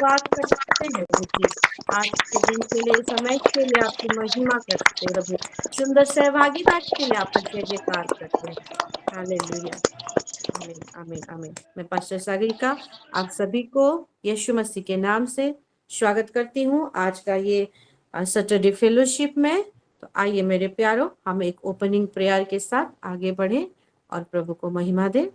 धन्यवाद करते हैं प्रभु जी। आज के दिन के लिए, समय के लिए आपकी महिमा करते हैं प्रभु। सुंदर सहभागिता के लिए आपका जय जयकार करते हैं। हालेलुया। आमीन आमीन आमीन। मैं पास्टर सागरिका आप सभी को यीशु मसीह के नाम से स्वागत करती हूँ आज का ये सैटरडे फेलोशिप में। तो आइए मेरे प्यारो, हम एक ओपनिंग प्रेयर के साथ आगे बढ़े और प्रभु को महिमा दें।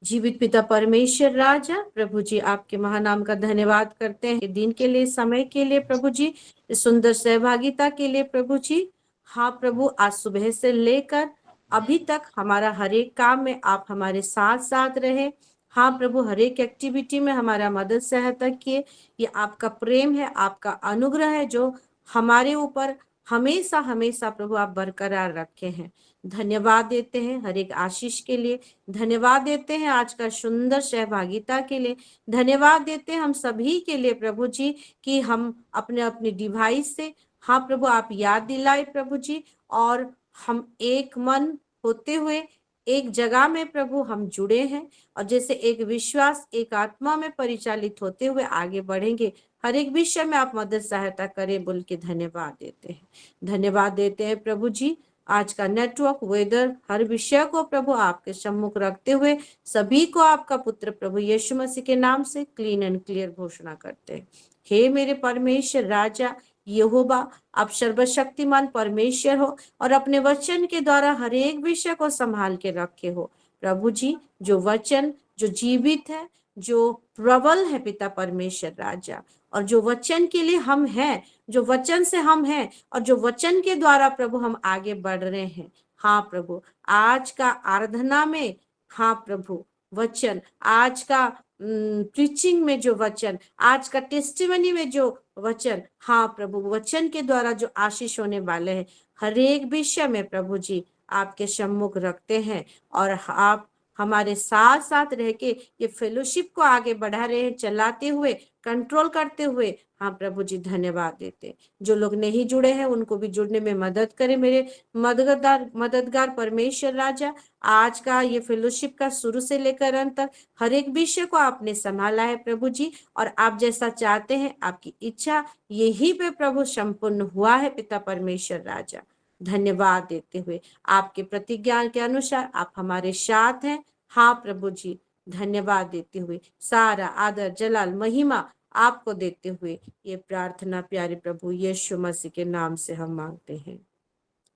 जीवित पिता परमेश्वर राजा, प्रभु जी आपके महानाम का धन्यवाद करते हैं दिन के लिए, समय के लिए प्रभु जी, सुंदर सहभागिता के लिए प्रभु जी। हाँ प्रभु, आज सुबह से लेकर अभी तक हमारा हर एक काम में आप हमारे साथ साथ रहे। हाँ प्रभु, हर एक एक्टिविटी में हमारा मदद सहायता किए। ये आपका प्रेम है, आपका अनुग्रह है जो हमारे ऊपर हमेशा हमेशा प्रभु आप बरकरार रखे हैं। धन्यवाद देते हैं हर एक आशीष के लिए। धन्यवाद देते हैं आज का सुंदर सहभागिता के लिए। धन्यवाद देते हैं हम सभी के लिए प्रभु जी कि हम अपने अपने डिवाइस से, हाँ प्रभु आप याद दिलाए प्रभु जी, और हम एक मन होते हुए एक जगह में प्रभु हम जुड़े हैं, और जैसे एक विश्वास एक आत्मा में परिचालित होते हुए आगे बढ़ेंगे। हर एक विषय में आप मदद सहायता करें बोल के धन्यवाद देते हैं। धन्यवाद देते हैं प्रभु जी आज का नेटवर्क, वेदर, हर विषय को प्रभु आपके सम्मुख रखते हुए सभी को आपका पुत्र प्रभु यीशु मसीह के नाम से क्लीन एंड क्लियर घोषणा करते हैं। हे मेरे परमेश्वर राजा यहोवा, आप सर्वशक्तिमान परमेश्वर हो और अपने वचन के द्वारा हर एक विषय को संभाल के रखे हो प्रभु जी। जो वचन जो जीवित है, जो प्रबल है पिता परमेश्वर राजा, और जो वचन के लिए हम हैं, जो वचन से हम हैं, और जो वचन के द्वारा प्रभु हम आगे बढ़ रहे हैं। हाँ प्रभु, आज का आराधना में, हाँ प्रभु वचन, आज का प्रीचिंग में जो वचन, आज का टेस्टिमनी में जो वचन, हाँ प्रभु वचन के द्वारा जो आशीष होने वाले हैं, हर एक विषय में प्रभु जी आपके सम्मुख रखते हैं, और आप हमारे साथ साथ रह के ये फेलोशिप को आगे बढ़ा रहे हैं, चलाते हुए, कंट्रोल करते हुए। हाँ प्रभु जी धन्यवाद देते। जो लोग नहीं जुड़े हैं उनको भी जुड़ने में मदद करें मेरे मददगार परमेश्वर राजा। आज का ये फेलोशिप का शुरू से लेकर अंत तक हर एक विषय को आपने संभाला है प्रभु जी, और आप जैसा चाहते हैं आपकी इच्छा यही पे प्रभु संपूर्ण हुआ है पिता परमेश्वर राजा। धन्यवाद देते हुए आपके प्रतिज्ञा के अनुसार आप हमारे साथ हैं। हाँ प्रभु जी धन्यवाद देते हुए सारा आदर जलाल महिमा आपको देते हुए ये प्रार्थना प्यारे प्रभु यीशु मसीह के नाम से हम मांगते हैं।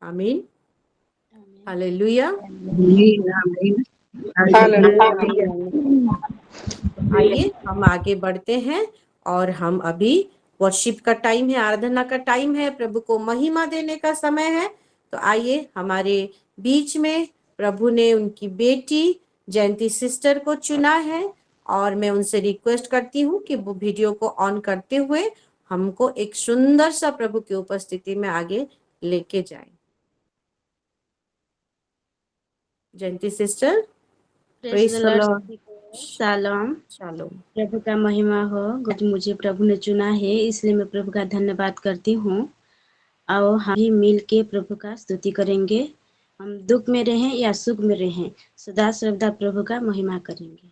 आमीन। हालेलुया। आइए हम आगे बढ़ते हैं, और हम अभी वर्शिप का टाइम है, आराधना का टाइम है, प्रभु को महिमा देने का समय है। तो आइए, हमारे बीच में प्रभु ने उनकी बेटी जयंती सिस्टर को चुना है, और मैं उनसे रिक्वेस्ट करती हूँ कि वो वीडियो को ऑन करते हुए हमको एक सुंदर सा प्रभु की उपस्थिति में आगे लेके जाए। Jayanti sister, praise the lord. शालोम। शालोम। प्रभु का महिमा हो। मुझे प्रभु ने चुना है, इसलिए मैं प्रभु का धन्यवाद करती हूँ। आओ हम भी मिल के प्रभु का स्तुति करेंगे। हम दुख में रहें या सुख में रहें, सदा सर्वदा प्रभु का महिमा करेंगे।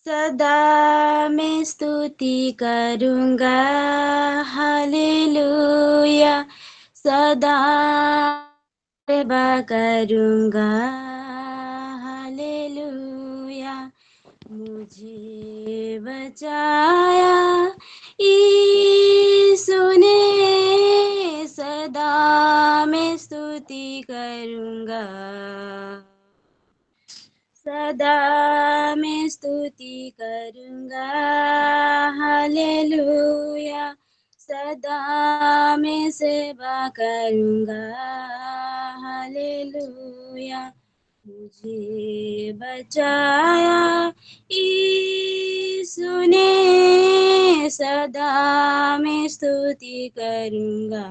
सदा मैं स्तुति करूँगा, हालेलुया। सदा सेवा करूँगा, हालेलुया। मुझे बचाया यीशु ने, सदा मैं स्तुति करूँगा, सदा मैं स्तुति करूँगा, हालेलुया। सदा मैं सेवा करूँगा, हालेलुया। मुझे बचाया यीशु ने, सदा मैं स्तुति करूँगा।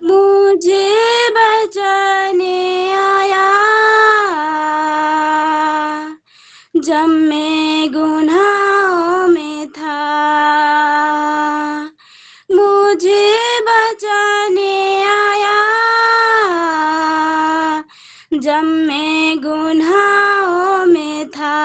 मुझे बचाने आया जब मैं गुनाहों में था, मुझे बचाने आया जब मैं मैं गुनाहों में था,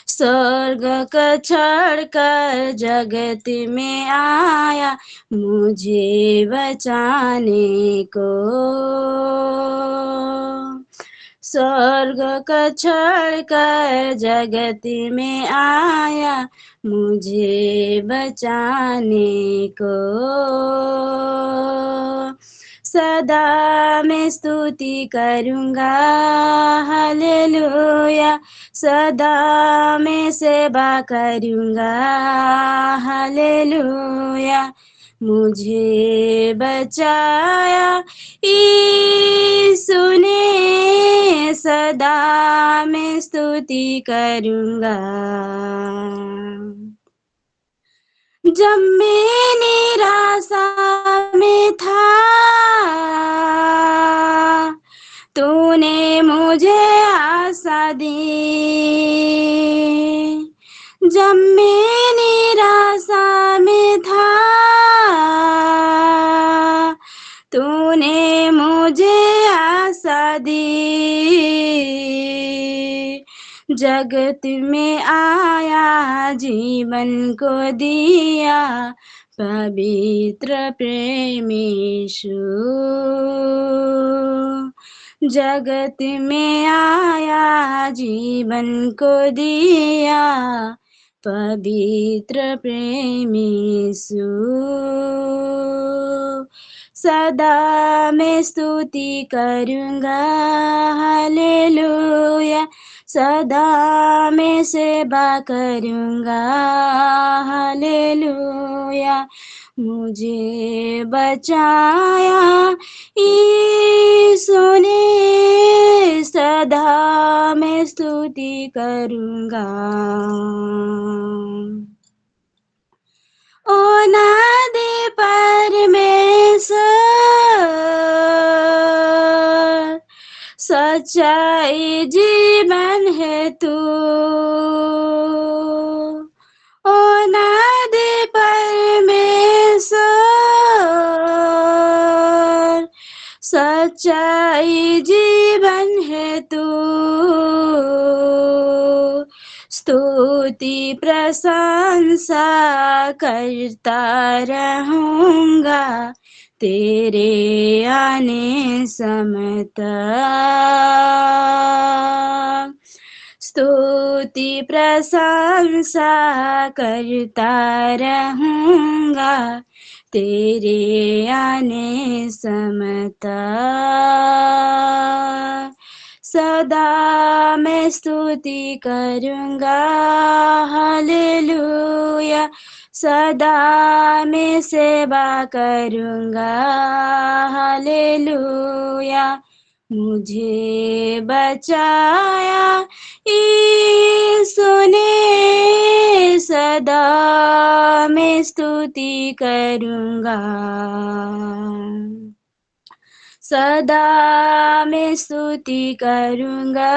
स्वर्ग को छोड़कर जगत में आया मुझे बचाने को। स्वर्ग को छोड़कर जगत में आया मुझे बचाने को। सदा मैं स्तुति करूँगा, हालेलुया। सदा मैं सेवा करूँगा, हालेलुया। मुझे बचाया यीशु ने, सदा मैं स्तुति करूँगा। जब मैं निराशा में था, तूने मुझे आशा दी। जब मैं निराशा में था, तूने मुझे आशा दी। जगत में आया जीवन को दिया पवित्र प्रेम यीशु। जगत में आया जीवन को दिया पवित्र प्रेम यीशु। सदा मैं स्तुति करूँगा, हालेलुया। सदा मैं सेवा करूँगा, हालेलुया। मुझे बचाया यीशु ने, सदा मैं स्तुति करूँगा। ओ नादे परमेश्वर, सच्चाई जीवन है तू। ओ नादे परमेश्वर, सच्चाई जीवन है तू। स्तुति प्रशंसा करता रहूँगा तेरे आने समय तक। स्तुति प्रशंसा करता रहूँगा तेरे आने समय तक। सदा मैं स्तुति करूँगा, हालेलुया। सदा मैं सेवा करूँगा, हालेलुया। मुझे बचाया यीशु ने, सदा मैं स्तुति करूँगा। सदा मैं स्तुति करूँगा,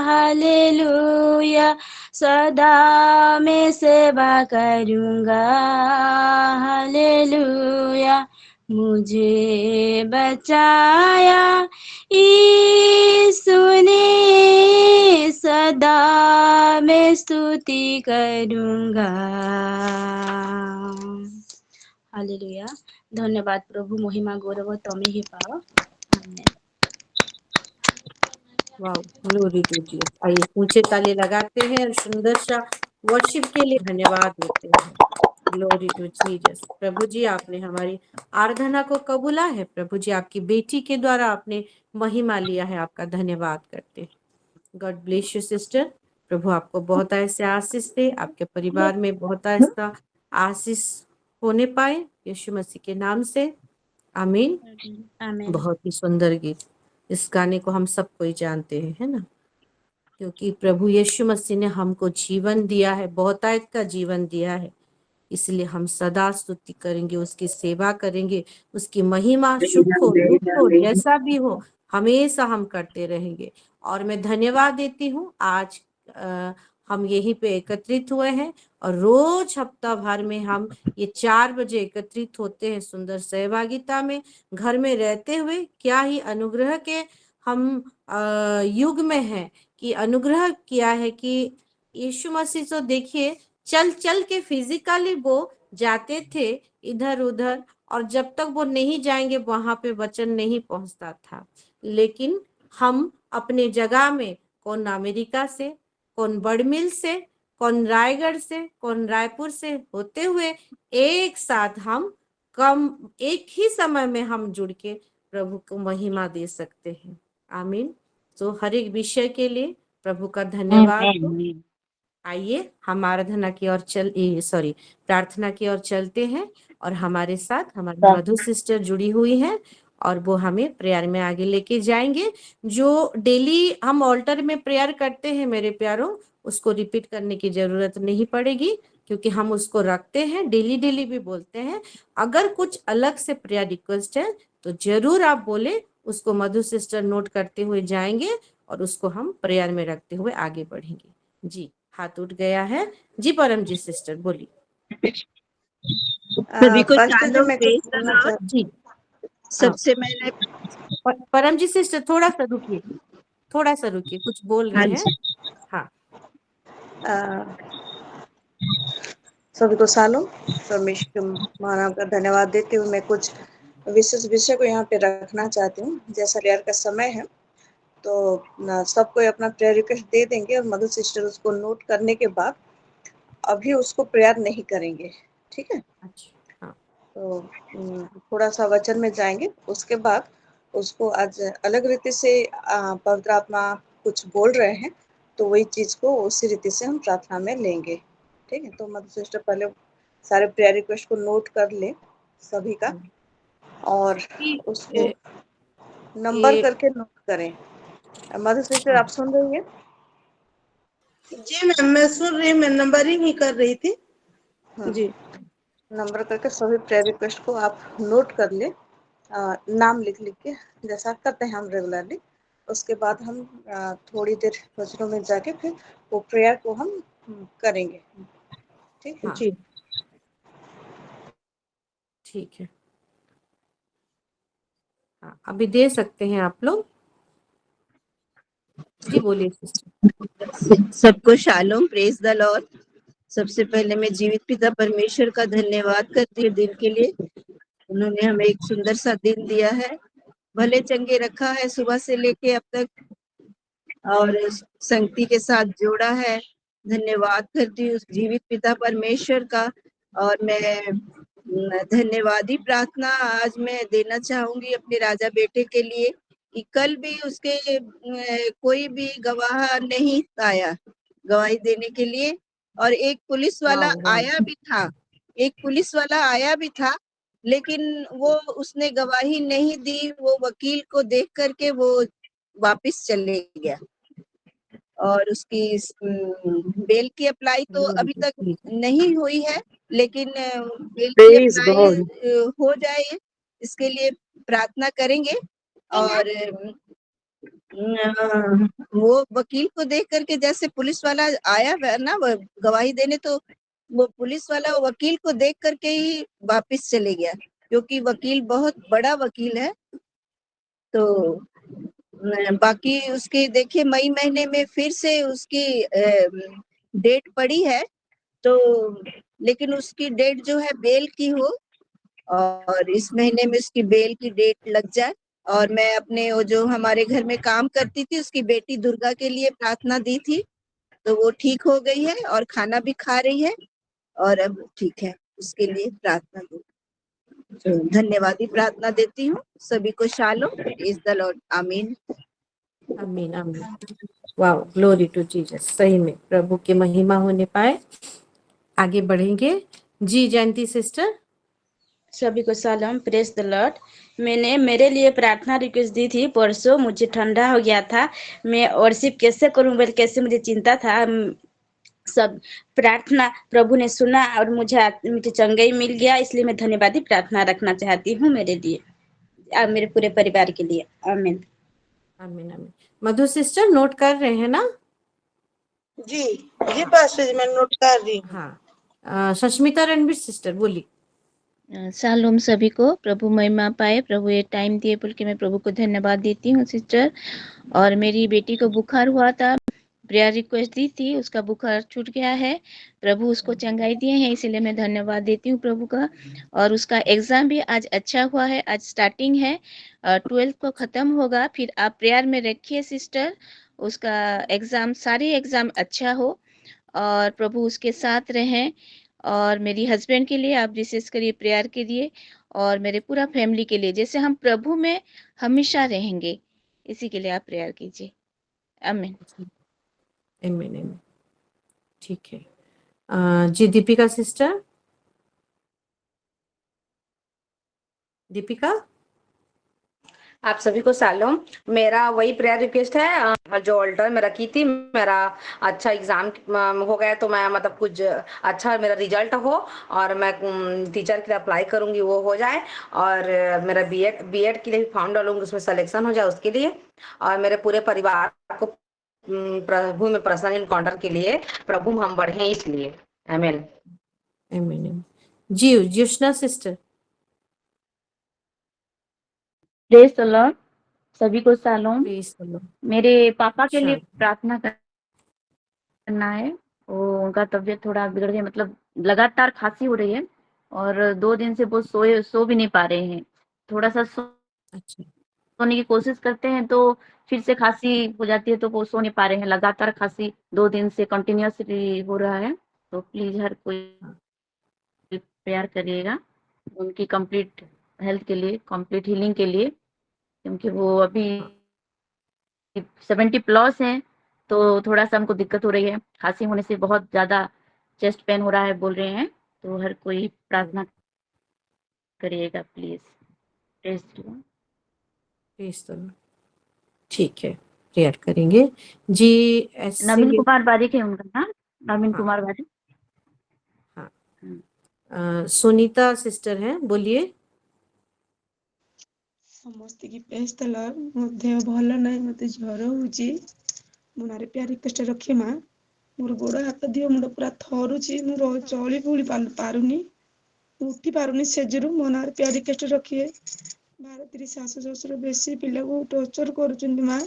हालेलुया। सदा मैं सेवा करूँगा, हालेलुया। मुझे बचाया यीशु ने, सदा मैं स्तुति करूँगा। हालेलुया। धन्यवाद प्रभु, महिमा गौरव तुम्हें ही पाओ। आमीन। Wow, glory to Jesus. आइए ऊंचे ताली लगाते हैं और सुंदर सा वर्शिप के लिए धन्यवाद देते हैं। Glory to Jesus. प्रभु जी, आपने हमारी आराधना को कबूला है। प्रभु जी, आपकी बेटी के द्वारा आपने महिमा लिया है, आपका धन्यवाद करते हैं। God bless you sister. प्रभु आपको बहुत ऐसे आशीष दे, आपके परिवार में बहुत ऐसा आशीष होने पाए यीशु मसीह के नाम से। आमीन। आमीन। बहुत ही सुंदर गीत। इस गाने को हम सब कोई जानते हैं, है ना, क्योंकि प्रभु यीशु मसीह ने हमको जीवन दिया है, बहुतायत का जीवन दिया है। इसलिए हम सदा स्तुति करेंगे, उसकी सेवा करेंगे, उसकी महिमा, सुख हो दुख हो जैसा भी हो, हमेशा हम करते रहेंगे। और मैं धन्यवाद देती हूँ आज हम यहीं पे एकत्रित हुए हैं और रोज हफ्ता भर में हम ये 4 बजे एकत्रित होते हैं सुंदर सहभागिता में। घर में रहते हुए क्या ही अनुग्रह के हम युग में हैं कि अनुग्रह किया है कि यीशु मसीह तो देखिए चल चल के फिजिकली वो जाते थे इधर उधर, और जब तक वो नहीं जाएंगे वहां पे वचन नहीं पहुंचता था। लेकिन हम अपने जगह में, कौन अमेरिका से, कौन बड़मिल से, कौन रायगढ़ से, कौन रायपुर से होते हुए एक साथ हम कम एक ही समय में हम जुड़ के प्रभु को महिमा दे सकते हैं। आमीन। तो हर एक विषय के लिए प्रभु का धन्यवाद हो। आमीन। आइए हम आराधना की ओर प्रार्थना की ओर चलते हैं, और हमारे साथ हमारी मधु सिस्टर जुड़ी हुई हैं और वो हमें प्रेयर में आगे लेके जाएंगे। जो डेली हम ऑल्टर में प्रेयर करते हैं मेरे प्यारों, उसको रिपीट करने की जरूरत नहीं पड़ेगी, क्योंकि हम उसको रखते हैं, डेली डेली भी बोलते हैं। अगर कुछ अलग से प्रेयर रिक्वेस्ट है तो जरूर आप बोले, उसको मधु सिस्टर नोट करते हुए जाएंगे और उसको हम प्रेयर में रखते हुए आगे बढ़ेंगे। जी, हाथ उठ गया है। जी परम जी सिस्टर बोलिए। सभी को पास्टर जी शालोम, मैं कुछ प्रेज द बोलना लॉर्ड। चाहती जी सबसे मैंने परम जी सिस्टर थोड़ा सा रुकिए, थोड़ा सा रुकिए, कुछ बोल हाँ रहे हैं। जी, हाँ सभी को सालों परमेश्वर के महानाम का धन्यवाद देते हुए मैं कुछ विशेष विषय को यहाँ पे रखना चाहती हूँ। जैसा प्रेयर का समय है तो सबको अपना प्रेयर रिक्वेस्ट दे देंगे और मधु सिस्टर उसको नोट करने के बाद अभी उसको प्रेयर नहीं करेंगे, ठीक है। अच्छा। हाँ तो थोड़ा सा वचन में जाएंगे, उसके बाद उसको आज अलग रीति से पवित्र आत्मा कुछ बोल रहे हैं तो वही चीज को उसी रीति से हम प्रार्थना में लेंगे, ठीक है। तो मधु सिस्टर पहले सारे प्रेयर रिक्वेस्ट को नोट कर ले सभी का, और उसको नंबर करके नोट करें। मधु सिस्टर आप सुन रही है? जी मैम मैं सुन रही, मैं नंबरिंग ही कर रही थी जी। नंबर करके सभी प्रेयर रिक्वेस्ट को आप नोट कर ले, नाम लिख लिख के, जैसा करते हैं हम रेगुलरली। उसके बाद हम थोड़ी देर वचनों में जाके फिर वो प्रेयर को हम करेंगे, ठीक है। जी ठीक है। हाँ अभी दे सकते हैं आप लोग। जी बोलिए सिस्टर। सबको शालोम, प्रेज द लॉर्ड। सबसे पहले मैं जीवित पिता परमेश्वर का धन्यवाद करती हूँ दिन के लिए। उन्होंने हमें एक सुंदर सा दिन दिया है, भले चंगे रखा है सुबह से लेके अब तक, और संगति के साथ जोड़ा है। धन्यवाद करती हूँ जीवित पिता परमेश्वर का। और मैं धन्यवादी प्रार्थना आज मैं देना चाहूंगी अपने राजा बेटे के लिए, कि कल भी उसके कोई भी गवाह नहीं आया गवाही देने के लिए, और एक पुलिस वाला आया भी था, एक पुलिस वाला आया भी था, लेकिन वो उसने गवाही नहीं दी। वो वकील को देख करके वो वापस चले गया, और उसकी बेल की अप्लाई तो अभी तक नहीं हुई है, लेकिन बेल की अप्लाई हो जाए इसके लिए प्रार्थना करेंगे। और वो वकील को देख करके, जैसे पुलिस वाला आया ना वो गवाही देने, तो वो पुलिस वाला वकील को देख करके ही वापस चले गया, क्योंकि वकील बहुत बड़ा वकील है। तो बाकी उसकी देखिए मई महीने में फिर से उसकी डेट पड़ी है, तो लेकिन उसकी डेट जो है बेल की हो, और इस महीने में उसकी बेल की डेट लग जाए। और मैं अपने वो जो हमारे घर में काम करती थी उसकी बेटी दुर्गा के लिए प्रार्थना दी थी, तो वो ठीक हो गई है और खाना भी खा रही है और अब ठीक है। उसके लिए प्रार्थना दी, तो धन्यवादी प्रार्थना देती हूँ। सभी को शालोम, प्रेज द लॉर्ड। आमीन आमीन आमीन। Wow, glory to Jesus. सही में प्रभु की महिमा होने पाए। आगे बढ़ेंगे। जी जयंती सिस्टर। सभी को सलाम, प्रेज द लॉर्ड। मैंने मेरे लिए प्रार्थना रिक्वेस्ट दी थी परसों, मुझे ठंडा हो गया था, मैं वर्शिप कैसे करूं बोल कैसे मुझे चिंता था। सब प्रार्थना प्रभु ने सुना और मुझे चंगाई मिल गया, इसलिए मैं धन्यवादी प्रार्थना रखना चाहती हूँ मेरे लिए और मेरे पूरे परिवार के लिए। आमीन आमीन आमीन। मधु सिस्टर नोट कर रहे हैं ना? जी जी पास्टर जी, मैं नोट कर रही हूँ। हाँ, सष्मिता रणवीर सिस्टर बोलिए। शालोम सभी को, प्रभु महिमा पाए। प्रभु ये टाइम दिए बोल के मैं प्रभु को धन्यवाद देती हूँ सिस्टर। और मेरी बेटी को बुखार हुआ था, प्रेयर रिक्वेस्ट दी थी, उसका बुखार छूट गया है। प्रभु उसको चंगाई दिए हैं, इसीलिए मैं धन्यवाद देती हूँ प्रभु का। और उसका एग्जाम भी आज अच्छा हुआ है, आज स्टार्टिंग है, 12th को खत्म होगा। फिर आप प्रेयर में रखिए सिस्टर, उसका एग्जाम, सारे एग्जाम अच्छा हो और प्रभु उसके साथ रहें। और मेरी हस्बैंड के लिए आप विशेष करिए प्रेयर के लिए, और मेरे पूरा फैमिली के लिए, जैसे हम प्रभु में हमेशा रहेंगे, इसी के लिए आप प्रेयर कीजिए। आमीन। आमीन आमीन। ठीक है। जी दीपिका सिस्टर, दीपिका। आप सभी को शालोम। मेरा वही प्रेयर रिक्वेस्ट है जो ऑल्टर में रखी थी। मेरा अच्छा एग्जाम हो गया, तो मैं मतलब कुछ अच्छा मेरा रिजल्ट हो और मैं टीचर के लिए अप्लाई करूंगी, वो हो जाए। और मेरा बीएड के लिए भी फॉर्म डालूंगी, उसमें सिलेक्शन हो जाए उसके लिए। और मेरे पूरे परिवार को प्रभु में पर्सनल इनकाउंटर के लिए प्रभु हम बढ़े इसलिए। आमीन आमीन आमीन। जी Jyotsna sister. Praise the lord, सभी को शालोम। प्लीज बोलो। मेरे पापा के लिए शालोम। प्रार्थना करना है। वो उनका तबीयत थोड़ा बिगड़ गया, मतलब लगातार खांसी हो रही है और 2 दिन से वो सो भी नहीं पा रहे हैं। थोड़ा सा अच्छा सोने की कोशिश करते हैं तो फिर से खांसी हो जाती है, तो वो सो नहीं पा रहे हैं। लगातार खांसी 2 दिन से कंटिन्यूअसली हो रहा है। तो प्लीज हर कोई प्रेयर करिएगा उनकी कंप्लीट हेल्थ के लिए, कंप्लीट हीलिंग के लिए, क्योंकि वो अभी 70+ हैं। तो थोड़ा सा हमको दिक्कत हो रही है, खांसी होने से बहुत ज्यादा चेस्ट पेन हो रहा है बोल रहे हैं। तो हर कोई प्रार्थना करिएगा please. Praise the lord. Please तो ठीक है, प्रेयर करेंगे। जी ऐसे। नवीन कुमार बारिक है उनका नाम, नवीन हाँ कुमार बारिक। हाँ। हम्म। सुनीता सिस्टर हैं, बोलिए। ସମସ୍ତେ କି ପ୍ରେଜ୍ ଦ ଲର୍ଡ। ମୋ ଦେହ ଭଲ ନାହିଁ, ମତେ ଜ୍ୱର ହଉଛି। ମୋ ନାଁରେ ପ୍ରେୟାର ରିକ୍ୱେଷ୍ଟ ରଖିଏ ମା। ମୋର ଗୋଡ଼ ହାତ ଦିହ ମୁଣ୍ଡ ପୁରା ଥରୁଛି, ମୁଁ ଚଳି ଫୁଳି ପାରୁନି, ମୁଁ ଉଠି ପାରୁନି ସେଜରୁ। ମୋ ନାଁରେ ପ୍ରେୟାର ରିକ୍ୱେଷ୍ଟ ରଖିଏ। ଭାରତୀର ଶାଶୁ ଶ୍ୱଶୁର ବେଶୀ ପିଲାକୁ ଟର୍ଚର କରୁଛନ୍ତି ମା।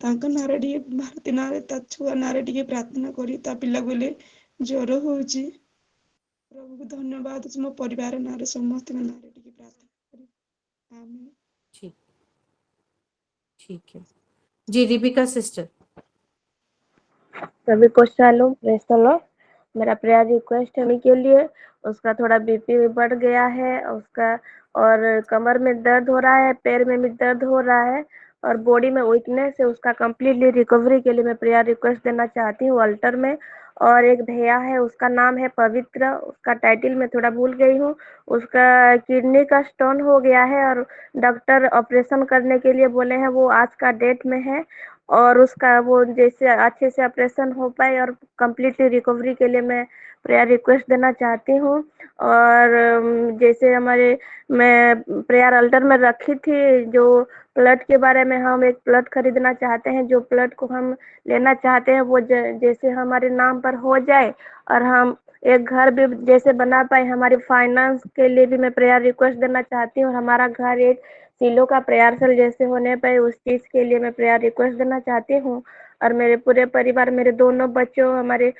ତାଙ୍କ ନାଁରେ ଟିକେ, ଭାରତୀ ନାଁରେ, ତା ଛୁଆ ନାଁରେ ଟିକେ ପ୍ରାର୍ଥନା କରି ତା ପିଲାକୁ ହେଲେ ଜ୍ୱର ହଉଛି। ପ୍ରଭୁକୁ ଧନ୍ୟବାଦ ଦଉଛି, ମୋ ପରିବାର ନାଁରେ ସମସ୍ତଙ୍କ ନାଁରେ ଟିକେ ପ୍ରାର୍ଥନା କରି। ଆମେନ୍। ठीक ठीक है। जी दीपिका सिस्टर। सभी को शालोम, प्रेज द लॉर्ड। मेरा प्रेयर रिक्वेस्ट है के लिए, उसका थोड़ा बीपी बढ़ गया है उसका, और कमर में दर्द हो रहा है, पैर में भी दर्द हो रहा है, और बॉडी में वीकनेस है। उसका कंप्लीटली रिकवरी के लिए मैं प्रेयर रिक्वेस्ट देना चाहती हूँ अल्टर में। और एक भैया है, उसका नाम है पवित्र, उसका टाइटल मैं थोड़ा भूल गई हूँ। उसका किडनी का स्टोन हो गया है और डॉक्टर ऑपरेशन करने के लिए बोले हैं, वो आज का डेट में है। और उसका वो जैसे अच्छे से ऑपरेशन हो पाए और कंप्लीटली रिकवरी के लिए मैं प्रेयर रिक्वेस्ट देना चाहती हूँ। और जैसे मैं प्रेयर अल्टर में रखी थी, जो प्लॉट के बारे में, हम एक प्लॉट खरीदना चाहते हैं। जो प्लॉट को हम लेना चाहते हैं वो जैसे हमारे नाम पर हो जाए, और हम एक घर भी जैसे बना पाए। हमारी फाइनेंस के लिए भी मैं प्रेयर रिक्वेस्ट देना चाहती हूँ, और हमारा घर एक सीलो का प्रयासल जैसे होने पे, उस चीज के लिए मैं प्रेयर रिक्वेस्ट देना चाहती हूँ। और मेरे पूरे परिवार, मेरे दोनों बच्चों, हमारे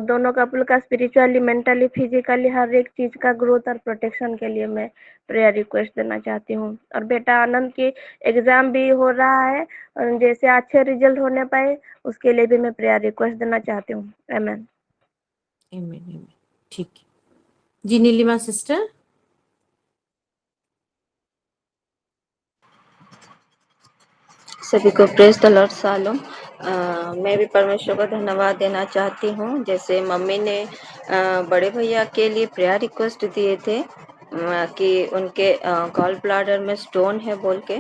दोनों कपल का स्पिरिचुअली, मेंटली, फिजिकली हर एक चीज का ग्रोथ और प्रोटेक्शन के लिए मैं प्रेयर रिक्वेस्ट देना चाहती हूँ। और बेटा आनंद की एग्जाम भी हो रहा है, जैसे अच्छे रिजल्ट होने पाए उसके लिए भी मैं प्रेयर रिक्वेस्ट देना चाहती हूँ। आमीन। आमीन आमीन। ठीक है। जी नीलिमा सिस्टर। सभी को प्रेज द लॉर्ड शालोम। मैं भी परमेश्वर को धन्यवाद देना चाहती हूँ। जैसे मम्मी ने बड़े भैया के लिए प्रेयर रिक्वेस्ट दिए थे कि उनके गॉल ब्लैडर में स्टोन है बोल के।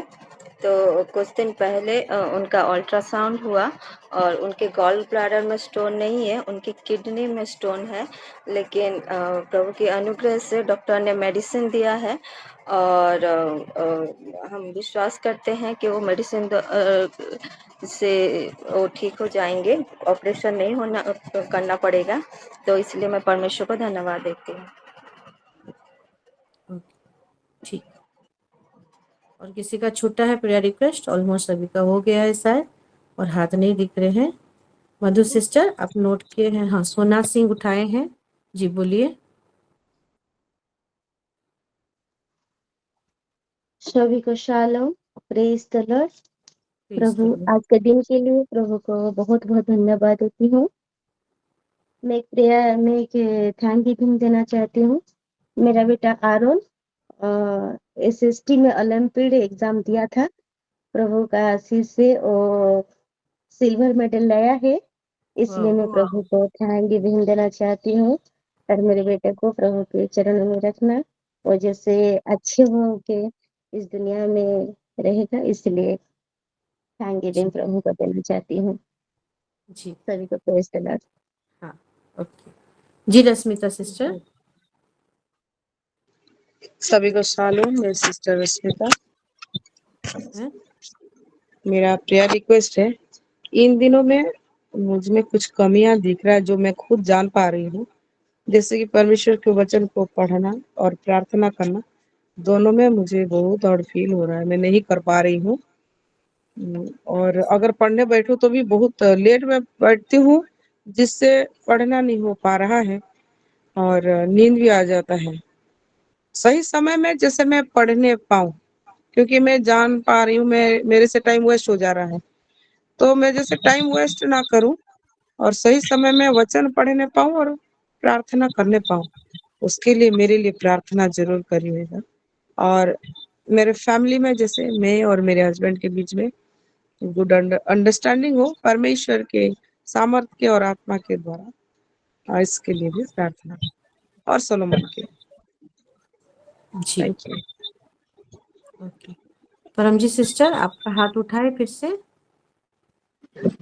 तो कुछ दिन पहले उनका अल्ट्रासाउंड हुआ और उनके गॉल ब्लैडर में स्टोन नहीं है, उनकी किडनी में स्टोन है। लेकिन प्रभु की अनुग्रह से डॉक्टर ने मेडिसिन दिया है और हम विश्वास करते हैं कि वो मेडिसिन से वो ठीक हो जाएंगे, ऑपरेशन नहीं होना करना पड़ेगा। तो इसलिए मैं परमेश्वर को धन्यवाद देती हूँ। ओके, ठीक। और किसी का छूटा है प्रेयर रिक्वेस्ट? ऑलमोस्ट सभी का हो गया है शायद, और हाथ नहीं दिख रहे हैं। मधु सिस्टर आप नोट किए हैं? हाँ, सोना सिंह उठाए हैं जी, बोलिए। सभी को शालोम, प्रेज द लॉर्ड। प्लीज प्रभु आज के दिन के लिए प्रभु को बहुत बहुत धन्यवाद देती हूँ। मैं एक थैंक गिविंग देना चाहती हूँ। मेरा बेटा आरोन एसएसटी में ओलंपियाड एग्जाम दिया था। प्रभु का आशीष से वो सिल्वर मेडल लाया है, इसलिए मैं प्रभु को थैंक गिविंग देना चाहती हूँ। और मेरे बेटे को प्रभु के चरणों में रखना, और जैसे अच्छे हो के इस दुनिया में रहेगा, इसलिए थैंक गिविंग प्रभु को देना चाहती हूँ। जी, सभी को प्रेज द लॉर्ड। हाँ, ओके जी। रश्मिता सिस्टर। सभी को शालोम, मेरी सिस्टर रश्मिता। हैं? मेरा प्रेयर रिक्वेस्ट है, इन दिनों में मुझ में कुछ कमियां दिख रहा है जो मैं खुद जान पा रही हूँ। जैसे कि परमेश्वर के वचन को पढ़ना और प्रार्थना करना, दोनों में मुझे बहुत हार्ड फील हो रहा है, मैं नहीं कर पा रही हूँ। और अगर पढ़ने बैठूं तो भी बहुत लेट में बैठती हूँ, जिससे पढ़ना नहीं हो पा रहा है और नींद भी आ जाता है। सही समय में जैसे मैं पढ़ने पाऊं, क्योंकि मैं जान पा रही हूँ मैं मेरे से टाइम वेस्ट हो जा रहा है, तो मैं जैसे टाइम वेस्ट ना करूं और सही समय में वचन पढ़ने पाऊं और प्रार्थना करने पाऊं, उसके लिए मेरे लिए प्रार्थना जरूर करिएगा। और मेरे फैमिली में जैसे मैं और मेरे हस्बैंड के बीच में गुड अंडरस्टैंडिंग हो परमेश्वर के सामर्थ्य और आत्मा के द्वारा, और इसके लिए भी प्रार्थना। और सोलोमन के जी, thank you. Okay. Paramjit sister आपका हाथ उठाए फिर से।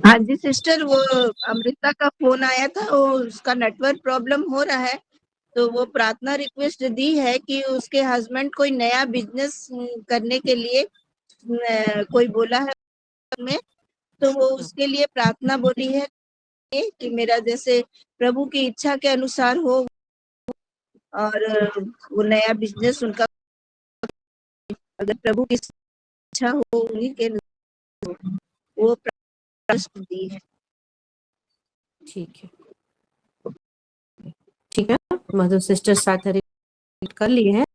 हाँ जी सिस्टर, वो अमृता का फोन आया था, वो उसका नेटवर्क प्रॉब्लम हो रहा है, तो वो प्रार्थना रिक्वेस्ट दी है कि उसके हस्बैंड कोई नया बिजनेस करने के लिए कोई बोला है में, तो वो उसके लिए प्रार्थना बोली है कि मेरा जैसे प्रभु की इच्छा के अनुसार हो, और वो नया बिजनेस उनका अगर प्रभु की इच्छा हो उन्हीं के, वो प्रार्थना दी है। ठीक है, ठीक है। मधु सिस्टर साथ read कर लिए हैं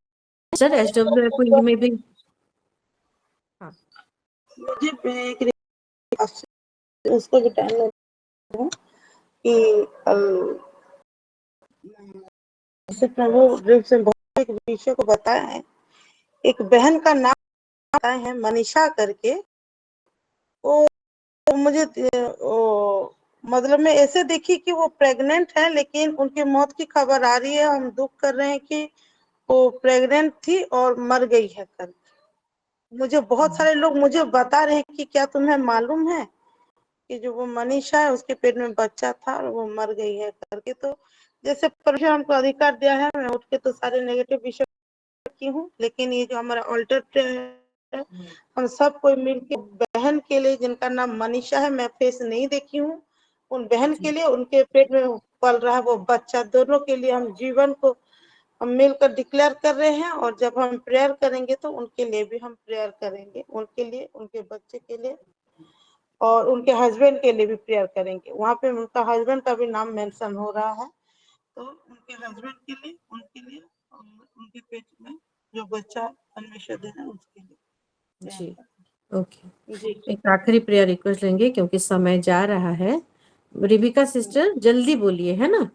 सर। SW कुंज में भी हाँ, मुझे एक उसको भी टाइम कि जैसे प्रभु से बहुत एक विषय को बताया है। एक बहन का नाम बताया है मनीषा करके, वो मुझे मतलब मैं ऐसे देखी कि वो प्रेग्नेंट है, लेकिन उनकी मौत की खबर आ रही है। हम दुख कर रहे हैं कि वो प्रेग्नेंट थी और मर गई है करके। मुझे बहुत सारे लोग मुझे बता रहे हैं कि क्या तुम्हें मालूम है कि जो वो मनीषा है उसके पेट में बच्चा था और वो मर गई है करके। तो जैसे परमेश्वर हमको अधिकार दिया है, मैं उठ के तो सारे नेगेटिव विषय की हूँ, लेकिन ये जो हमारा ऑल्टर प्रेयर है, हम सब कोई मिलके बहन के लिए जिनका नाम मनीषा है, मैं फेस नहीं देखी हूँ, उन बहन के लिए, उनके पेट में पल रहा है वो बच्चा, दोनों के लिए हम जीवन को हम मिलकर डिक्लेयर कर रहे हैं। और जब हम प्रेयर करेंगे तो उनके लिए भी हम प्रेयर करेंगे, उनके लिए, उनके बच्चे के लिए और उनके हस्बैंड के लिए भी प्रेयर करेंगे। वहाँ पे उनका हस्बैंड का भी नाम मेंशन हो रहा है, तो उनके हस्बैंड के लिए, उनके लिए और उनके पेट में जो बच्चा परमेश्वर दे रहा है उसके लिए। जी, ओके। जी एक आखिरी प्रेयर रिक्वेस्ट लेंगे क्योंकि समय जा रहा है। रिबिका सिस्टर जल्दी बोलिए, है ना,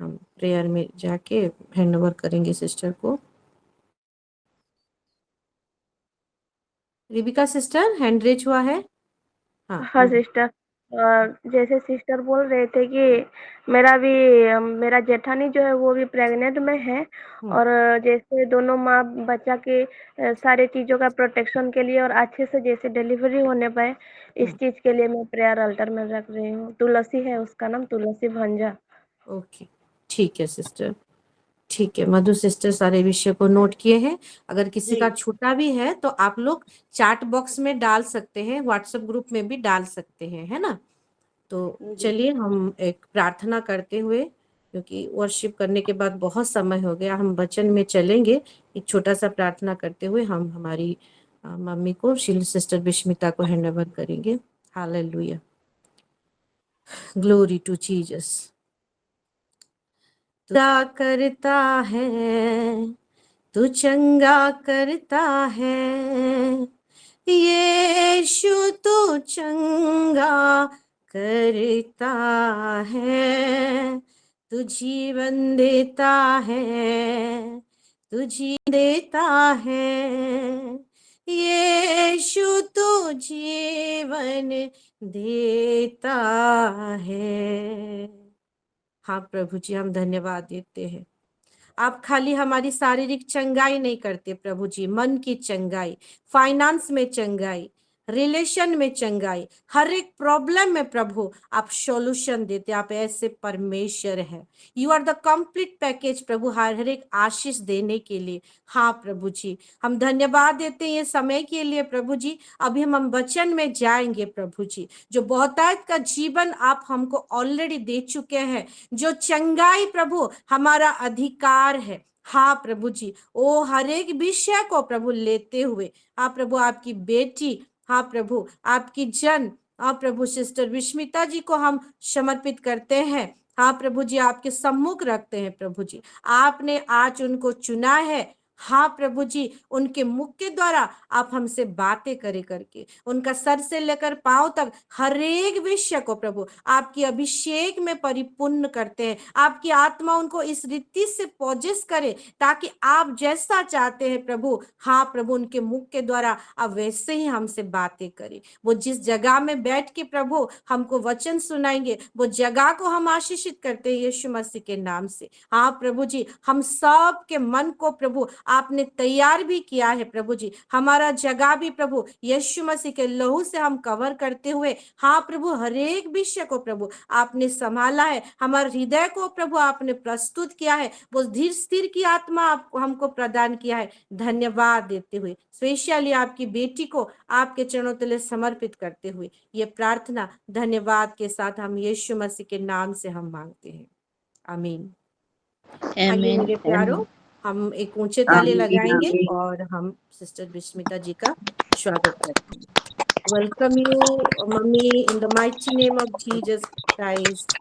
हम प्रेयर में जाके हैंड ओवर करेंगे सिस्टर को। रिबिका सिस्टर हैंड रेज हुआ है। हाँ सिस्टर, जैसे सिस्टर बोल रहे थे कि मेरा जेठानी जो है वो भी प्रेग्नेंट में है, और जैसे दोनों माँ बच्चा के सारे चीज़ों का प्रोटेक्शन के लिए और अच्छे से जैसे डिलीवरी होने पाए, इस चीज़ के लिए मैं प्रेयर अल्टर में रख रही हूँ। तुलसी है उसका नाम, तुलसी भंजा। ओके, ठीक है सिस्टर। ठीक है, मधु सिस्टर सारे विषय को नोट किए हैं। अगर किसी जी का छूटा भी है तो आप लोग चैट बॉक्स में डाल सकते हैं, व्हाट्सएप ग्रुप में भी डाल सकते हैं, है ना। तो जी चलिए हम एक प्रार्थना करते हुए, क्योंकि वर्शिप करने के बाद बहुत समय हो गया, हम वचन में चलेंगे। एक छोटा सा प्रार्थना करते हुए हम हमारी मम्मी को, शील सिस्टर बिस्मिता को हैंड ओवर करेंगे। Hallelujah, glory to Jesus. चंगा करता है, तू चंगा करता है, यीशु तू चंगा करता है, तू जीवन देता है, तू जीवन देता है, यीशु तू जीवन देता है। हाँ प्रभु जी, हम धन्यवाद देते हैं। आप खाली हमारी शारीरिक चंगाई नहीं करते प्रभु जी, मन की चंगाई, फाइनेंस में चंगाई, रिलेशन में चंगाई, हर एक प्रॉब्लम में प्रभु आप सॉल्यूशन देते। आप ऐसे परमेश्वर हैं, you are the complete package प्रभु, हर एक आशीष देने के लिए। हाँ प्रभु जी, हम धन्यवाद देते हैं ये समय के लिए प्रभु जी। अभी हम वचन में जाएंगे प्रभु जी, जो बहुतायत का जीवन आप हमको ऑलरेडी दे चुके हैं, जो चंगाई प्रभु हमारा अधिकार है। हाँ प्रभु जी, ओ हर एक विषय को प्रभु लेते हुए, हाँ प्रभु आपकी बेटी, हाँ प्रभु आपकी जन, हाँ प्रभु सिस्टर विस्मिता जी को हम समर्पित करते हैं। हाँ प्रभु जी, आपके सम्मुख रखते हैं प्रभु जी। आपने आज उनको चुना है। हाँ प्रभु जी, उनके मुख के द्वारा आप हमसे बातें करे करके, उनका सर से लेकर पांव तक हर एक विषय को प्रभु आपकी अभिषेक में परिपूर्ण करते हैं। आपकी आत्मा उनको इस रीति से पोजेस करे ताकि आप जैसा चाहते हैं प्रभु, हाँ प्रभु उनके मुख के द्वारा आप वैसे ही हमसे बातें करें। वो जिस जगह में बैठ के प्रभु हमको वचन सुनाएंगे, वो जगह को हम आशीषित करते हैं यीशु मसीह के नाम से। हाँ प्रभु जी, हम सब के मन को प्रभु आपने तैयार भी किया है प्रभु जी। हमारा जगह भी प्रभु यीशु मसीह के लहू से हम कवर करते हुए, हाँ प्रभु हर एक विषय को प्रभु आपने संभाला है। हमारे हृदय को प्रभु आपने प्रस्तुत किया है, वो धीर स्थिर की आत्मा आपको हमको प्रदान किया है। धन्यवाद देते हुए स्पेशली आपकी बेटी को आपके चरणों तले समर्पित करते हुए ये प्रार्थना धन्यवाद के साथ हम यीशु मसीह के नाम से हम मांगते हैं, आमीन। आइए आमीन मेरे प्यारो, आमीन हम एक ऊंचे ताले आमीन लगाएंगे आमीन। और हम सिस्टर बिस्मिता जी का स्वागत करते हैं। Welcome you mummy in the mighty name of Jesus Christ.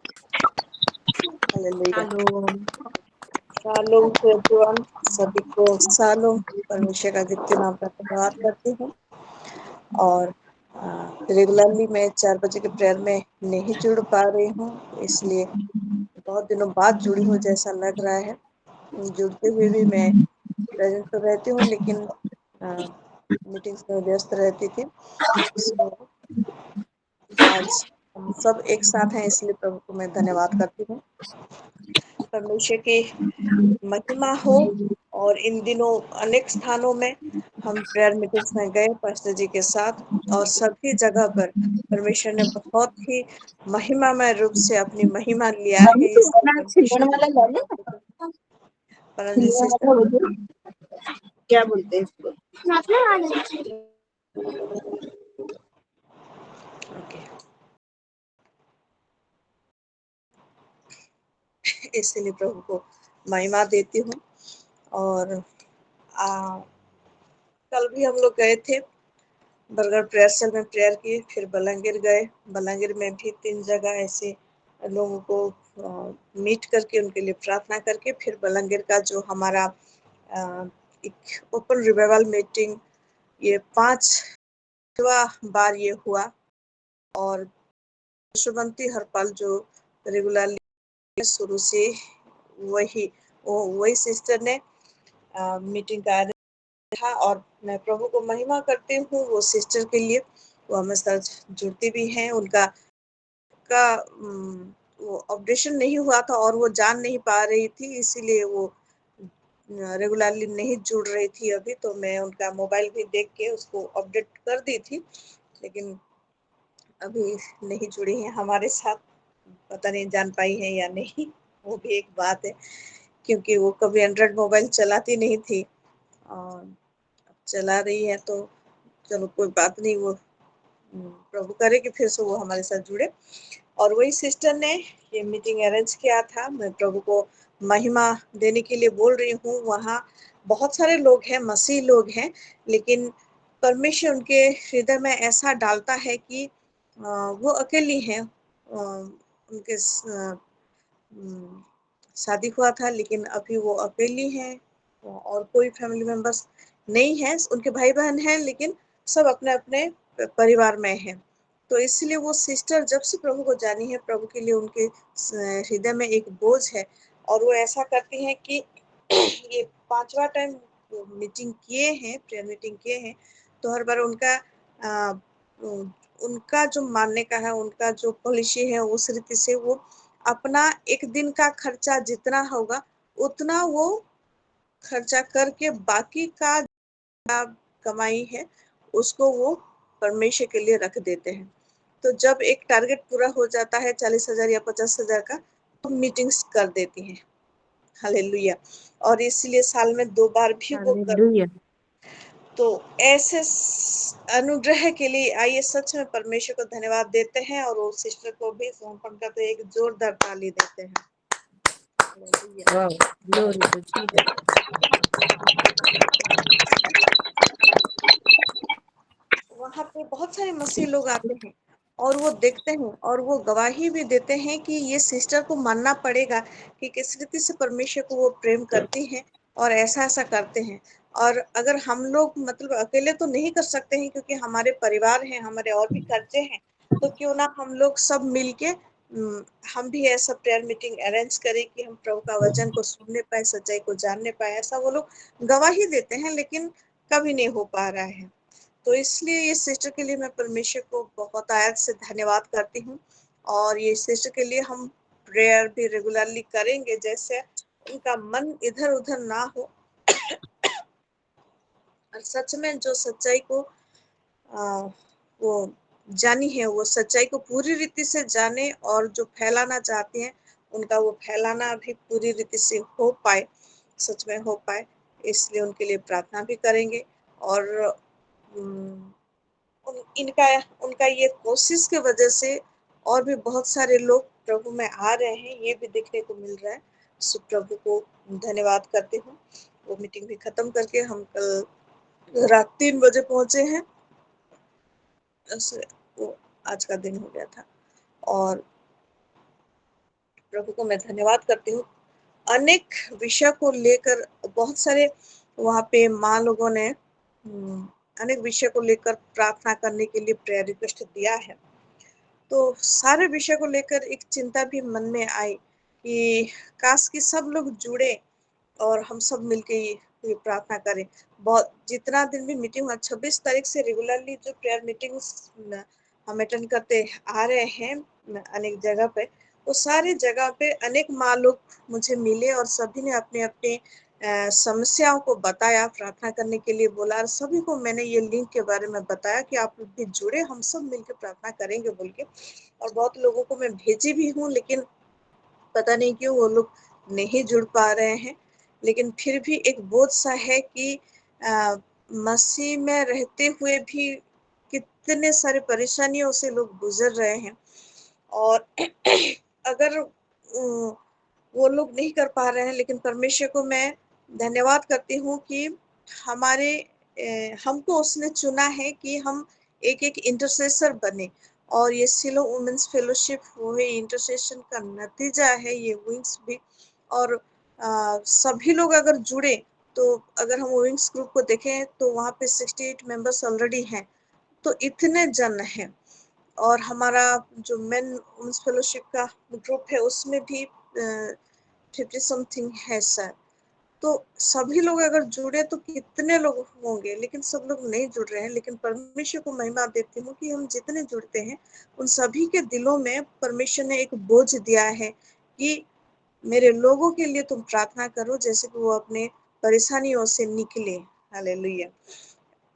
Hallelujah. शालोम। शालोम टू एवरीवन, सभी को शालोम। परमेश्वर का नित्य नाम का धन्यवाद करती हूँ। और रेगुलरली मैं 4 बजे के प्रेयर में नहीं जुड़ पा रही हूँ, इसलिए बहुत दिनों बाद जुड़ी हूँ जैसा लग रहा है। जुड़ते हुए भी मैं प्रेजेंट तो रहती हूँ, लेकिन मीटिंग्स में व्यस्त रहती थी। So, आज हम सब एक साथ हैं, इसलिए प्रभु को मैं धन्यवाद करती हूँ। परमेश्वर की महिमा हो। और इन दिनों अनेक स्थानों में हम प्रेयर मीटिंग्स में गए पास्टर जी के साथ, और सभी जगह पर परमेश्वर ने बहुत ही महिमामय रूप से अपनी महिमा लिया है। इसलिए परमेश्वर को धन्यवाद देते हैं। परंजी सिस्टर, क्या बोलते हैं इसको? ओके, इसलिए प्रभु को महिमा देती हूँ। और कल भी हम लोग गए थे बरगढ़ प्रेयर सेल में प्रेयर किए, फिर बलंगीर गए। बलंगीर में भी 3 जगह ऐसे लोगों को मीट करके उनके लिए प्रार्थना करके, फिर बलंगीर का जो हमारा एक ओपन रिवाइवल मीटिंग, ये 5वां बार ये हुआ। और यशोवंती हरपाल जो रेगुलरली शुरू से वही सिस्टर ने मीटिंग का था, और मैं प्रभु को महिमा करती हूँ वो सिस्टर के लिए। वो हमेशा जुड़ती भी हैं। उनका वो ऑपरेशन नहीं हुआ था और वो जान नहीं पा रही थी, इसीलिए वो रेगुलरली नहीं जुड़ रही थी। अभी तो मैं उनका मोबाइल भी देख के उसको अपडेट कर दी थी, लेकिन अभी नहीं जुड़ी है हमारे साथ। पता नहीं जान पाई है या नहीं, वो भी एक बात है। क्योंकि वो कभी एंड्रॉयड मोबाइल चलाती नहीं थी और अब चला रही है, तो चलो कोई बात नहीं, वो प्रभु करे कि फिर से वो हमारे साथ जुड़े। और वही सिस्टर ने ये मीटिंग अरेंज किया था। मैं प्रभु को महिमा देने के लिए बोल रही हूँ। वहाँ बहुत सारे लोग हैं, मसीह लोग हैं, लेकिन परमेश्वर उनके हृदय में ऐसा डालता है कि वो अकेली हैं। उनके शादी हुआ था, लेकिन अभी वो अकेली हैं और कोई फैमिली मेंबर्स नहीं है। उनके भाई बहन हैं, लेकिन सब अपने अपने परिवार में हैं। तो इसलिए वो सिस्टर जब से प्रभु को जानी है, प्रभु के लिए उनके हृदय में एक बोझ है और वो ऐसा करती हैं कि ये 5वां टाइम मीटिंग किए हैं, प्रेयर मीटिंग किए हैं, तो हर बार उनका जो मानने का है, उनका जो पॉलिसी है, उस रीति से वो अपना एक दिन का खर्चा जितना होगा उतना वो खर्चा करके बाकी का कमाई है उसको वो परमेश्वर के लिए रख देते हैं। तो जब एक टारगेट पूरा हो जाता है 40,000 या 50,000 का, तो मीटिंग्स कर देती हैं। हालेलुया। और इसलिए साल में 2 बार भी वो कर। हालेलुया। तो ऐसे अनुग्रह के लिए आइए सच में परमेश्वर को धन्यवाद देते हैं और वो सिस्टर को भी समर्पण करते एक जोरदार ताली देते हैं। Hallelujah. Wow, glory to Jesus. वहाँ पे बहुत सारे मसीह लोग आते हैं और वो देखते हैं और वो गवाही भी देते हैं कि ये सिस्टर को मानना पड़ेगा कि किस रीति से परमेश्वर को वो प्रेम करती हैं और ऐसा ऐसा करते हैं। और अगर हम लोग मतलब अकेले तो नहीं कर सकते हैं, क्योंकि हमारे परिवार हैं, हमारे और भी खर्चे हैं, तो क्यों ना हम लोग सब मिलके हम भी ऐसा प्रेयर मीटिंग अरेंज करें कि हम प्रभु का वचन को सुनने पाए, सच्चाई को जानने पाए। ऐसा वो लोग गवाही देते हैं, लेकिन कभी नहीं हो पा रहा है। तो इसलिए ये सिस्टर के लिए मैं परमेश्वर को बहुत आयत से धन्यवाद करती हूँ और ये सिस्टर के लिए हम प्रेयर भी रेगुलरली करेंगे, जैसे उनका मन इधर उधर ना हो और सच में जो सच्चाई को वो जानी है, वो सच्चाई को पूरी रीति से जाने और जो फैलाना चाहते हैं उनका वो फैलाना भी पूरी रीति से हो पाए, सच में हो पाए। इसलिए उनके लिए प्रार्थना भी करेंगे और उनका ये कोशिश की वजह से और भी बहुत सारे लोग प्रभु में आ रहे हैं, ये भी देखने को मिल रहा है। सो प्रभु को धन्यवाद करती हूँ। वो मीटिंग भी खत्म करके हम कल रात 3 बजे पहुंचे हैं। वो आज का दिन हो गया था और प्रभु को मैं धन्यवाद करती हूँ। अनेक विषय को लेकर बहुत सारे वहाँ पे माँ लोगों ने अनेक विषय को लेकर प्रार्थना करने के लिए प्रेयर रिक्वेस्ट दिया है। तो सारे विषय को लेकर एक चिंता भी मन में आई कि काश कि सब लोग जुड़े और हम सब मिलके ये प्रार्थना करें। बहुत जितना दिन भी मीटिंग हुआ, 26 तारीख से रेगुलरली जो प्रेयर मीटिंग्स हम अटेंड करते आ रहे हैं अनेक जगह पे, वो सारी जगह पे अनेक माँ लोग मुझे मिले और सभी ने अपने अपने समस्याओं को बताया, प्रार्थना करने के लिए बोला और सभी को मैंने ये लिंक के बारे में बताया कि आप लोग भी जुड़े, हम सब मिलकर प्रार्थना करेंगे बोल के। और बहुत लोगों को मैं भेजी भी हूँ, लेकिन पता नहीं क्यों वो लोग नहीं जुड़ पा रहे हैं। लेकिन फिर भी एक बोझ सा है कि मसीह में रहते हुए भी कितने सारे परेशानियों से लोग गुजर रहे हैं और अगर वो लोग नहीं कर पा रहे हैं, लेकिन परमेश्वर को मैं धन्यवाद करती हूँ कि हमको उसने चुना है कि हम एक एक इंटरसेसर बने और ये सिलो वुमेन्स फेलोशिप वो है, इंटरसेशन का नतीजा है ये विंग्स भी। और सभी लोग अगर जुड़े तो अगर हम विंग्स ग्रुप को देखें तो वहाँ पे 68 मेंबर्स ऑलरेडी हैं, तो इतने जन हैं। और हमारा जो मेन वुमेन्स फेलोशिप का ग्रुप है उसमें भी 50 समथिंग है सर। तो सभी लोग अगर जुड़े तो कितने लोग होंगे, लेकिन सब लोग नहीं जुड़ रहे हैं। लेकिन परमेश्वर को महिमा देती हूँ कि हम जितने जुड़ते हैं उन सभी के दिलों में परमेश्वर ने एक बोझ दिया है कि मेरे लोगों के लिए तुम प्रार्थना करो, जैसे कि वो अपने परेशानियों से निकले। हालेलुया।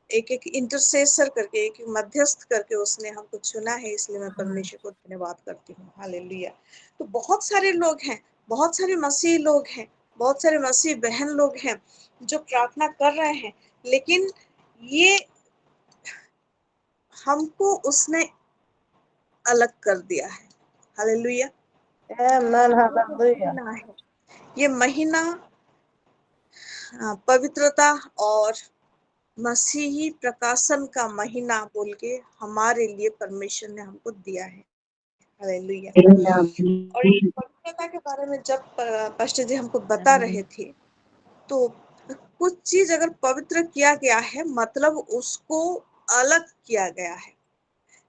एक एक इंटरसेसर करके, एक एक मध्यस्थ करके उसने हमको चुना है, इसलिए मैं परमेश्वर को धन्यवाद करती हूँ। हालेलुया। तो बहुत सारे लोग हैं, बहुत सारे मसीह लोग हैं, बहुत सारे मसीह बहन लोग हैं जो प्रार्थना कर रहे हैं, लेकिन ये हमको उसने अलग कर दिया है। हालेलुया। Amen. ये जो Hallelujah. महीना है, ये महीना पवित्रता और मसीही प्रकाशन का महीना बोल के हमारे लिए परमेश्वर ने हमको दिया है। हालेलुया। और इस पवित्रता के बारे में जब पास्टर जी हमको बता रहे थे, तो कुछ चीज अगर पवित्र किया गया है मतलब उसको अलग किया गया है।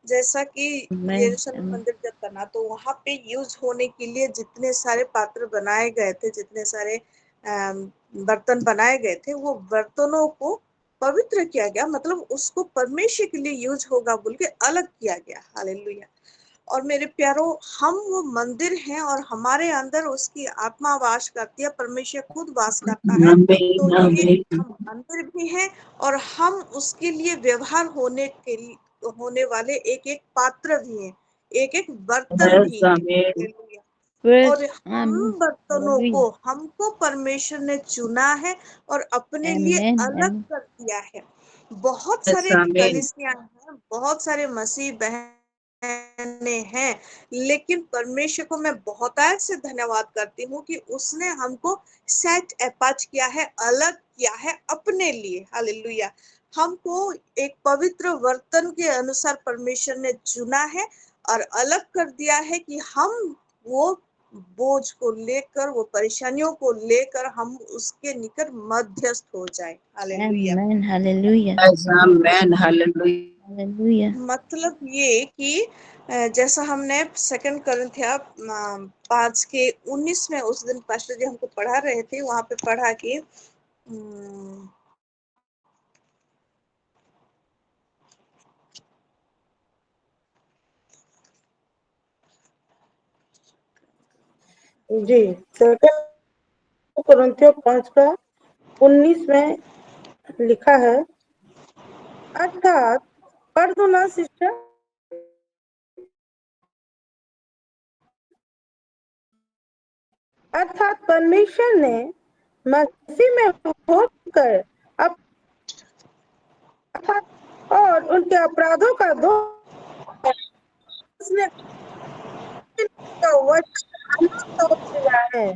जैसा कि यरूशलेम मंदिर जब बना तो वहां पे यूज होने के लिए जितने सारे पात्र बनाए गए थे, जितने सारे बर्तन बनाए गए थे, वो बर्तनों को पवित्र किया गया, मतलब उसको परमेश्वर के लिए यूज होगा बोल के अलग किया गया। हालेलुया। और मेरे प्यारो, हम वो मंदिर हैं और हमारे अंदर उसकी आत्मा वास करती है, परमेश्वर खुद वास करता है। तो ये हम मंदिर भी हैं और हम उसके लिए व्यवहार होने वाले एक एक पात्र भी हैं, एक एक बर्तन भी हैं। हालेलुया। और हम बर्तनों को हमको परमेश्वर ने चुना है और अपने लिए अलग कर दिया है। बहुत सारे कलीसियां हैं, बहुत सारे मसीह बहने हैं, लेकिन परमेश्वर को मैं बहुतायत से धन्यवाद करती हूँ कि उसने हमको सेट अपार्ट किया है, अलग किया है अपने लिए। हालेलुया। हमको एक पवित्र वर्तन के अनुसार परमेश्वर ने चुना है और अलग कर दिया है कि हम वो बोझ को लेकर, वो परेशानियों को लेकर हम उसके निकट मध्यस्थ हो जाए। Hallelujah. Amen. Hallelujah. Amen. Hallelujah. Hallelujah. मतलब ये कि जैसा हमने 2 कोरिन्थिया 5:19 में उस दिन पास्टर जी हमको पढ़ा रहे थे, वहां पे पढ़ा कि जी, 2 कोरिन्थियों 5:19 में लिखा है, अर्थात पढ़ दो ना सिस्टर। अर्थात परमेश्वर ने मसीह में होकर और उनके अपराधों का दोष उसने का वचन सौंप दिया है।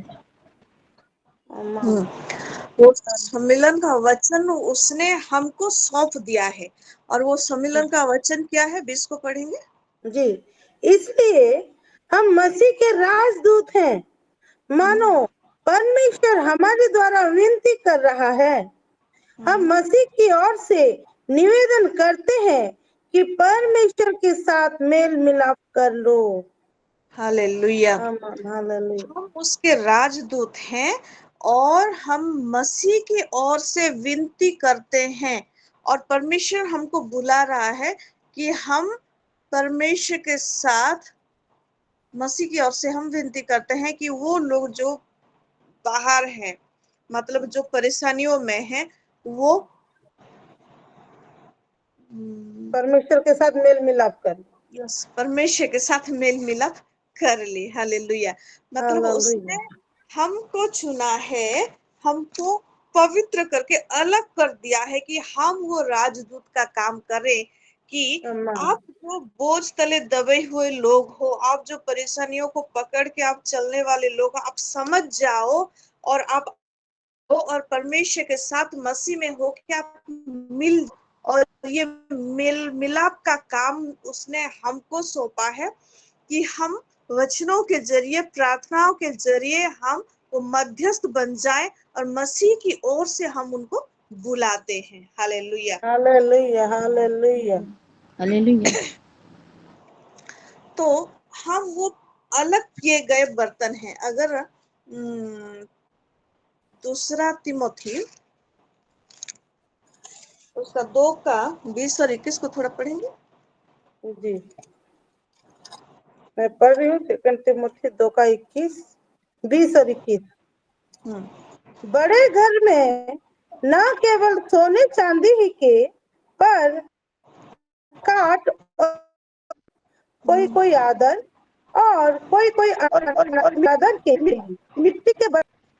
वो सम्मेलन का वचन उसने हमको सौंप दिया है। और वो सम्मेलन का वचन क्या है, 20 को पढ़ेंगे। जी, इसलिए हम मसीह के राजदूत हैं, मानो परमेश्वर हमारे द्वारा विनती कर रहा है। हम मसीह की ओर से निवेदन करते हैं कि परमेश्वर के साथ मेल मिलाप कर लो। हालेलुया। हालेलुया। हम उसके राजदूत हैं और हम मसीह की ओर से विनती करते हैं, और परमेश्वर हमको बुला रहा है कि हम परमेश्वर के साथ मसीह की ओर से हम विनती करते हैं कि वो लोग जो बाहर हैं, मतलब जो परेशानियों में हैं, वो परमेश्वर के साथ मेल मिलाप कर, यस, परमेश्वर के साथ मेल मिलाप कर ले। हालेलुया। मतलब उसने हमको चुना है, हमको पवित्र करके अलग कर दिया है कि हम वो राजदूत का काम करें, कि आप जो बोझ तले दबे हुए लोग हो, आप जो परेशानियों को पकड़ के आप चलने वाले लोग, आप समझ जाओ और आप और परमेश्वर के साथ मसीह में हो के आप मिल, और ये मिल मिलाप का काम उसने हमको सौंपा है कि हम वचनों के जरिए, प्रार्थनाओं के जरिए हम वो मध्यस्थ बन जाएं और मसीह की ओर से हम उनको बुलाते हैं। हालेलुया। हालेलुया। हालेलुया। Hallelujah. तो हम वो अलग किए गए बर्तन हैं। अगर दूसरा तिमोथी उसका 2:20 और 21 को थोड़ा पढ़ेंगे। जी, मैं पढ़ रही हूँ 2 तिमोथी 2:21, 20 और 21। बड़े घर में न केवल सोने चांदी ही के, पर काट कोई आदर और कोई आदर के लिए मिट्टी के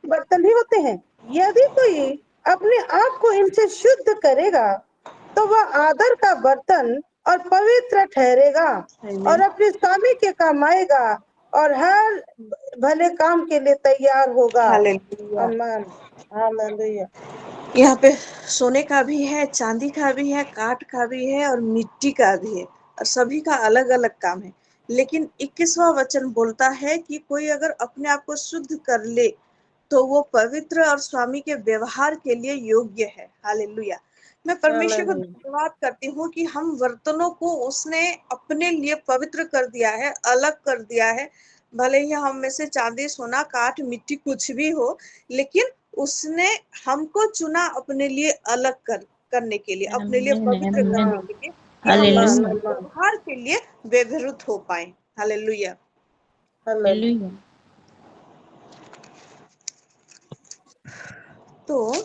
बर्तन ही होते हैं। यदि कोई अपने आप को इनसे शुद्ध करेगा तो वह आदर का बर्तन और पवित्र ठहरेगा और अपने स्वामी के काम आएगा और हर भले काम के लिए तैयार होगा। हालेलुया। आमीन। हालेलुया। यहाँ पे सोने का भी है, चांदी का भी है, काठ का भी है और मिट्टी का भी है और सभी का अलग अलग काम है। लेकिन 21वां वचन बोलता है कि कोई अगर अपने आप को शुद्ध कर ले तो वो पवित्र और स्वामी के व्यवहार के लिए योग्य है। हालेलुया। मैं परमेश्वर को धन्यवाद करती हूँ कि हम बर्तनों को उसने अपने लिए पवित्र कर दिया है, अलग कर दिया है। भले ही हम में से चांदी, सोना, काठ, मिट्टी कुछ भी हो, लेकिन उसने हमको चुना अपने लिए अलग करने के लिए, अपने लिए आमीन पवित्र आमीन करने के लिए, कि हम उसके हालेलुया व्यवहार के लिए व्यवहारित हो पाए। हालेलुया। हालेलुया। तो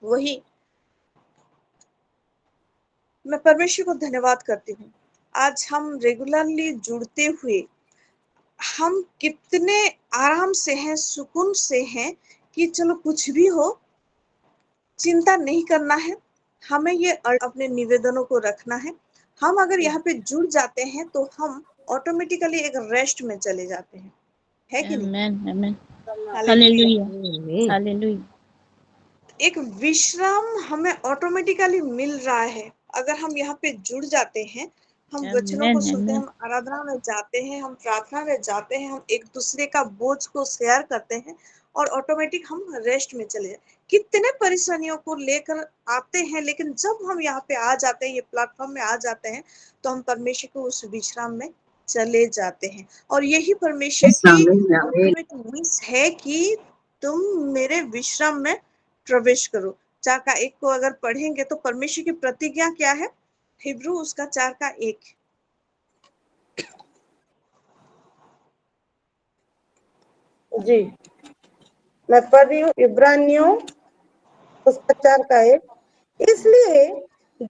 वही मैं परमेश्वर को धन्यवाद करती हूँ। आज हम रेगुलरली जुड़ते हुए हम कितने आराम से हैं, सुकून से हैं कि चलो कुछ भी हो, चिंता नहीं करना है। हमें ये अपने निवेदनों को रखना है। हम अगर यहाँ पे जुड़ जाते हैं तो हम ऑटोमेटिकली एक रेस्ट में चले जाते हैं, है कि नहीं? आमीन आमीन हालेलुया। Hallelujah hallelujah. एक विश्राम हमें ऑटोमेटिकली मिल रहा है अगर हम यहाँ पे जुड़ जाते हैं। हम वचनों को आमीन सुनते हैं, आमीन हम आराधना में जाते हैं, हम प्रार्थना में जाते हैं, हम एक दूसरे का बोझ को शेयर करते हैं और ऑटोमेटिक हम रेस्ट में चले जाते। कितने परेशानियों को लेकर आते हैं, लेकिन जब हम यहाँ पे आ जाते हैं, ये प्लेटफॉर्म में आ जाते हैं, तो हम परमेश्वर को उस विश्राम में चले जाते हैं। और यही परमेश्वर की अल्टीमेट विश है कि तुम मेरे विश्राम में प्रवेश करो। 4 का 1 को अगर पढ़ेंगे तो परमेश्वर की प्रतिज्ञा क्या है? हिब्रू उसका 4 का 1। जी, मैं पढ़ रही हूँ इब्रानियों उसका 4 का 1। इसलिए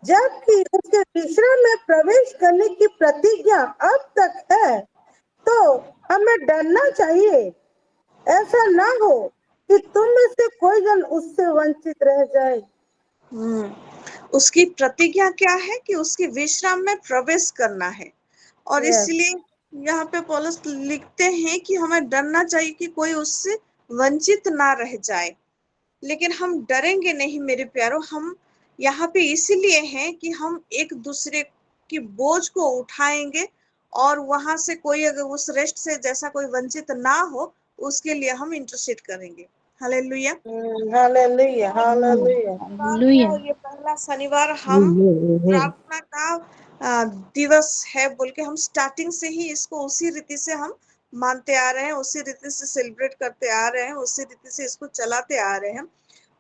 जबकि उसके विश्राम में प्रवेश करने की प्रतिज्ञा अब तक है, तो हमें डरना चाहिए। ऐसा ना हो कि तुम में से कोई जन उससे वंचित रह जाए। उसकी प्रतिज्ञा क्या है? कि उसके विश्राम में प्रवेश करना है। और इसलिए यहाँ पे पौलुस लिखते हैं कि हमें डरना चाहिए कि कोई उससे वंचित ना रह जाए। लेकिन हम डरेंगे नहीं मेरे प्यारों। हम यहाँ पे इसीलिए हैं कि हम एक दूसरे की बोझ को उठाएंगे और वहां से कोई अगर उस रेस्ट से जैसा कोई वंचित ना हो, उसके लिए हम इंटरसीड करेंगे। हालेलुया। हालेलुया। हालेलुया। शनिवार है और ये पहला शनिवार हम प्रार्थना का दिवस है बोल के हम स्टार्टिंग से ही इसको उसी रीति से हम मानते आ रहे हैं, उसी रीति से सेलिब्रेट करते आ रहे हैं, उसी रीति से इसको चलाते आ रहे हैं।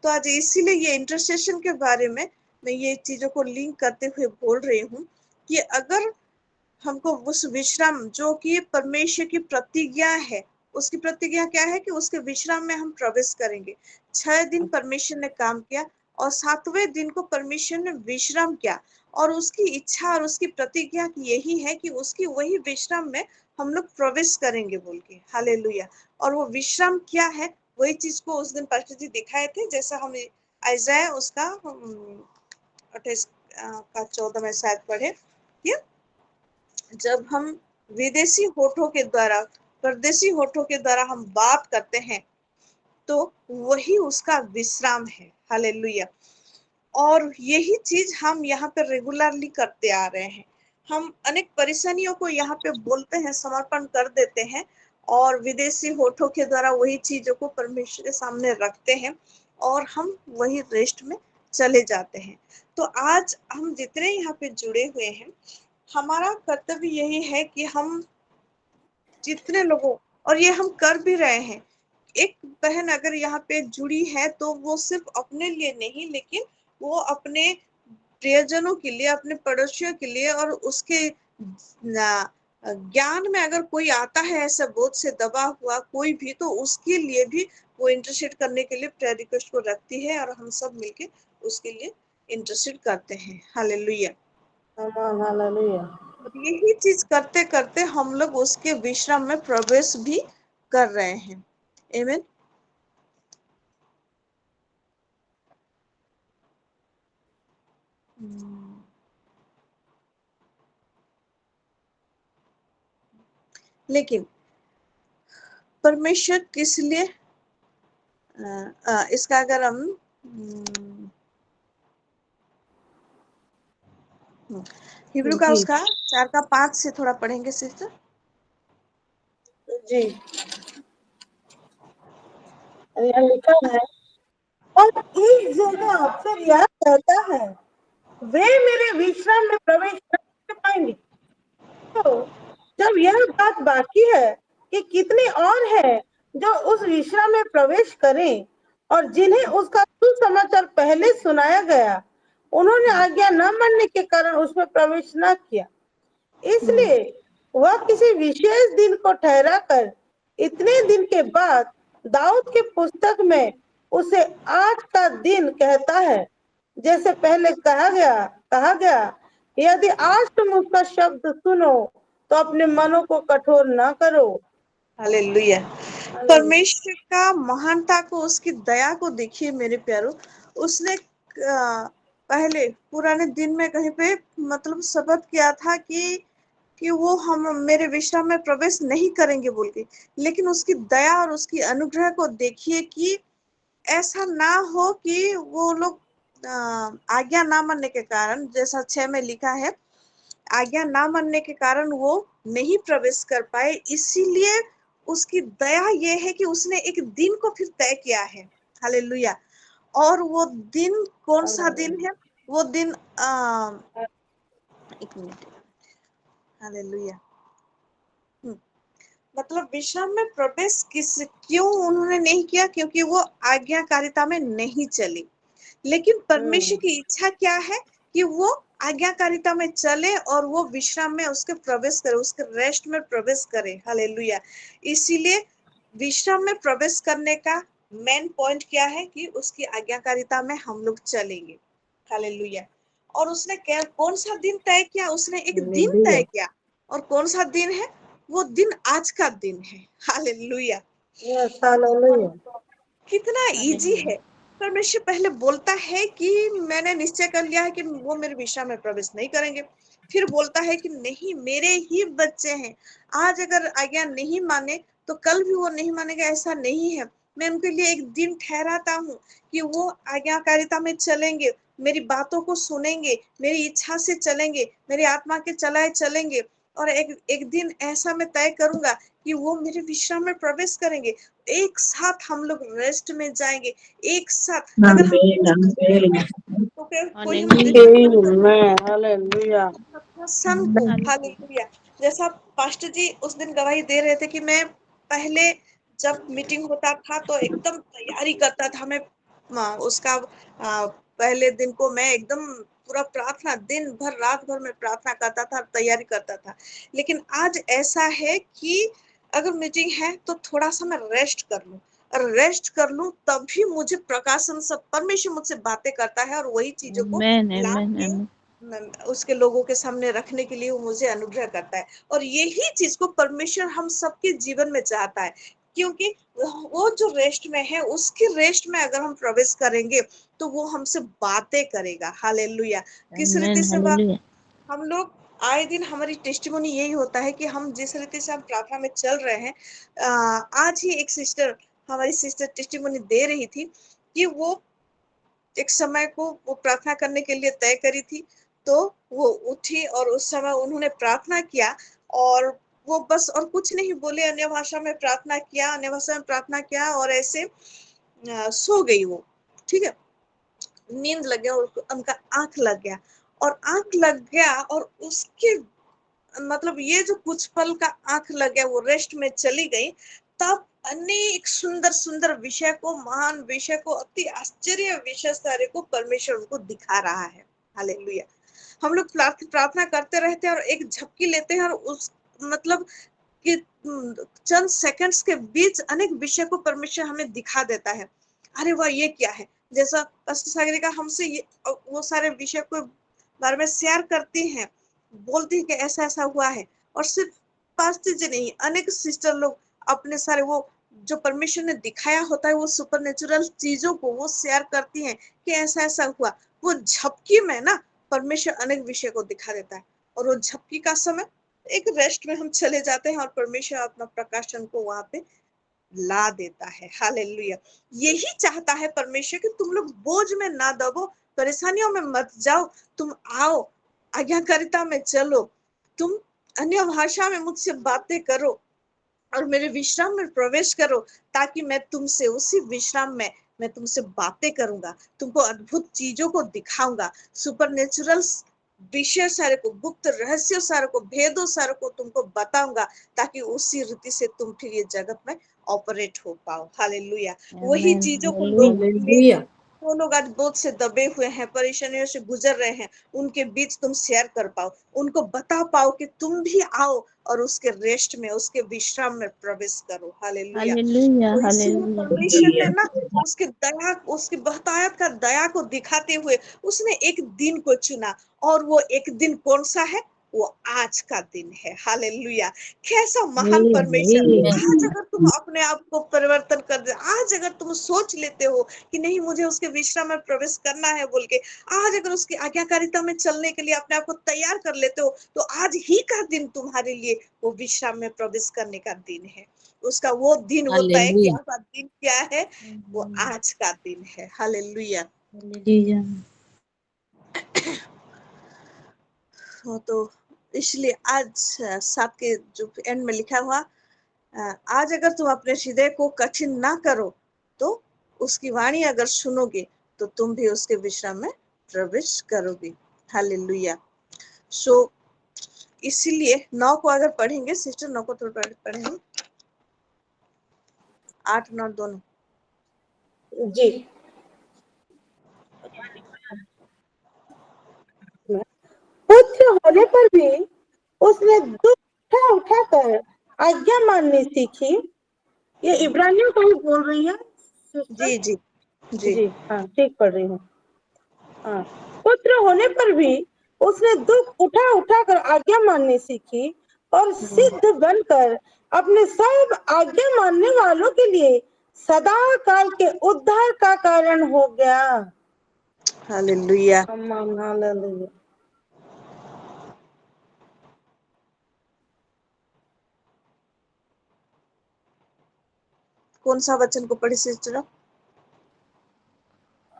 तो आज इसीलिए ये इंटरसेशन के बारे में मैं ये चीजों को लिंक करते हुए बोल रही हूँ कि अगर हमको उस विश्राम जो कि परमेश्वर की प्रतिज्ञा है, उसकी प्रतिज्ञा क्या है? कि उसके विश्राम में हम प्रवेश करेंगे। 6 दिन परमेश्वर ने काम किया और 7वें दिन को परमेश्वर ने विश्राम किया और उसकी इच्छा और उसकी प्रतिज्ञा की यही है कि उसकी वही विश्राम में हम लोग प्रवेश करेंगे बोल के। हालेलुया। और वो विश्राम क्या है? वही चीज को उस दिन पास्टर जी दिखाए थे, जैसा हम आइज़ाया उसका 28 का 14 में शायद पढ़े कि जब हम विदेशी होठों के द्वारा, परदेशी होठों के द्वारा हम बात करते हैं तो वही उसका विश्राम है। हालेलुया। और यही चीज हम यहाँ पे रेगुलरली करते आ रहे हैं। हम अनेक परेशानियों को यहाँ पे बोलते हैं, समर्पण कर देते हैं और विदेशी होठों के द्वारा वही चीजों को परमेश्वर के सामने रखते हैं और हम वही रेस्ट में चले जाते हैं। तो आज हम जितने यहाँ पे जुड़े हुए हैं, हमारा कर्तव्य यही है कि हम जितने लोगों, और ये हम कर भी रहे हैं, एक बहन अगर यहाँ पे जुड़ी है तो वो सिर्फ अपने लिए नहीं, लेकिन वो अपने प्रियजनों के लिए, अपने पड़ोसियों के लिए और उसके ज्ञान में अगर कोई आता है ऐसा बोझ से दबा हुआ कोई भी, तो उसके लिए भी वो इंटरसीड करने के लिए प्रेयर रिक्वेस्ट को रखती है और हम सब मिलके उसके लिए इंटरसीड करते हैं। हालेलुया। हालेलुया। और यही चीज करते करते हम लोग उसके विश्राम में प्रवेश भी कर रहे हैं। आमेन। लेकिन परमेश्वर किस लिए इसका अगर हम हिब्रू का उसका 4:5 से थोड़ा पढ़ेंगे सिस्टर जी। यहाँ लिखा है, और एक जगह अक्सर यह कहता है, वे मेरे विश्राम में प्रवेश नहीं कर पाएंगे। तो जब यह बात बाकी है कि कितने और हैं जो उस विश्राम में प्रवेश करें और जिन्हें उसका सुसमाचार पहले सुनाया गया, उन्होंने आज्ञा न मानने के कारण उसमें प्रवेश न किया। इसलिए वह किसी विशेष दिन को ठहरा कर इतने दिन के बाद दाऊद की पुस्तक में उसे आज का दिन कहता है, जैसे पहले कहा गया, यदि आज तुम उसका शब्द सुनो तो अपने मनों को कठोर न करो। हालेलुया। परमेश्वर का महानता को, उसकी दया को देखिए मेरे प्यारों। उसने पहले पुराने दिन में कहीं पे मतलब शपथ किया था कि वो हम मेरे विश्राम में प्रवेश नहीं करेंगे बोल के, लेकिन उसकी दया और उसकी अनुग्रह को देखिए कि ऐसा ना हो कि वो लोग आज्ञा ना मानने के कारण, जैसा 6 में लिखा है, आज्ञा ना मानने के कारण वो नहीं प्रवेश कर पाए। इसीलिए उसकी दया ये है कि उसने एक दिन को फिर तय किया है। हालेलुया। और वो दिन कौन सा दिन है? वो दिन एक मिनट। हालेलुया। मतलब विश्राम में प्रवेश क्यों उन्होंने नहीं किया? क्योंकि वो आज्ञाकारिता में नहीं चली। लेकिन परमेश्वर की इच्छा क्या है कि वो आज्ञाकारिता में चले और वो विश्राम में उसके प्रवेश करे, उसके रेस्ट में प्रवेश करे। हालेलुया। इसीलिए विश्राम में प्रवेश करने का मेन पॉइंट क्या है कि उसकी आज्ञाकारिता में हम लोग चलेंगे। हालेलुया। और उसने कौन सा दिन तय किया? उसने एक दिन तय किया। और कौन सा दिन है? वो दिन आज का दिन है। हालेलुया। कितना इजी है। परमेश्वर पहले बोलता है कि मैंने निश्चय कर लिया है कि वो मेरे विश्राम में प्रवेश नहीं करेंगे। फिर बोलता है कि नहीं, मेरे ही बच्चे हैं, आज अगर आज्ञा नहीं माने तो कल भी वो नहीं मानेगा, ऐसा नहीं है। मैं उनके लिए एक दिन ठहराता हूँ कि वो आज्ञाकारिता में चलेंगे, मेरी बातों को सुनेंगे, मेरी इच्छा से चलेंगे, मेरी आत्मा के चलाए चलेंगे। और एक दिन ऐसा मैं तय करूंगा कि वो मेरे विश्राम में प्रवेश करेंगे। एक साथ हम लोग रेस्ट में जाएंगे, एक साथ। अगर हम तो कोई सन को, हालेलुया। जैसा पास्टर जी उस दिन गवाही दे रहे थे कि मैं पहले जब मीटिंग होता था तो एकदम तैयारी करता था। मैं उसका पहले दिन को मैं एकदम पूरा प्रार्थना, दिन भर रात भर में प्रार्थना करता था, तैयारी करता था। लेकिन आज ऐसा है कि अगर मीटिंग है तो थोड़ा सा मैं रेस्ट कर लूं, और रेस्ट कर लूं तभी मुझे प्रकाशन सब परमेश्वर मुझसे बातें करता है और वही चीजों को ला के उसके लोगों के सामने रखने के लिए वो मुझे अनुग्रह करता है। और यही चीज को परमेश्वर हम सबके जीवन में चाहता है, क्योंकि वो जो रेस्ट में है, उसकी रेस्ट में अगर हम प्रवेश करेंगे तो वो हमसे बातें करेगा। हालेलुया। किस रीति से हम लोग आए दिन, हमारी टेस्टिमोनी यही होता है कि हम जिस रीति से हम प्रार्थना में चल रहे हैं। आज ही एक सिस्टर, हमारी सिस्टर टेस्टिमोनी दे रही थी कि वो एक समय को वो प्रार्थना करने के लिए तय करी थी, तो वो उठी और उस समय उन्होंने प्रार्थना किया, और वो बस और कुछ नहीं बोले, अन्य भाषा में प्रार्थना किया और ऐसे सो गई वो। ठीक है, नींद लग गया, उनका आंख लग गया, और उसके मतलब ये जो कुछ पल का आंख लग गया, वो रेस्ट में चली गई। तब अनेक सुंदर सुंदर विषय को, महान विषय को, अति आश्चर्य विषय सारे को परमेश्वर उनको दिखा रहा है। हालेलुया। हम लोग प्रार्थना करते रहते हैं और एक झपकी लेते हैं, और उस मतलब कि चंद सेकंड्स के बीच अनेक विषय को परमेश्वर हमें दिखा देता है। अरे वाह, ये क्या है? जैसा पास्टर सागरिका हमसे वो सारे विषय को बारे में शेयर करती हैं, बोलती है कि ऐसा ऐसा हुआ है। और सिर्फ पास्टर जी नहीं, अनेक सिस्टर लोग अपने सारे वो जो परमेश्वर ने दिखाया होता है वो सुपरनेचुरल चीजों को वो शेयर करती हैं कि ऐसा ऐसा हुआ। वो झपकी में ना परमेश्वर अनेक विषय को दिखा देता है, और वो झपकी का समय एक रेस्ट में हम चले जाते हैं और परमेश्वर अपना प्रकाशन को वहां पे ला देता है। हालेलुया। यही चाहता है परमेश्वर कि तुम लोग बोझ में ना दबो, परेशानियों में मत जाओ, तुम आओ, आज्ञाकारिता में चलो, तुम अन्य भाषा में मुझसे बातें करो और मेरे विश्राम में प्रवेश करो, ताकि मैं तुमसे उसी विश्राम में मैं तुमसे बातें करूंगा, तुमको अद्भुत चीजों को दिखाऊंगा, सुपरनेचुरल विषय सारे को, गुप्त रहस्य सारे को, भेदों सारे को तुमको बताऊंगा, ताकि उसी रीति से तुम फिर ये जगत में ऑपरेट हो पाओ। हालेलुया। वही Amen. चीजों को हालेलुया। वो लोग आज बोझ से दबे हुए हैं, परेशानियों से गुजर रहे हैं, उनके बीच तुम शेयर कर पाओ, उनको बता पाओ कि तुम भी आओ और उसके रेस्ट में, उसके विश्राम में प्रवेश करो। हालेलुया। Hallelujah. तो इसीलिए Hallelujah. परमेश्वर ने ना उसके दया, उसकी बहुतायत का दया को दिखाते हुए उसने एक दिन को चुना, और वो एक दिन कौन सा है? वो आज का दिन है। हालेलुया। कैसा महान परमेश्वर। आज अगर तुम अपने आप को परिवर्तन कर दे, आज अगर तुम सोच लेते हो कि नहीं मुझे उसके विश्राम में प्रवेश करना है बोल के, आज अगर उसकी आज्ञाकारिता में चलने के लिए अपने आप को तैयार कर लेते हो, तो आज ही का दिन तुम्हारे लिए वो विश्राम में प्रवेश करने का दिन है। उसका वो दिन, वो तय हालेलुया। किया हुआ दिन क्या है? वो आज का दिन है। हालेलुया। Hallelujah. तो इसलिए आज 7 के जो एंड में लिखा हुआ, आज अगर तुम अपने हृदय को कठिन ना करो, तो उसकी वाणी अगर सुनोगे, तो तुम भी उसके विश्राम में प्रवेश करोगे। हालेलुया। सो इसीलिए 9 को अगर पढ़ेंगे, सिस्टर 9 को थोड़ा पढ़ेंगे, 8 9 दोनों। जी। पुत्र होने पर भी उसने दुख उठाकर आज्ञा माननी सीखी। ये इब्रानियों को ही बोल रही है जी जी जी जी, हाँ ठीक पढ़ रही हूँ। हाँ, पुत्र होने पर भी उसने दुख उठा कर आज्ञा माननी सीखी, और सिद्ध बनकर अपने सब आज्ञा मानने वालों के लिए सदा काल के उद्धार का कारण हो गया। हालेलुया। हालेलुया। कौन सा वचन को पढ़ी सिस्टर?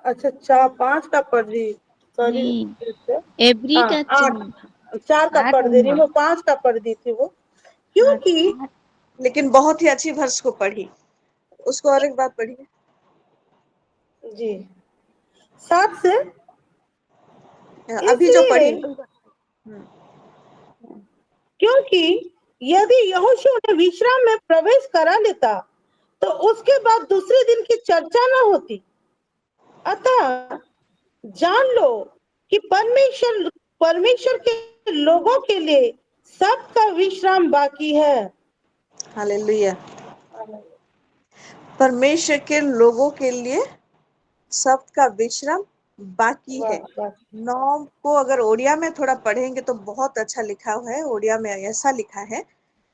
अच्छा 4 5 का पढ़ रही, सॉरी एवरी का 4 का पढ़ दे रही हूँ, 5 का पढ़ दी थी वो, क्योंकि लेकिन बहुत ही अच्छी वर्ष को पढ़ी, उसको और एक बार पढ़िए जी 7 से। अभी जो पढ़ी, क्योंकि यदि यहोशू ने विश्राम में प्रवेश करा लेता, तो उसके बाद दूसरे दिन की चर्चा न होती। अतः जान लो कि परमेश्वर के लोगों के लिए सबका विश्राम बाकी है। हालेलुया। परमेश्वर के लोगों के लिए सबका विश्राम बाकी है। 9 को अगर ओडिया में थोड़ा पढ़ेंगे तो बहुत अच्छा लिखा हुआ है। ओडिया में ऐसा लिखा है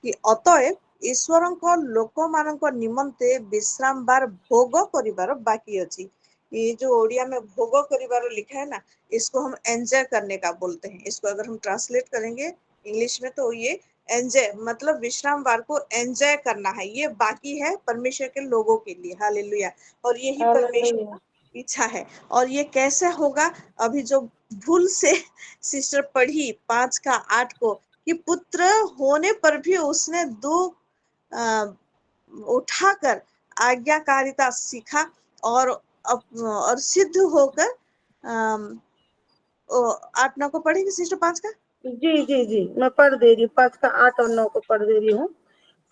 कि अतएव ईश्वरଙ୍କ ଲୋକମାନଙ୍କ निमंते विश्राम बार भोग करिबार बाकी अछि। ये जो ओडिया में भोग करिबार लिखा है ना, इसको हम एंजॉय करने का बोलते हैं। इसको अगर हम ट्रांसलेट करेंगे इंग्लिश में, तो ये एंजॉय मतलब विश्राम बार को एंजॉय करना है, ये बाकी है परमेश्वर के लोगों के लिए। हालेलुया। और यही परमेश्वर का इच्छा है। और ये कैसे होगा? अभी जो भूल से सिस्टर पढ़ी 5 का 8 को, कि पुत्र होने पर भी उसने दुख उठाकर आज्ञाकारिता सीखा, और सिद्ध होकर 8 9 को पढ़ेंगे सिस्टर 5 का। जी जी जी, मैं पढ़ दे रही हूँ, 5 का 8 और 9 को पढ़ दे रही हूँ।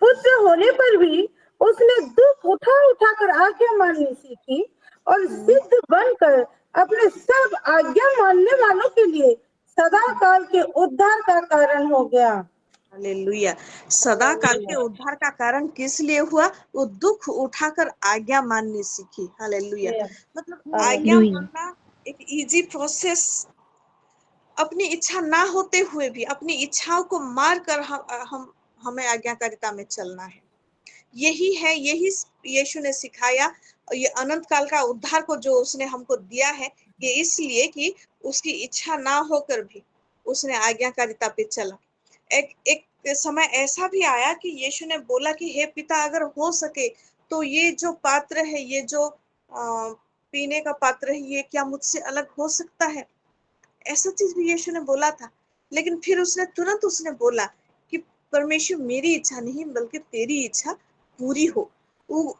पुत्र होने पर भी उसने दुख उठा कर आज्ञा माननी सीखी, और सिद्ध बनकर अपने सब आज्ञा मानने वालों के लिए सदा काल के उद्धार का कारण हो गया। हालेलुया। सदा काल के उद्धार का कारण किस लिए हुआ? वो दुख उठाकर आज्ञा माननी सीखी। हालेलुया। मतलब आज्ञा मानना एक इजी प्रोसेस, अपनी इच्छा ना होते हुए भी अपनी इच्छाओं को मार कर हमें आज्ञाकारिता में चलना है। यही है, यही यीशु ने सिखाया। और ये अनंत काल का उद्धार को जो उसने हमको दिया है, ये इसलिए कि उसकी इच्छा ना होकर भी उसने आज्ञाकारिता पे चला। एक समय ऐसा भी आया कि यीशु ने बोला कि हे पिता, अगर हो सके तो ये जो पात्र है, ये जो पीने का पात्र है, ये क्या मुझसे अलग हो सकता है? ऐसा चीज भी यीशु ने बोला था। लेकिन फिर उसने तुरंत बोला कि परमेश्वर, मेरी इच्छा नहीं बल्कि तेरी इच्छा पूरी हो।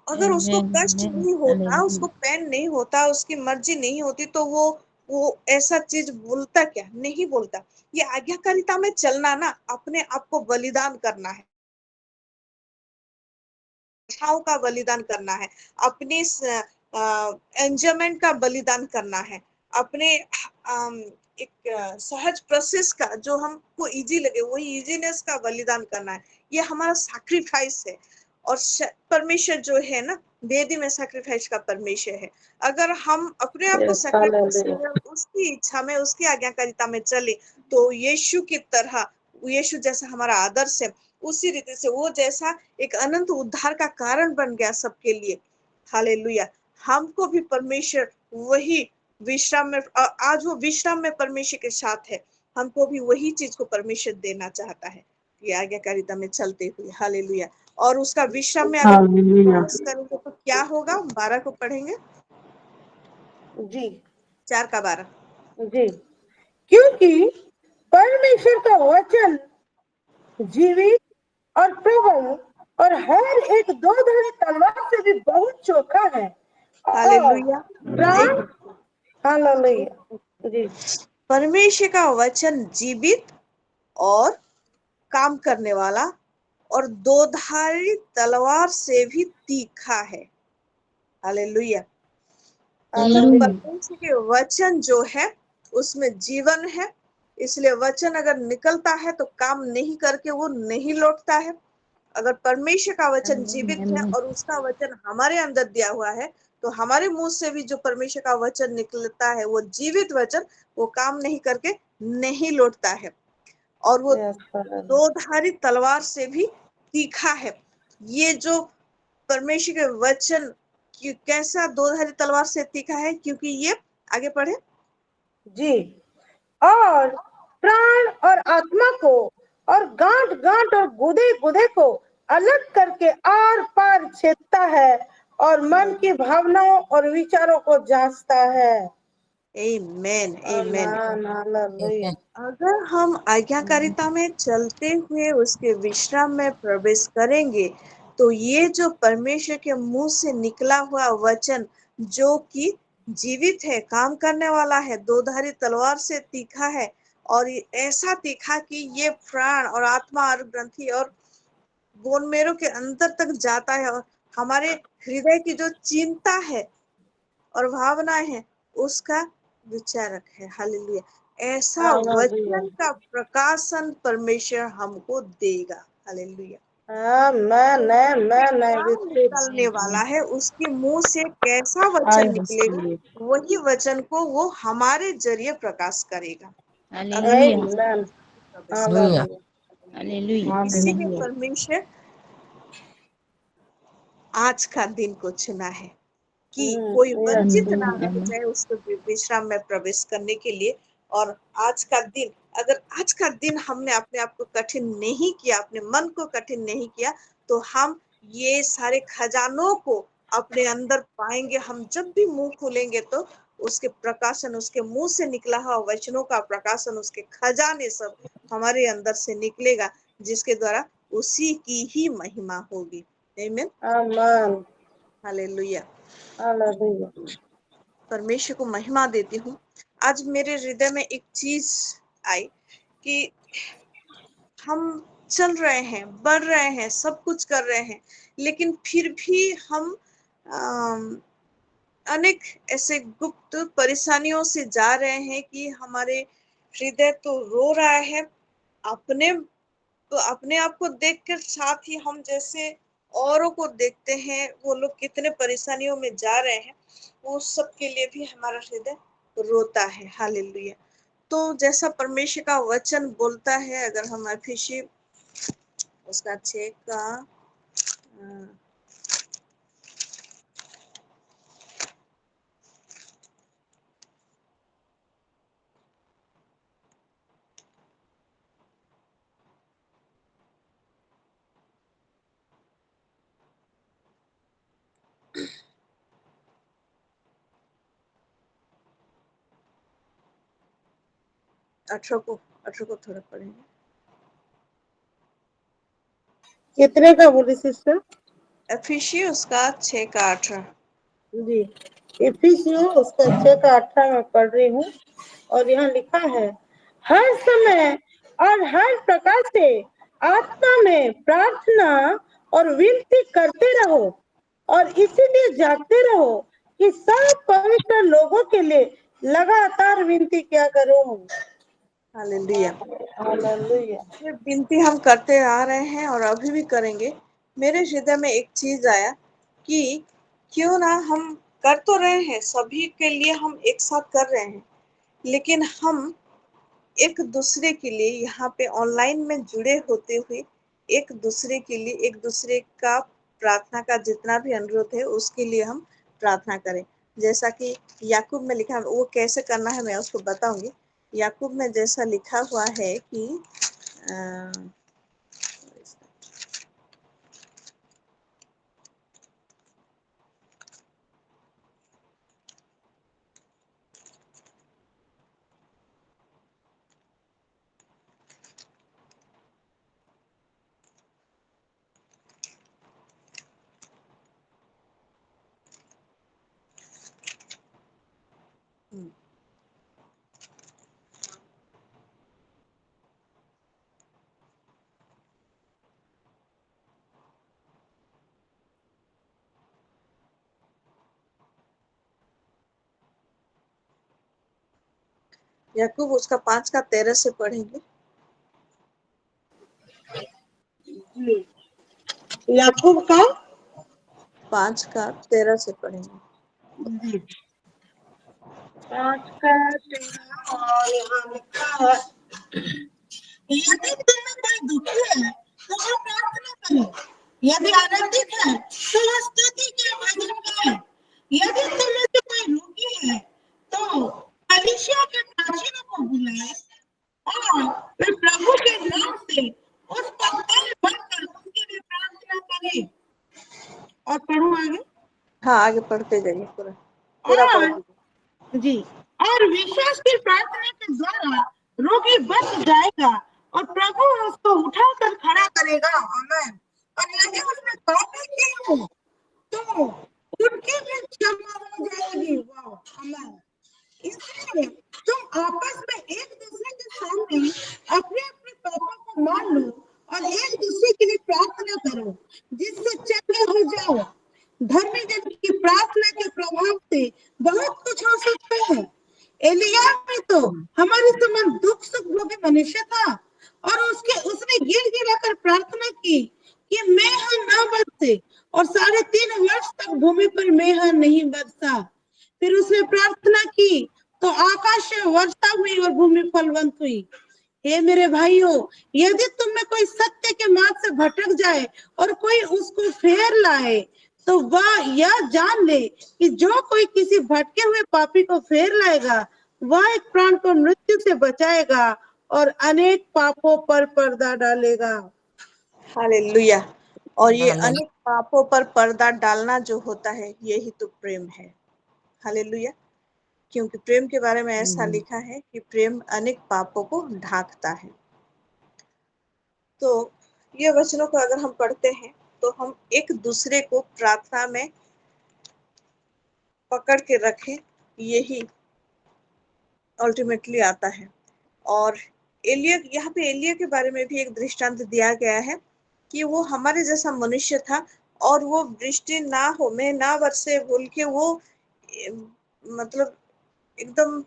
अगर उसको Amen. कष्ट Amen. नहीं होता, उसको Hallelujah. पेन नहीं होता, उसकी मर्जी नहीं होती, तो वो ऐसा चीज बोलता क्या? नहीं बोलता। ये आज्ञाकारिता में चलना ना, अपने आप को बलिदान करना है, इच्छाओं का बलिदान करना है, अपनी एंजॉयमेंट का बलिदान करना है, अपने एक सहज प्रोसेस का, जो हमको इजी लगे वही इजीनेस का बलिदान करना है। ये हमारा सैक्रिफाइस है। और परमेश्वर जो है ना, वेदी में सैक्रिफाइस का परमेश्वर है। अगर हम अपने आप को Yes, सैक्रिफाइस hallelujah. करें, उसकी इच्छा में, उसकी आज्ञाकारिता में चले, तो यीशु की तरह, यीशु जैसा हमारा आदर्श है, उसी रीति से वो जैसा एक अनंत उद्धार का कारण बन गया सबके लिए। हालेलुया। हमको भी परमेश्वर वही विश्राम में, आज वो विश्राम में परमेश्वर के साथ है, हमको भी वही चीज को परमेश्वर देना चाहता है, ये आज्ञाकारिता में चलते हुए। हालेलुया। और उसका विश्राम में अगर Hallelujah. प्रवेश करेंगे तो क्या होगा? 12 को पढ़ेंगे, जी 4 का 12। जी। क्योंकि परमेश्वर का वचन जीवित और प्रबल और हर एक दो धारी तलवार से भी बहुत चोखा है और हालेलुया। प्राण, हालेलुया जी, परमेश्वर का वचन जीवित और काम करने वाला और दो धारी तलवार से भी तीखा है। हालेलुया। तो हालेलुया परमेश्वर के वचन जो है उसमें जीवन है, इसलिए वचन अगर निकलता है तो काम नहीं करके वो नहीं लौटता है। अगर परमेश्वर का वचन जीवित है Amen. और उसका वचन हमारे अंदर दिया हुआ है, तो हमारे मुंह से भी जो परमेश्वर का वचन निकलता है, वो जीवित वचन, वो काम नहीं करके नहीं लौटता है। और वो Yes, hallelujah. दो धारी तलवार से भी तीखा है। ये जो परमेश्वर के वचन कैसा दो धारी तलवार से तीखा है? क्योंकि ये, आगे पढ़े जी, और प्राण और आत्मा को और गांठ गांठ और गुदे गुदे को अलग करके आर पार छेदता है और मन की भावनाओं और विचारों को जांचता है। आमेन आमेन। हालेलुया। अगर हम आज्ञाकारिता में चलते हुए उसके विश्राम में प्रवेश करेंगे, तो ये जो परमेश्वर के मुंह से निकला हुआ वचन, जो कि जीवित है, काम करने वाला है, दो धारी तलवार से तीखा है, और ये ऐसा तीखा कि ये प्राण और आत्मा और ग्रंथि और बोन मेरो के अंदर तक जाता है, और हमारे हृदय की जो चिंता है और भावनाएं हैं, उसका विचारक है। हालेलुया। ऐसा हालेलुया। वचन का प्रकाशन परमेश्वर हमको देगा। हालेलुया। आमेन आमेन। आई क्या रिसीव। निकलने वाला है, उसके मुंह से कैसा I वचन निकलेगा, receive. वही वचन को वो हमारे जरिए प्रकाश करेगा। अगर हम Hallelujah. उसके आमेन। प्रवेश करें। Hallelujah. Hallelujah. इसीलिए Hallelujah. परमेश्वर आज का दिन को चुना है कि कोई यस। वंचित ना Amen. रह Amen. जाए उसको विश्राम में प्रवेश करने के लिए। और आज का दिन, अगर आज का दिन हमने अपने आप को कठिन नहीं किया, अपने मन को कठिन नहीं किया, तो हम ये सारे खजानों को अपने अंदर पाएंगे। हम जब भी मुंह खोलेंगे तो उसके प्रकाशन, उसके मुंह से निकला हुआ वचनों का प्रकाशन, उसके खजाने सब हमारे अंदर से निकलेगा, जिसके द्वारा उसी की ही महिमा होगी। आमीन। आमेन। हालेलुया। हालेलुया। परमेश्वर को महिमा देती हूँ। आज मेरे हृदय में एक चीज आई कि हम चल रहे हैं, बढ़ रहे हैं, सब कुछ कर रहे हैं, लेकिन फिर भी हम अनेक ऐसे गुप्त परेशानियों से जा रहे हैं कि हमारे हृदय तो रो रहा है। अपने तो अपने आप को देखकर, साथ ही हम जैसे औरों को देखते हैं, वो लोग कितने परेशानियों में जा रहे हैं, वो सब के लिए भी हमारा हृदय रोता है। हालेलुया। तो जैसा परमेश्वर का वचन बोलता है, अगर हम एफिसी उसका 6 का 18 को थोड़ा पढ़ेंगे। कितने का बोली सिस्टर? एफिसियंस का 6 का 18। जी, इफिसियों उसका 6 का 18 में पढ़ रही हूँ और यहाँ लिखा है, हर समय और हर प्रकार से आत्मा में प्रार्थना और विनती करते रहो और इसीलिए जागते रहो कि सब पवित्र लोगों के लिए लगातार विनती क्या करो। हालेलुया। हालेलुया। ये विनती हम करते आ रहे हैं और अभी भी करेंगे। मेरे हृदय में एक चीज आया कि क्यों ना हम कर तो रहे हैं, सभी के लिए हम एक साथ कर रहे हैं, लेकिन हम एक दूसरे के लिए यहाँ पे ऑनलाइन में जुड़े होते हुए एक दूसरे के लिए, एक दूसरे का प्रार्थना का जितना भी अनुरोध है उसके लिए हम प्रार्थना करें। जैसा कि याकूब में लिखा है, वो कैसे करना है मैं उसको बताऊंगी। याकूब में जैसा लिखा हुआ है कि याकूब उसका 5 का 13 से पढ़ेंगे। याकूब का 5 का 13 से पढ़ेंगे। 5 का 13 और यहाँ लिखा है, यदि तुम में कोई दुखी है तो वह प्रार्थना करे, यदि आनंदित है तो वह स्तुति के भजन करे, यदि तुम में से कोई रोगी है तो कलीसिया के प्राचीनों को बुलाए और वे प्रभु के नाम से उस पर तन मन कर उसके लिए प्रार्थना करे। और पढ़ूं आगे? हाँ, आगे पढ़ते जाइए पूरा पढ़ दीजिए। जी, और विश्वास की प्रार्थना के द्वारा रोगी बच जाएगा और प्रभु उसको उठाकर खड़ा करेगा। आमीन। और यदि उसने पाप किया हो तो उनकी भी क्षमा हो जाएगी। वाह, आमीन। इसलिए तुम आपस में एक दूसरे के सामने अपने अपने पापों को मान लो और एक दूसरे के लिए प्रार्थना करो जिससे चंगे हो जाओ। धर्मी जन की प्रार्थना के प्रभाव से बहुत कुछ हो सकता है। एलिया में तो हमारे समान दुख सुख भोगी मनुष्य था और उसने गिड़ गिड़ा कर प्रार्थना की कि मेघ न बरसे और 3.5 वर्ष तक भूमि पर मेघ नहीं बरसा। फिर उसने प्रार्थना की तो आकाश से वर्षा हुई और भूमि फलवंत हुई। हे मेरे भाइयों, यदि तुम में कोई सत्य के मार्ग से भटक जाए और कोई उसको फेर लाए तो वह यह जान ले कि जो कोई किसी भटके हुए पापी को फेर लाएगा वह एक प्राण को मृत्यु से बचाएगा और अनेक पापों पर पर्दा डालेगा। हालेलुया। और ये अनेक पापों पर पर्दा डालना जो होता है यही तो प्रेम है। हालेलुया। क्योंकि प्रेम के बारे में ऐसा लिखा है कि प्रेम अनेक पापों को ढांकता है। तो ये वचनों को अगर हम पढ़ते हैं तो हम एक दूसरे को प्रार्थना में पकड़ के रखें, यही अल्टीमेटली आता है। और एलिया, यहाँ पे एलिया के बारे में भी एक दृष्टांत दिया गया है कि वो हमारे जैसा मनुष्य था और वो वृष्टि ना हो, मैं ना बरसे बोल के वो मतलब एकदम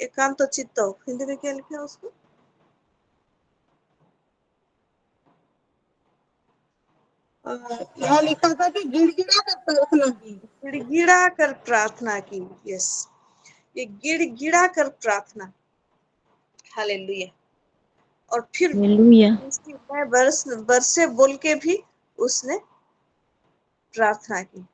एकांत चित्त, हिंदी में क्या लिखा है उसको? यहाँ लिखा था कि गिड़गिड़ा कर प्रार्थना की। गिड़गिड़ा कर प्रार्थना की। यस, ये गिड़गिड़ा कर प्रार्थना। हालेलुया। और फिर बरसे बोल के भी उसने प्रार्थना की।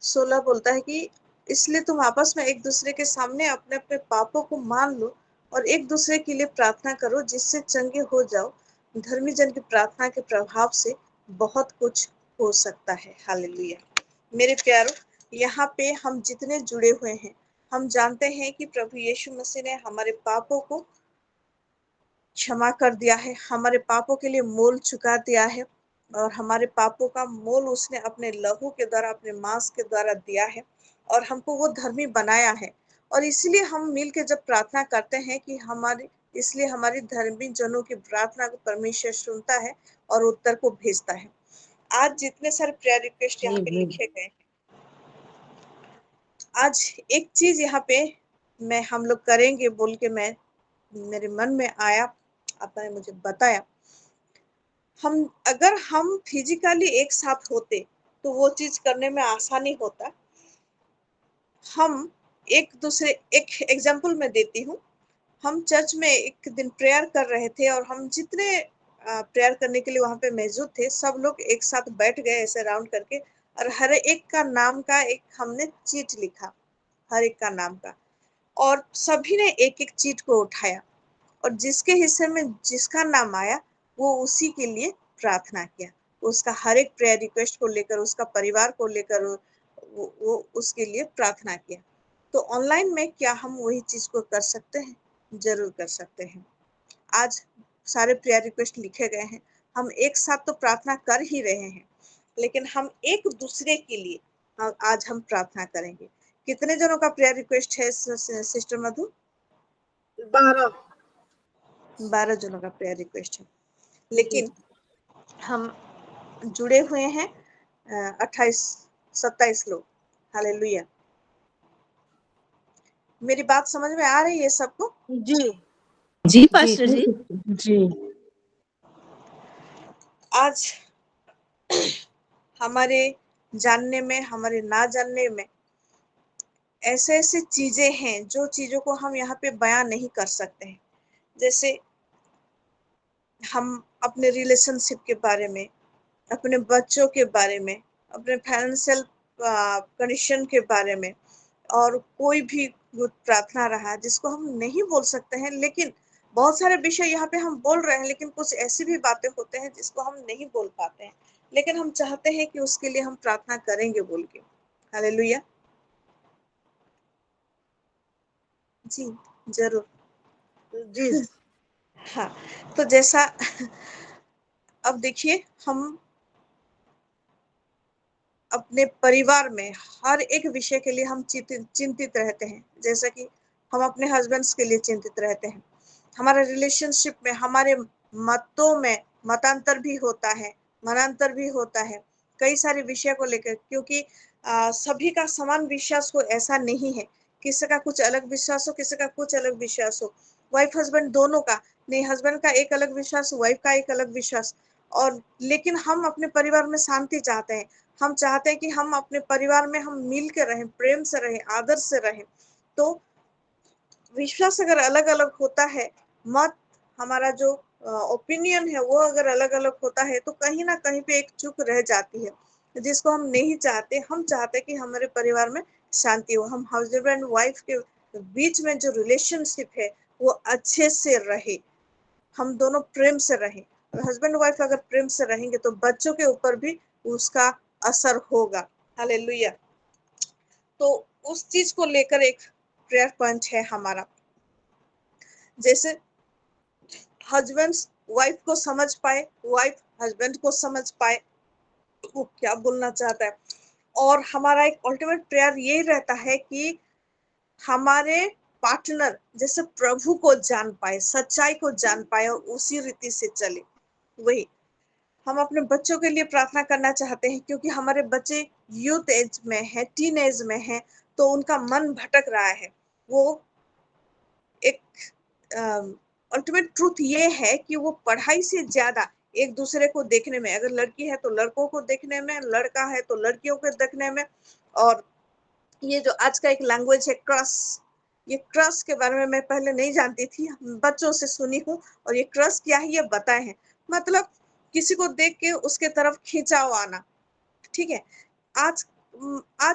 सोलह बोलता है कि इसलिए तुम आपस में एक दूसरे के सामने अपने अपने पापों को मान लो और एक दूसरे के लिए प्रार्थना करो जिससे चंगे हो जाओ। धर्मी जन की प्रार्थना के प्रभाव से बहुत कुछ हो सकता है। हालेलुया। मेरे प्यारों, यहाँ पे हम जितने जुड़े हुए हैं, हम जानते हैं कि प्रभु यीशु मसीह ने हमारे पापों को क्षमा कर दिया है, हमारे पापों के लिए मोल चुका दिया है और हमारे पापों का मोल उसने अपने लहू के द्वारा, अपने मांस के द्वारा दिया है और हमको वो धर्मी बनाया है। और इसलिए हम मिलके जब प्रार्थना करते हैं कि इसलिए हमारी धर्मी जनों की प्रार्थना को परमेश्वर सुनता है और उत्तर को भेजता है। आज जितने सारे प्रेयर रिक्वेस्ट यहाँ पे लिखे गए हैं, आज एक चीज यहाँ पे हम लोग करेंगे बोल के मेरे मन में आया, आपने मुझे बताया। अगर हम फिजिकली एक साथ होते तो वो चीज करने में आसानी होता। हम एक एग्जांपल मैं देती हूँ। हम चर्च में एक दिन प्रेयर कर रहे थे और हम जितने प्रेयर करने के लिए वहां पे मौजूद थे, सब लोग एक साथ बैठ गए ऐसे राउंड करके और हर एक का नाम का एक हमने चीट लिखा, हर एक का नाम का, और सभी ने एक एक चीट को उठाया और जिसके हिस्से में जिसका नाम आया वो उसी के लिए प्रार्थना किया, उसका हर एक प्रेयर रिक्वेस्ट को लेकर, उसका परिवार को लेकर वो उसके लिए प्रार्थना किया। तो ऑनलाइन में क्या हम वही चीज को कर सकते हैं? जरूर कर सकते हैं। आज सारे प्रेयर रिक्वेस्ट लिखे गए हैं, हम एक साथ तो प्रार्थना कर ही रहे हैं, लेकिन हम एक दूसरे के लिए आज हम प्रार्थना करेंगे। कितने जनों का प्रेयर रिक्वेस्ट है सिस्टर मधु? 12 जनों का प्रेयर रिक्वेस्ट है, लेकिन हम जुड़े हुए हैं 28-27 लोग। हालेलुया। मेरी बात समझ में आ रही है सबको? जी पास्टर जी। जी। आज हमारे जानने में, हमारे ना जानने में ऐसे ऐसे चीजें हैं जो चीजों को हम यहाँ पे बयां नहीं कर सकते हैं। जैसे हम अपने रिलेशनशिप के बारे में, अपने बच्चों के बारे में, अपने फाइनेंशियल कंडीशन के बारे में, और कोई भी प्रार्थना रहा जिसको हम नहीं बोल सकते हैं, लेकिन बहुत सारे विषय यहाँ पे हम बोल रहे हैं, लेकिन कुछ ऐसी भी बातें होते हैं जिसको हम नहीं बोल पाते हैं, लेकिन हम चाहते हैं कि उसके लिए हम प्रार्थना करेंगे बोल के। हालेलुया। जी जरूर जी। हाँ, तो जैसा अब देखिए, हम अपने परिवार में हर एक विषय के लिए हम चिंतित रहते हैं। जैसा कि हम अपने हस्बैंड्स के लिए चिंतित रहते हैं, हमारे रिलेशनशिप में, हमारे मतों में मतांतर भी होता है, मनांतर भी होता है कई सारे विषय को लेकर, क्योंकि सभी का समान विश्वास हो ऐसा नहीं है। किसी का कुछ अलग विश्वास हो, किसी का कुछ अलग विश्वास हो, वाइफ हस्बैंड दोनों का नहीं, हस्बैंड का एक अलग विश्वास, वाइफ का एक अलग विश्वास। और लेकिन हम अपने परिवार में शांति चाहते हैं, हम चाहते हैं कि हम अपने परिवार में हम मिल के रहें, प्रेम से रहें, आदर से रहें। तो विश्वास अगर अलग अलग होता है, मत हमारा जो ओपिनियन है वो अगर अलग अलग होता है, तो कहीं ना कहीं पे एक चूक रह जाती है, जिसको हम नहीं चाहते। हम चाहते कि हमारे परिवार में शांति हो, हम हस्बैंड वाइफ के बीच में जो रिलेशनशिप है वो अच्छे से रहे, हम दोनों प्रेम से रहें। हस्बैंड वाइफ अगर प्रेम से रहेंगे तो बच्चों के ऊपर भी उसका असर होगा। हालेलुया। तो उस चीज को लेकर एक प्रेयर पॉइंट है हमारा, जैसे हस्बैंड वाइफ को समझ पाए, वाइफ हस्बैंड को समझ पाए वो क्या बोलना चाहता है। और हमारा एक अल्टीमेट प्रेयर ये रहता है कि हमारे पार्टनर जैसे प्रभु को जान पाए, सच्चाई को जान पाए और उसी रीति से चले। वही हम अपने बच्चों के लिए प्रार्थना करना चाहते हैं, क्योंकि हमारे बच्चे यूथ एज में है, टीन एज में है, तो उनका मन भटक रहा है। वो एक अल्टीमेट ट्रूथ ये है कि वो पढ़ाई से ज्यादा एक दूसरे को देखने में, अगर लड़की है तो लड़कों को देखने में, लड़का है तो लड़कियों को देखने में। और ये जो आज का एक लैंग्वेज है क्रश, ये क्रश के बारे में मैं पहले नहीं जानती थी, बच्चों से सुनी हूँ, और ये क्रश क्या है ये बताए हैं। मतलब किसी को देख के उसके तरफ खिंचाव आना, ठीक है। आज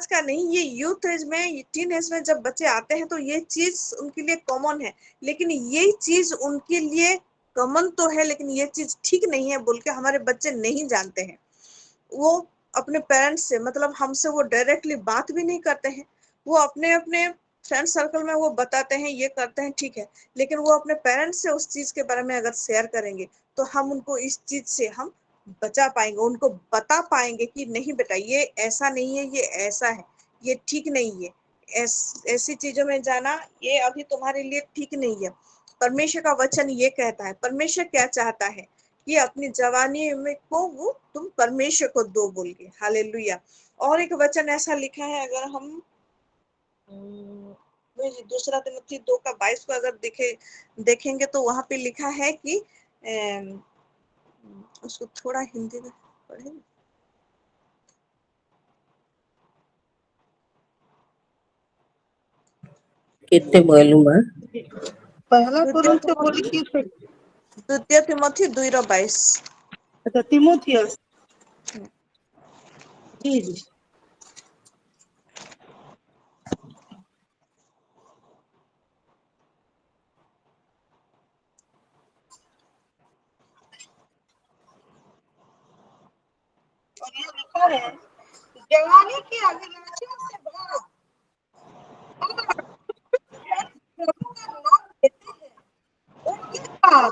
का नहीं, ये यूथ एज में, टीन एज में जब बच्चे आते हैं तो ये चीज उनके लिए कॉमन है, लेकिन ये चीज उनके लिए कॉमन तो है, लेकिन ये चीज ठीक नहीं है बोल के हमारे बच्चे नहीं जानते हैं। वो अपने पेरेंट्स से, मतलब हमसे वो डायरेक्टली बात भी नहीं करते हैं, वो अपने अपने फ्रेंड सर्कल में वो बताते हैं, ये करते हैं, ठीक है, लेकिन वो अपने पेरेंट्स से उस चीज के बारे में अगर शेयर करेंगे तो हम उनको इस चीज से हम बचा पाएंगे, उनको बता पाएंगे कि नहीं बेटा ये ऐसा नहीं है, ये ऐसा है, ये ठीक नहीं है, ऐसी चीजों में जाना ये अभी तुम्हारे लिए ठीक नहीं है। परमेश्वर का वचन ये कहता है, परमेश्वर क्या चाहता है कि अपनी जवानी में को वो तुम परमेश्वर को दो बोल के। हालेलुया। और एक वचन ऐसा लिखा है, अगर हम दूसरा तिमोथी 2:22 को अगर देखेंगे तो वहां पे लिखा है कि उसको थोड़ा हिंदी में पढ़े। कितने मालूम है? पहला कुरिन्थियों बोली कि द्वितीय तिमोथी 2:22। अच्छा, तिमोथियस। जी जी। और ये लिखा है, जवानी की अभिलाषा से भाग और प्रभु का नाम लेते हैं, उनके पास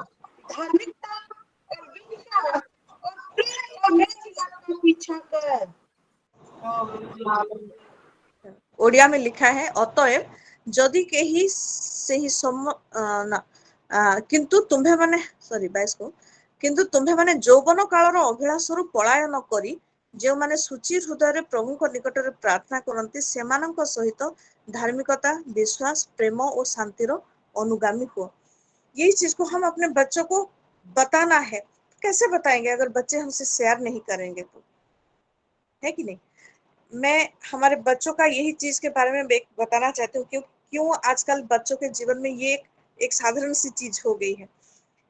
धार्मिकता और विश्वास और प्रेम और नेक का पीछा कर। ओडिया में लिखा है, अतएव जदि केही से ही किंतु तुम्हें माने सॉरी 22 को, किंतु तुम्हें माने यौवन कालर अभिलाषरु पलायन करी जो माने सूची हृदय प्रभु को निकट में प्रार्थना करती सेमानक सहित धार्मिकता विश्वास प्रेम और शांतिर अनुगामी हो। यही चीज को हम अपने बच्चों को बताना है। कैसे बताएंगे अगर बच्चे हमसे शेयर नहीं करेंगे तो, है कि नहीं। मैं हमारे बच्चों का यही चीज के बारे में बताना चाहती हूँ, क्यों आजकल बच्चों के जीवन में ये एक साधारण सी चीज हो गई है।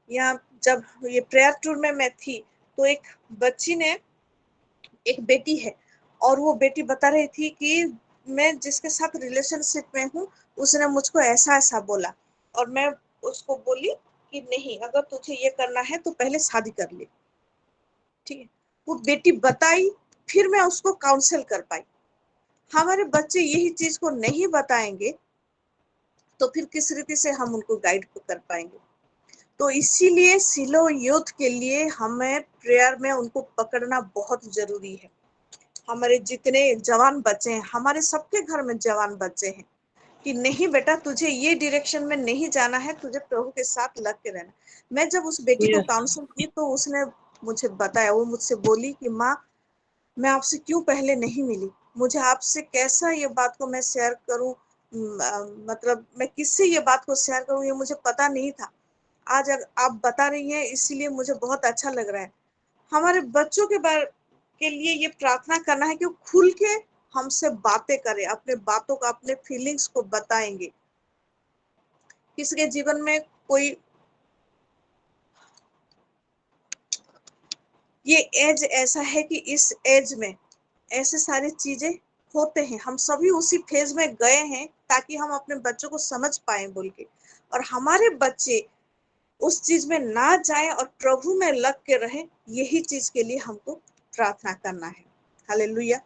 यहाँ जब ये प्रेयर टूर में मैं थी तो एक बच्ची ने, एक बेटी है, और वो बेटी बता रही थी कि मैं जिसके साथ रिलेशनशिप में हूँ उसने मुझको ऐसा ऐसा बोला, और मैं उसको बोली कि नहीं, अगर तुझे ये करना है तो पहले शादी कर ले। ठीक है, वो बेटी बताई, फिर मैं उसको काउंसिल कर पाई। हमारे बच्चे यही चीज को नहीं बताएंगे तो फिर किस रीति से हम उनको गाइड कर पाएंगे। तो इसीलिए सिलो यूथ के लिए हमें प्रेयर में उनको पकड़ना बहुत जरूरी है। हमारे जितने जवान बच्चे हैं, हमारे सबके घर में जवान बच्चे हैं, कि नहीं बेटा तुझे ये डायरेक्शन में नहीं जाना है, तुझे प्रभु के साथ लग के रहना। मैं जब उस बेटी को काउंसिल की तो उसने मुझे बताया, वो मुझसे बोली कि माँ मैं आपसे क्यों पहले नहीं मिली, मुझे आपसे कैसा ये बात को मैं शेयर करूं, मतलब मैं किससे ये बात को शेयर करूं, ये मुझे पता नहीं था। आज आप बता रही हैं इसीलिए मुझे बहुत अच्छा लग रहा है। हमारे बच्चों के लिए ये प्रार्थना करना है कि वो खुल के हमसे बातें करें, अपने बातों का, अपने फीलिंग्स को बताएंगे। किसी के जीवन में कोई ये एज ऐसा है कि इस एज में ऐसे सारी चीजें होते हैं, हम सभी उसी फेज में गए हैं ताकि हम अपने बच्चों को समझ पाए बोल के, और हमारे बच्चे उस चीज में ना जाए और प्रभु में लग के रहे, यही चीज के लिए हमको प्रार्थना करना है। हालेलुया।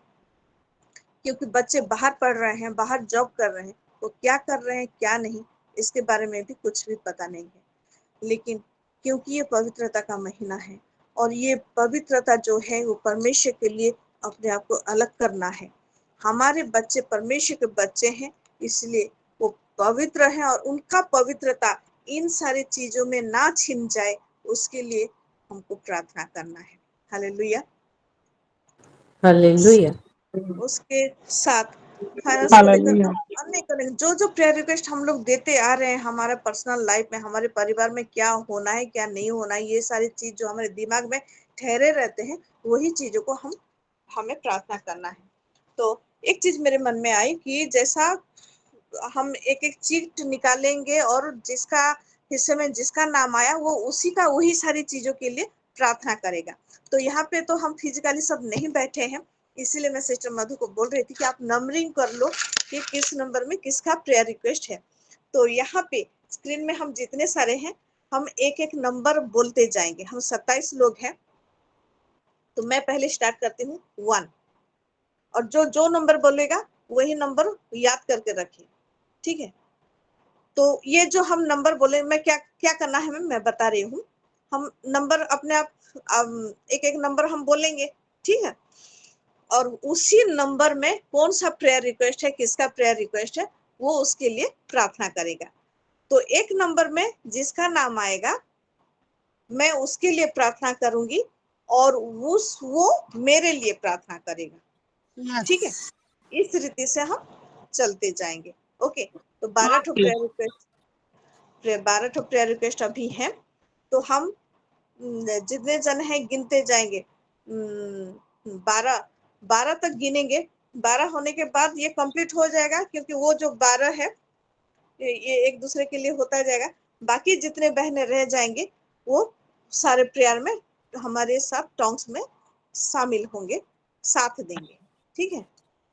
क्योंकि बच्चे बाहर पढ़ रहे हैं, बाहर जॉब कर रहे हैं, तो क्या कर रहे हैं क्या नहीं इसके बारे में भी कुछ भी पता नहीं है। लेकिन क्योंकि ये पवित्रता का महीना है और ये पवित्रता जो है वो परमेश्वर के लिए अपने आप को अलग करना है। हमारे बच्चे परमेश्वर के बच्चे हैं, इसलिए वो पवित्र हैं और उनका पवित्रता इन सारी चीजों में ना छिन जाए, उसके लिए हमको प्रार्थना करना है। हालेलुया। हालेलुया। उसके साथ फाइनेंस को लेकर अन्य जो प्रेयर रिक्वेस्ट हम लोग देते आ रहे हैं, हमारे पर्सनल लाइफ में, हमारे परिवार में क्या होना है क्या नहीं होना है, ये सारी चीज जो हमारे दिमाग में ठहरे रहते हैं, वही चीजों को हमें प्रार्थना करना है। तो एक चीज मेरे मन में आई कि जैसा हम एक एक चीट निकालेंगे और जिसका हिस्से में जिसका नाम आया वो उसी का वही सारी चीजों के लिए प्रार्थना करेगा। तो यहाँ पे तो हम फिजिकली सब नहीं बैठे हैं, इसीलिए मैं सिस्टर मधु को बोल रही थी कि आप नंबरिंग कर लो कि किस नंबर में किसका प्रेयर रिक्वेस्ट है। तो यहाँ पे स्क्रीन में हम जितने सारे हैं, हम एक एक नंबर बोलते जाएंगे। हम 27 लोग हैं, तो मैं पहले स्टार्ट करती हूँ 1। और जो जो नंबर बोलेगा वही नंबर याद करके रखिए, ठीक है। तो ये जो हम नंबर बोले, मैं क्या क्या करना है मैं बता रही हूँ। हम नंबर अपने आप एक एक नंबर हम बोलेंगे, ठीक है। और उसी नंबर में कौन सा प्रेयर रिक्वेस्ट है, किसका प्रेयर रिक्वेस्ट है, वो उसके लिए प्रार्थना करेगा। तो एक नंबर में जिसका नाम आएगा मैं उसके लिए प्रार्थना करूंगी और वो मेरे लिए प्रार्थना करेगा, ठीक है। इस रीति से हम चलते जाएंगे। ओके, तो 12 ठो प्रेयर रिक्वेस्ट अभी हैं। तो हम जितने जन हैं गिनते जाएंगे, 12 तक गिनेंगे। 12 होने के बाद ये कंप्लीट हो जाएगा, क्योंकि वो जो 12 है ये एक दूसरे के लिए होता जाएगा। बाकी जितने बहनें रह जाएंगे वो सारे प्रेयर में हमारे साथ टॉन्ग्स में शामिल होंगे, साथ देंगे, ठीक है।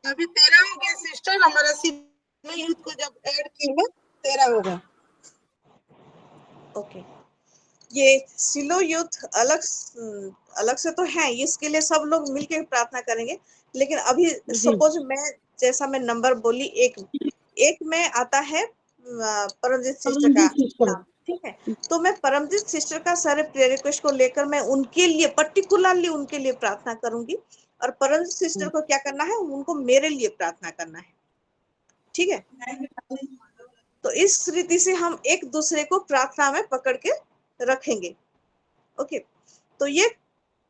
अभी 13 हो गया सिस्टर, हमारा सिलो यूथ को जब ऐड किए 13 होगा। ओके, ये सिलो यूथ अलग से तो है, इसके लिए सब लोग मिलके प्रार्थना करेंगे। लेकिन अभी सपोज मैं नंबर बोली, एक में आता है परमजीत सिस्टर का नाम, ठीक है। तो मैं परमजीत सिस्टर का सारे प्रेयर रिक्वेस्ट को लेकर मैं उनके लिए पर्टिकुलरली उनके लिए प्रार्थना करूंगी, और परमजीत सिस्टर को क्या करना है, उनको मेरे लिए प्रार्थना करना है, ठीक है। तो इस रीति से हम एक दूसरे को प्रार्थना में पकड़ के रखेंगे। ओके, तो ये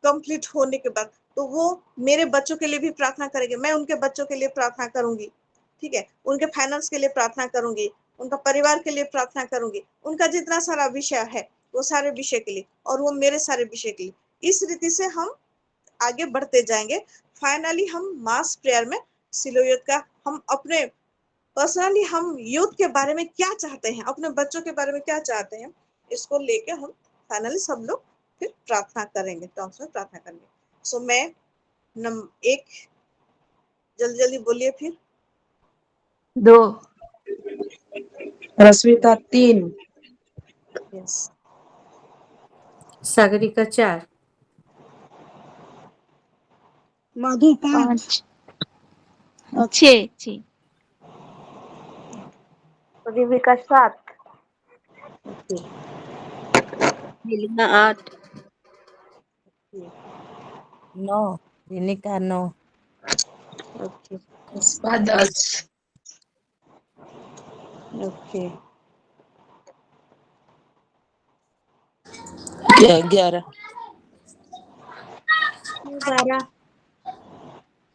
कंप्लीट होने के बाद तो वो मेरे बच्चों के लिए भी प्रार्थना करेंगे, मैं उनके बच्चों के लिए प्रार्थना करूंगी, ठीक है। उनके फाइनेंस के लिए प्रार्थना करूंगी, उनका परिवार के लिए प्रार्थना करूंगी, उनका जितना सारा विषय है वो सारे विषय के लिए, और वो मेरे सारे विषय के लिए। इस रीति से हम आगे बढ़ते जाएंगे। फाइनली हम मास प्रेयर में सिलो यूथ का, हम अपने पर्सनली हम यूथ के बारे में क्या चाहते हैं, अपने बच्चों के बारे में क्या चाहते हैं, इसको लेके हम फाइनली सब लोग फिर प्रार्थना करेंगे, टॉन्ग्स में प्रार्थना करेंगे। सो मैं एक, जल्दी जल्दी बोलिए फिर। 2, Rashmita 3, yes, Sagarika 4, Madhu 5, 6 Rivika 7, Nilima 8, 9, Rinika 9, okay Pushpa 10, okay 11, 12,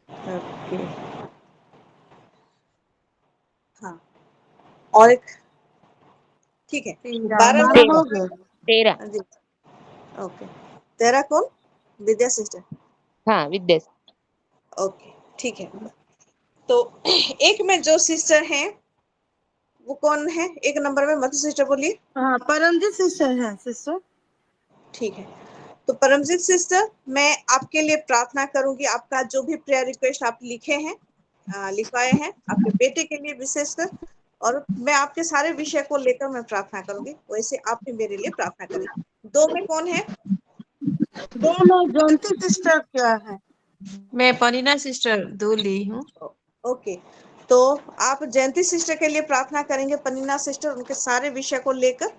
okay, हाँ, और एक, ठीक है, 12 लोग हो गए। 13 जी, ओके। 13 कौन? विद्या सिस्टर, हाँ विद्या ओके, ठीक है। तो एक में जो सिस्टर हैं वो कौन है? एक नंबर में मधु सिस्टर, बोलिए। हाँ परमजीत सिस्टर है सिस्टर। ठीक है, तो परमजीत सिस्टर, मैं आपके लिए प्रार्थना करूंगी। आपका जो भी प्रेयर रिक्वेस्ट आप लिखे हैं, लिखवाए हैं, आपके बेटे के लिए विशेषकर, और मैं आपके सारे विषय को लेकर मैं प्रार्थना करूंगी, वैसे आप भी मेरे लिए प्रार्थना करें। 2 में कौन है? 2 में जयंती सिस्टर क्या है? मैं पनीना सिस्टर 2 ली हूँ। ओके, तो आप जयंती सिस्टर के लिए प्रार्थना करेंगे, पनीना सिस्टर उनके सारे विषय को लेकर,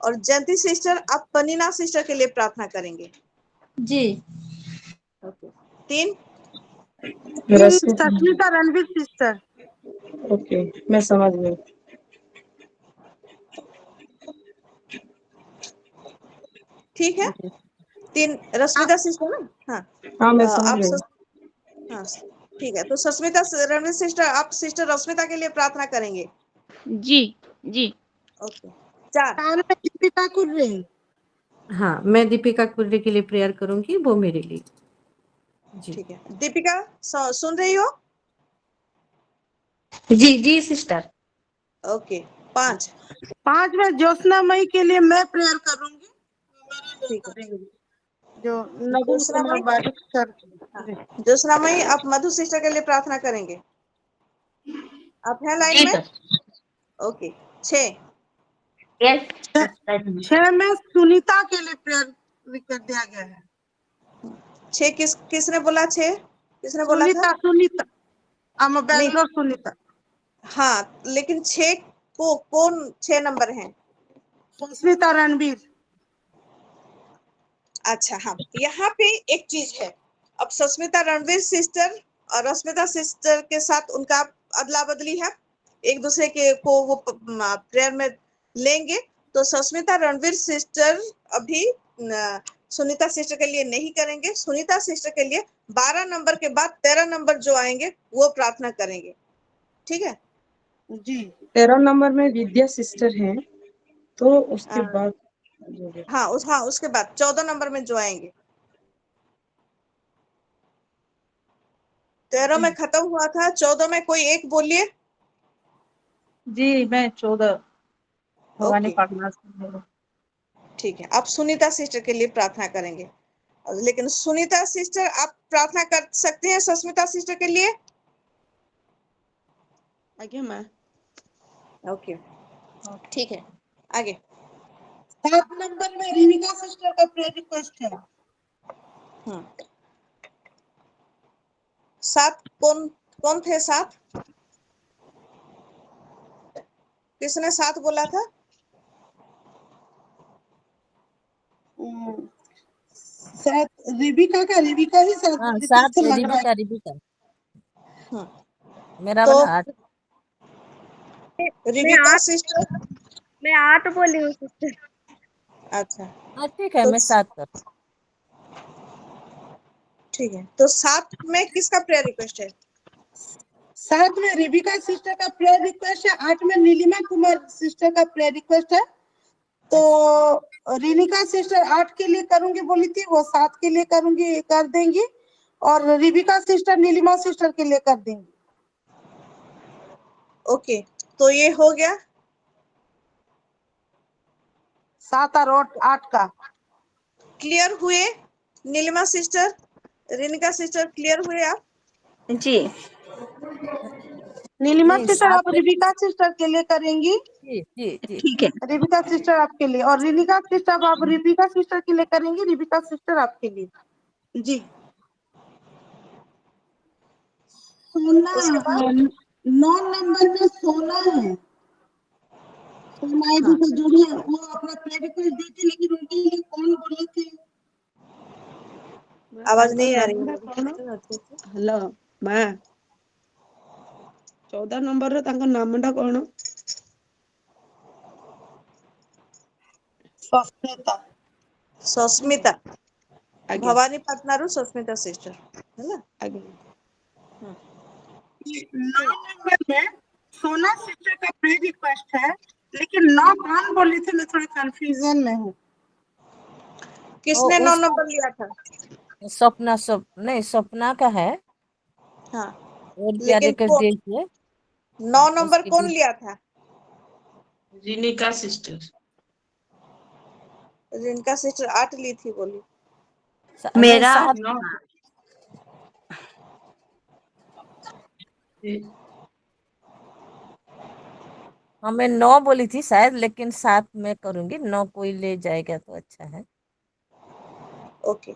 और जयंती सिस्टर आप पनीना सिस्टर के लिए प्रार्थना करेंगे। जी। Okay, 3, Sasmita Ranveer sister. Okay, मैं समझ गई। ठीक है। 3 रश्मिता सिस्टर ना? हाँ हाँ, मैं आप समझ गई। हाँ ठीक है, तो सस्मिता रणवीर सिस्टर, आप सिस्टर रश्मिता के लिए प्रार्थना करेंगे। जी जी ओके, 4, दीपिका कुर्रे। हाँ, मैं दीपिका कुर्रे के लिए प्रेयर करूंगी, वो मेरे लिए। जी ठीक है। दीपिका सुन रही हो? जी जी सिस्टर। ओके, 5, 5 में ज्योत्सना मई के लिए मैं प्रेयर करूंगी, मेरे लिए ठीक है। करेंगे जो नवीन ज्योत्सना कुमार मई, बारिक सर। ज्योत्सना मई, आप मधु सिस्टर के लिए प्रार्थना करेंगे। आप हैं लाइन जी में? सर। ओके, 6, यस 6 में सुनीता के लिए प्रेयर कर दिया गया है। 6 किसने बोला? 6 किसने बोला था? सुनीता बैंगलोर सुनीता। हाँ, लेकिन 6 को कौन 6 नंबर है? सुस्मिता रणवीर। अच्छा, हाँ, यहाँ पे एक चीज है। अब सस्मिता रणवीर सिस्टर और रश्मिता सिस्टर के साथ उनका अदला बदली है, एक दूसरे के को वो प्रेयर में लेंगे। तो सस्मिता रणवीर सिस्टर अभी सुनीता सिस्टर के लिए नहीं करेंगे। सुनीता सिस्टर के लिए 12 नंबर के बाद 13 नंबर जो आएंगे वो प्रार्थना करेंगे। ठीक है जी। 13 नंबर में विद्या सिस्टर है, तो उसके बाद हाँ, उसके बाद 14 नंबर में जो आएंगे। 13 में खत्म हुआ था, 14 में कोई एक बोलिए। जी, मैं 14 भवानी ओके, पाटना से। ठीक है। आप सुनीता सिस्टर के लिए प्रार्थना करेंगे, लेकिन सुनीता सिस्टर आप प्रार्थना कर सकते हैं सस्मिता सिस्टर के लिए। आगे मैं ओके, ठीक है, आगे। 7 नंबर में रिविका सिस्टर का प्रेयर रिक्वेस्ट है। 7 कौन थे? 7 किसने 7 बोला था? शायद रिविका ही शायद हाँ बोली थी, 7 ऐसे लग रहा है। रिबिका मेरा तो वाला 8। रिविका सिस्टर। मैं 8 बोली हूँ सिस्टर। अच्छा, हाँ ठीक है, तो मैं 7 कर। ठीक है, तो 7 में किसका प्रेयर रिक्वेस्ट है? 7 में रिविका सिस्टर का प्रेयर रिक्वेस्ट है। 8 में नीलिमा कुमार सिस्टर का प्रेयर रिक्वेस्ट है। तो रिनिका सिस्टर 8 के लिए करूंगी बोली थी, वो 7 के लिए करूंगी, कर देंगी। और रिविका सिस्टर नीलिमा सिस्टर के लिए कर देंगी। ओके, तो ये हो गया 7 और 8 का। क्लियर हुए? नीलिमा सिस्टर, रिनिका सिस्टर, क्लियर हुए आप? जी नीलिमा नहीं सिस्टर 7 आप रिविका सिस्टर के लिए करेंगी। जी जी जी। ठीक है। रिविका सिस्टर आपके लिए, और रिनिका सिस्टर आप रिविका सिस्टर के लिए करेंगी, रिविका सिस्टर आपके लिए। जी। सोना उसके बाद 9 नंबर में सोना है। सोना जी से जुड़ी है, वो अपना प्रेयर रिक्वेस्ट दी थी, लेकिन उनके लिए कौन बोले थे? आवाज नहीं आ रही है मेरी। हेलो माँ, 14 नंबर रे तांको नामटा कौन? सस्मिता आगे भवानी पाटनारू सस्मिता सिस्टर है ना। आगे 9 नंबर में सोना सिस्टर का प्रेयर रिक्वेस्ट है, लेकिन 9 कौन बोली थी, मैं थोड़ा कंफ्यूजन में हूँ। किसने 9 उसका नंबर लिया था? सपना नहीं सपना का है। हाँ, और प्यार लेकिन रिक्वेस्ट दिए 9 नंबर उसके कौन लिए लिया था? रिनिका सिस्टर। रिनिका सिस्टर 8 ली थी बोली। नहीं मेरा 7 हाँ मैं 9 बोली थी शायद, लेकिन 7 में करूंगी। 9 कोई ले जाएगा तो अच्छा है। ओके,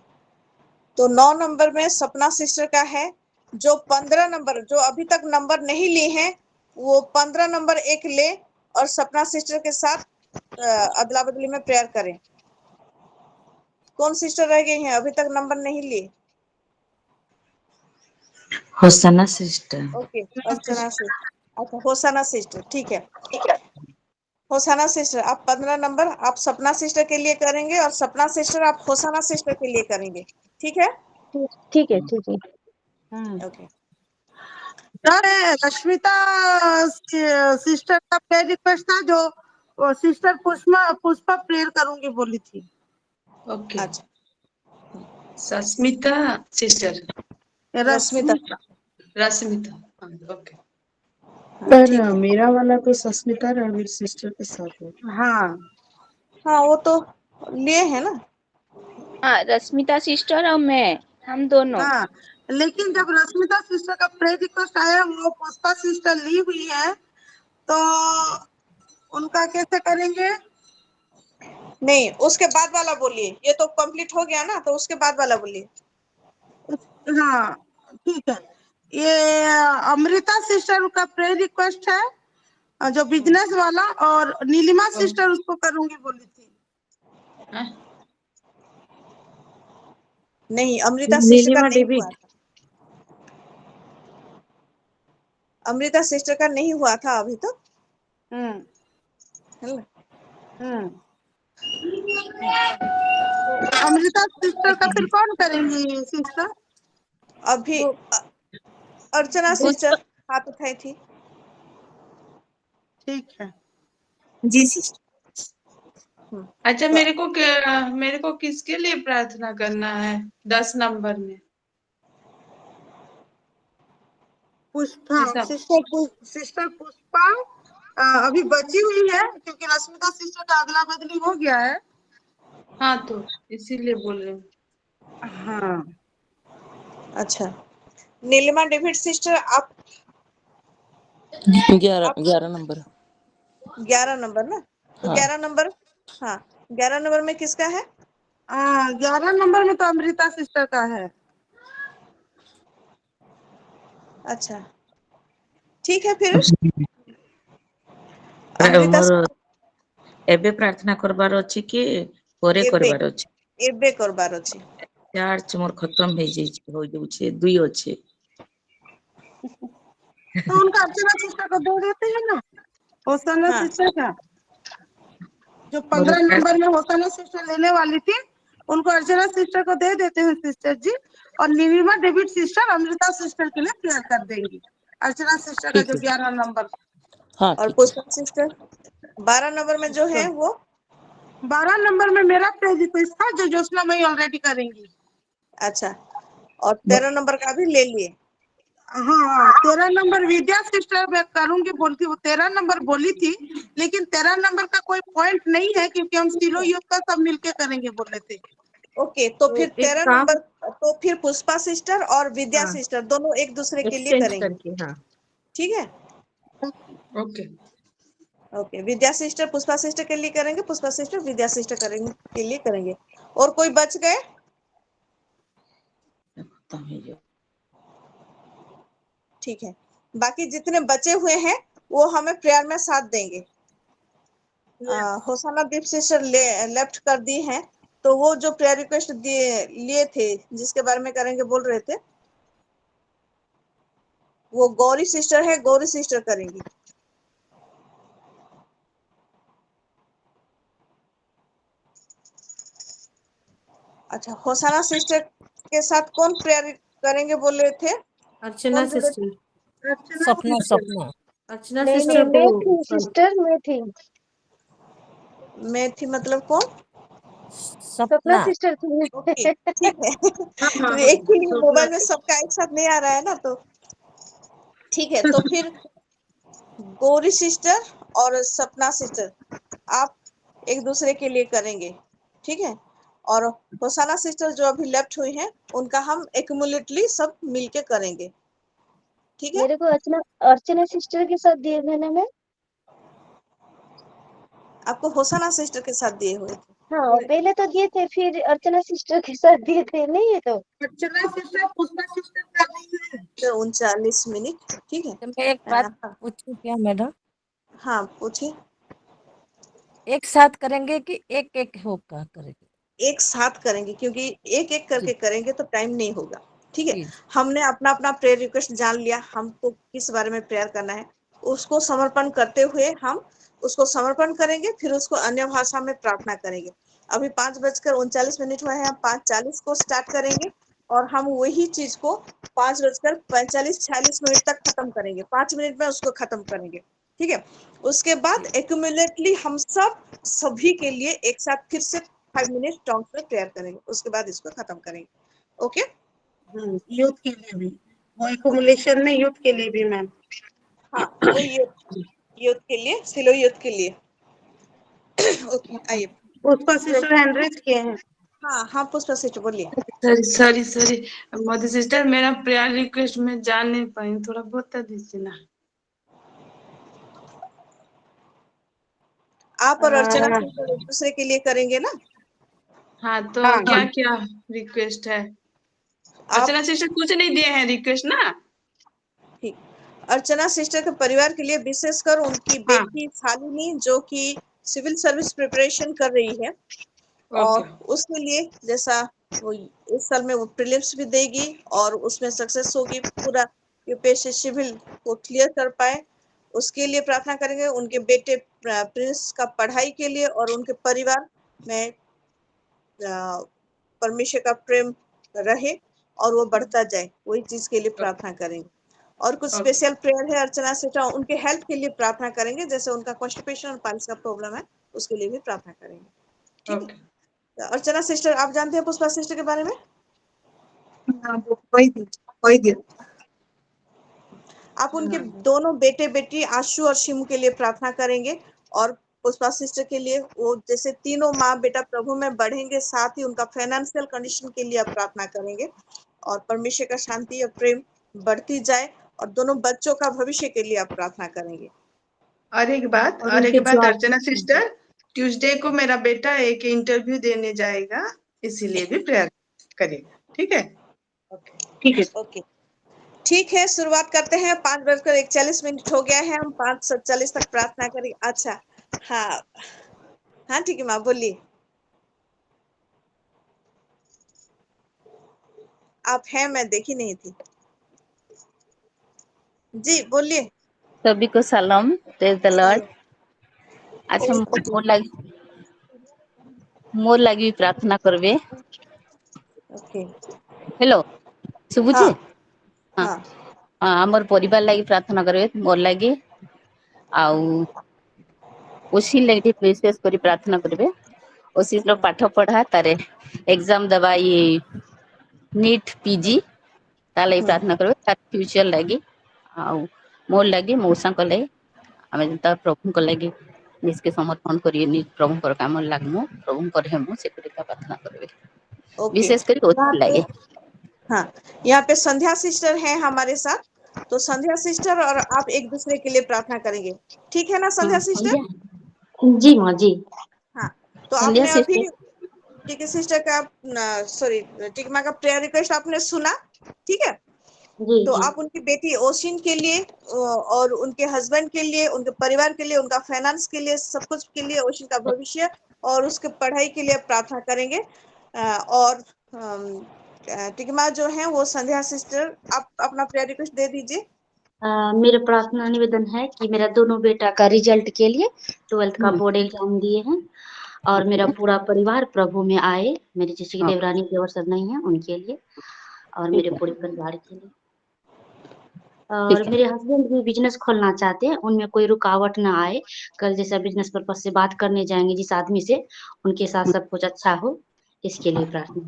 तो 9 नंबर में सपना सिस्टर का है। जो 15 नंबर जो अभी तक नंबर नहीं लिए हैं, वो 15 नंबर एक ले और सपना सिस्टर के साथ अदला बदली में प्रेयर करें। कौन सिस्टर रह गई हैं अभी तक नंबर नहीं लिए? होसना सिस्टर। ओके, अर्चना सिस्टर। अच्छा, होसाना सिस्टर, ठीक है। होसाना सिस्टर आप 15 नंबर आप सपना सिस्टर के लिए करेंगे और सपना सिस्टर आप होसाना सिस्टर के लिए करेंगे। ठीक है, ठीक है ठीक है। ओके। रश्मिता सिस्टर का प्रेयर रिक्वेस्ट था, जो सिस्टर पुष्पा प्रेयर करूंगी बोली थी। ओके, अच्छा, सस्मिता सिस्टर। रश्मिता। रश्मिता, हाँ, ओके। पर ठीक है, मेरा वाला तो सस्मिता रणवीर सिस्टर के साथ है। हाँ हाँ, वो तो लिए है ना। हाँ, रश्मिता सिस्टर और मैं, हम दोनों। हाँ, लेकिन जब रश्मिता सिस्टर का प्रेयर रिक्वेस्ट आया, वो पुष्पा सिस्टर ली हुई है, तो उनका कैसे करेंगे? नहीं, उसके बाद वाला बोलिए। ये तो कंप्लीट हो गया ना, तो उसके बाद वाला बोलिए। हाँ ठीक है। ये अमृता सिस्टर का प्रेयर रिक्वेस्ट है जो बिजनेस वाला, और नीलिमा सिस्टर उसको करूंगी बोली थी। नहीं, अमृता सिस्टर का नीलिमा नहीं हुआ डेविड। था। अमृता सिस्टर का नहीं हुआ था अभी तक, है ना? अमृता सिस्टर का फिर कौन करेंगी सिस्टर? अभी अर्चना सिस्टर हाथ उठाई थी। ठीक है जी सिस्टर। अच्छा, मेरे को किसके लिए प्रार्थना करना है 10 नंबर में? पुष्पा, ऐसा सिस्टर पुष्पा अभी बची हुई है क्योंकि रश्मिता सिस्टर का अगला बदली हो गया है। हाँ, तो इसीलिए बोल रही हूँ। हाँ अच्छा, नीलिमा डेविड सिस्टर आप 11 नंबर। 11 नंबर ना, तो हाँ। 11 नंबर, हाँ 11 नंबर में किसका है? 11 नंबर में तो अमृता सिस्टर का है। अच्छा ठीक है, फिर अमृता मोर एबे प्रार्थना करबार अछि कि परे करबार अछि? एबे करबार अछि। चार्ज मोर खत्म हो जाउछे, 2 अछि। तो उनका अर्चना सिस्टर को दे देते हैं ना, होसाना हाँ सिस्टर का जो मोर 15 नंबर में होसाना सिस्टर लेने वाली थी, उनको अर्चना सिस्टर को दे देते हैं सिस्टर जी, और Nilima David sister Amrita sister के लिए प्रेयर कर देंगी। अर्चना सिस्टर का ठीक जो है। 11 नंबर, हाँ और ठीक है। पुष्पा सिस्टर 12 नंबर में जो है वो 12 नंबर में मेरा प्रेयर रिक्वेस्ट था जो ज्योत्सना मई ऑलरेडी करेंगी। अच्छा, और 13 नंबर का भी ले लिए। हाँ 13 नंबर विद्या सिस्टर मैं करूंगी बोलती, वो 13 नंबर बोली थी, लेकिन 13 नंबर का कोई पॉइंट नहीं है क्योंकि हम सिलो युग का सब मिलके करेंगे बोले थे। ओके, तो फिर एक 13 काम, नंबर, तो फिर पुष्पा सिस्टर और विद्या हाँ सिस्टर दोनों एक दूसरे के लिए एक्सचेंज करेंगे, करके, हाँ ठीक है? ओके। ओके, विद्या सिस्टर पुष्पा सिस्टर के लिए करेंगे, पुष्पा सिस्टर विद्या सिस्टर करेंगे के लिए करेंगे। और कोई बच गए? खत्म है जो। ठीक है, बाकी जितने बचे हुए हैं वो हमें प्रेयर में साथ देंगे। होसाना दीप सिस्टर लेफ्ट कर दी हैं, तो वो जो प्रेयर रिक्वेस्ट लिए थे जिसके बारे में करेंगे बोल रहे थे, वो गौरी सिस्टर है, गौरी सिस्टर करेंगी। अच्छा, होसाना सिस्टर के साथ कौन प्रेयर करेंगे बोल रहे थे? अर्चना कौन जुड़े थे? सिस्टर। अर्चना सपना सिस्टर, सपना अर्चना नहीं सिस्टर नहीं, मैं को थी सिस्टर, मैं थी। मैं थी मतलब कौन? सपना सपना। सिस्टर थी। ओके ठीक है। हाँ हाँ हाँ एक्चुअली स्वप्ना मोबाइल में सिस्टर। सबका एक साथ नहीं आ रहा है ना, तो ठीक है। तो फिर गौरी सिस्टर और सपना सिस्टर आप एक दूसरे के लिए करेंगे, ठीक है? और होसाना सिस्टर जो अभी लेफ्ट हुई हैं उनका हम एक्यूमुलेटली सब मिलके करेंगे, ठीक है? मेरे को अर्चना अर्चना सिस्टर के साथ दिए थे ना मैं। आपको होसाना सिस्टर के साथ दिए हुए थे। हाँ पहले तो दिए थे, फिर अर्चना सिस्टर के साथ दिए थे, नहीं है तो। अर्चना सिस्टर पुष्पा सिस्टर कर रही है। तो 39 मिनट, ठीक है? तो मैं एक बात हाँ पूछूं क्या मैडम? हाँ, पूछिए। एक साथ करेंगे कि एक एक होकर करेंगे? एक साथ करेंगे क्योंकि एक एक जी करके करेंगे तो टाइम नहीं होगा, ठीक है? जी। हमने अपना अपना प्रेयर रिक्वेस्ट जान लिया, हमको किस बारे में प्रेयर करना है, उसको समर्पण करते हुए हम उसको समर्पण करेंगे, फिर उसको अन्य भाषा में प्रार्थना करेंगे। अभी 5:39 हुए हैं, हम 5:40 को स्टार्ट करेंगे और हम वही चीज को 5:45-46 तक खत्म करेंगे, 5 मिनट में उसको खत्म करेंगे, ठीक है? उसके बाद एक्यूमुलेटली हम सभी के लिए एक साथ फिर से 5 मिनट टॉन्ग में प्रेयर करेंगे, उसके बाद इसको खत्म करेंगे। ओके? यूथ के लिए भी, वो एक्युमुलेशन में यूथ के लिए भी मैम। हाँ, वो यूथ के लिए, सिलो यूथ के लिए। ओके, आइए। पुष्पा सिस्टर हैंड रेज किए हैं। हाँ हाँ, पुष्पा सिस्टर बोलिए। सॉरी मधु सिस्टर, मेरा प्रेयर रिक्वेस्ट में जान नहीं पाई, थोड़ा बता दीजिए ना। आप और अर्चना सिस्टर एक दूसरे के लिए करेंगे ना? हाँ, तो हाँ क्या क्या रिक्वेस्ट है? आप अर्चना सिस्टर कुछ नहीं दिए हैं रिक्वेस्ट ना? अर्चना सिस्टर के परिवार के लिए, विशेषकर उनकी बेटी शालिनी जो कि सिविल सर्विस प्रिपरेशन कर रही है, और उसके लिए जैसा वो इस साल में वो प्रीलिम्स भी देगी और उसमें सक्सेस होगी, पूरा यूपीएससी सिविल को क्लियर कर पाए, उसके लिए प्रार्थना करेंगे। उनके बेटे प्रिंस का पढ़ाई के लिए और उनके परिवार में परमेश्वर का प्रेम रहे और वो बढ़ता जाए, वही चीज के लिए प्रार्थना करेंगे। और कुछ स्पेशल प्रेयर है अर्चना सिस्टर, उनके हेल्थ के लिए प्रार्थना करेंगे, जैसे उनका कॉन्स्टिपेशन और पाइल्स का प्रॉब्लम है, उसके लिए भी प्रार्थना करेंगे। ठीक है। तो अर्चना सिस्टर, आप जानते हैं पुष्पा सिस्टर के बारे में? आप उनके दोनों बेटे बेटी आशु और शिमू के लिए प्रार्थना करेंगे, और पुष्पा सिस्टर के लिए वो जैसे तीनों माँ बेटा प्रभु में बढ़ेंगे, साथ ही उनका फाइनेंशियल कंडीशन के लिए आप प्रार्थना करेंगे, और परमेश्वर का शांति और प्रेम बढ़ती जाए, और दोनों बच्चों का भविष्य के लिए आप प्रार्थना करेंगे। और एक बात अर्चना सिस्टर, ट्यूसडे को मेरा बेटा एक इंटरव्यू देने जाएगा, इसीलिए भी प्रेयर करेगा। ठीक है? ठीक है। ओके, ठीक है, शुरुआत करते हैं। 5:41 हो गया है, हम 5:47 तक प्रार्थना करेंगे। अच्छा, हाँ ठीक है माँ, बोलिए। आप हैं, मैं देखी नहीं थी। जी बोलिए। सभी को सलाम, प्रेज द लॉर्ड। अच्छा, मोर लगी प्रार्थना करबे। ओके, हेलो, सुबुची? हाँ हमर परिवार लगी प्रार्थना करबे, मोर लगी आउ उसी लगी विशेष करी प्रार्थना करबे। उसी लोग पाठ पढ़ा तारे एग्जाम दबा ये नीट पीजी ताले प्रार्थना करबे, तार फ्यूचर लगी आउ मोर लगी मौसा को लगी आमे जता प्रभु को लगी निष्के समर्पण करिए, नि प्रभु कर काम लागमु, प्रभु कर हेमु से प्रार्थना करबे। विशेष करी होती लगे। हाँ, यहाँ पे संध्या सिस्टर हैं हमारे साथ, तो संध्या सिस्टर और आप एक दूसरे के लिए प्रार्थना करेंगे, ठीक है ना संध्या सिस्टर? जी माँ जी। हाँ, तो आपने अभी टिकी सिस्टर का सॉरी टिकमा का प्रेयर रिक्वेस्ट आपने सुना, ठीक है? जी, तो जी। आप उनकी बेटी ओशिन के लिए और उनके हस्बैंड के लिए, उनके परिवार के लिए, उनका फाइनेंस के लिए, सब कुछ के लिए, ओशिन का भविष्य और उसके पढ़ाई के लिए प्रार्थना करेंगे। और टिकमा जो है वो संध्या सिस्टर, आप अपना प्रेयर रिक्वेस्ट दे दीजिए। मेरा प्रार्थना निवेदन है कि मेरा दोनों बेटा का रिजल्ट के लिए 12th का बोर्ड एग्जाम दिए हैं, और मेरा पूरा परिवार प्रभु में आए। मेरी जैसे की देवरानी देवर सब नहीं है, उनके लिए और मेरे पूरे परिवार के लिए। और मेरे हस्बैंड भी बिजनेस खोलना चाहते हैं, उनमें कोई रुकावट ना आए। कल जैसा बिजनेस पर्पज से बात करने जाएंगे जिस आदमी से, उनके साथ सब कुछ अच्छा हो, इसके लिए प्रार्थना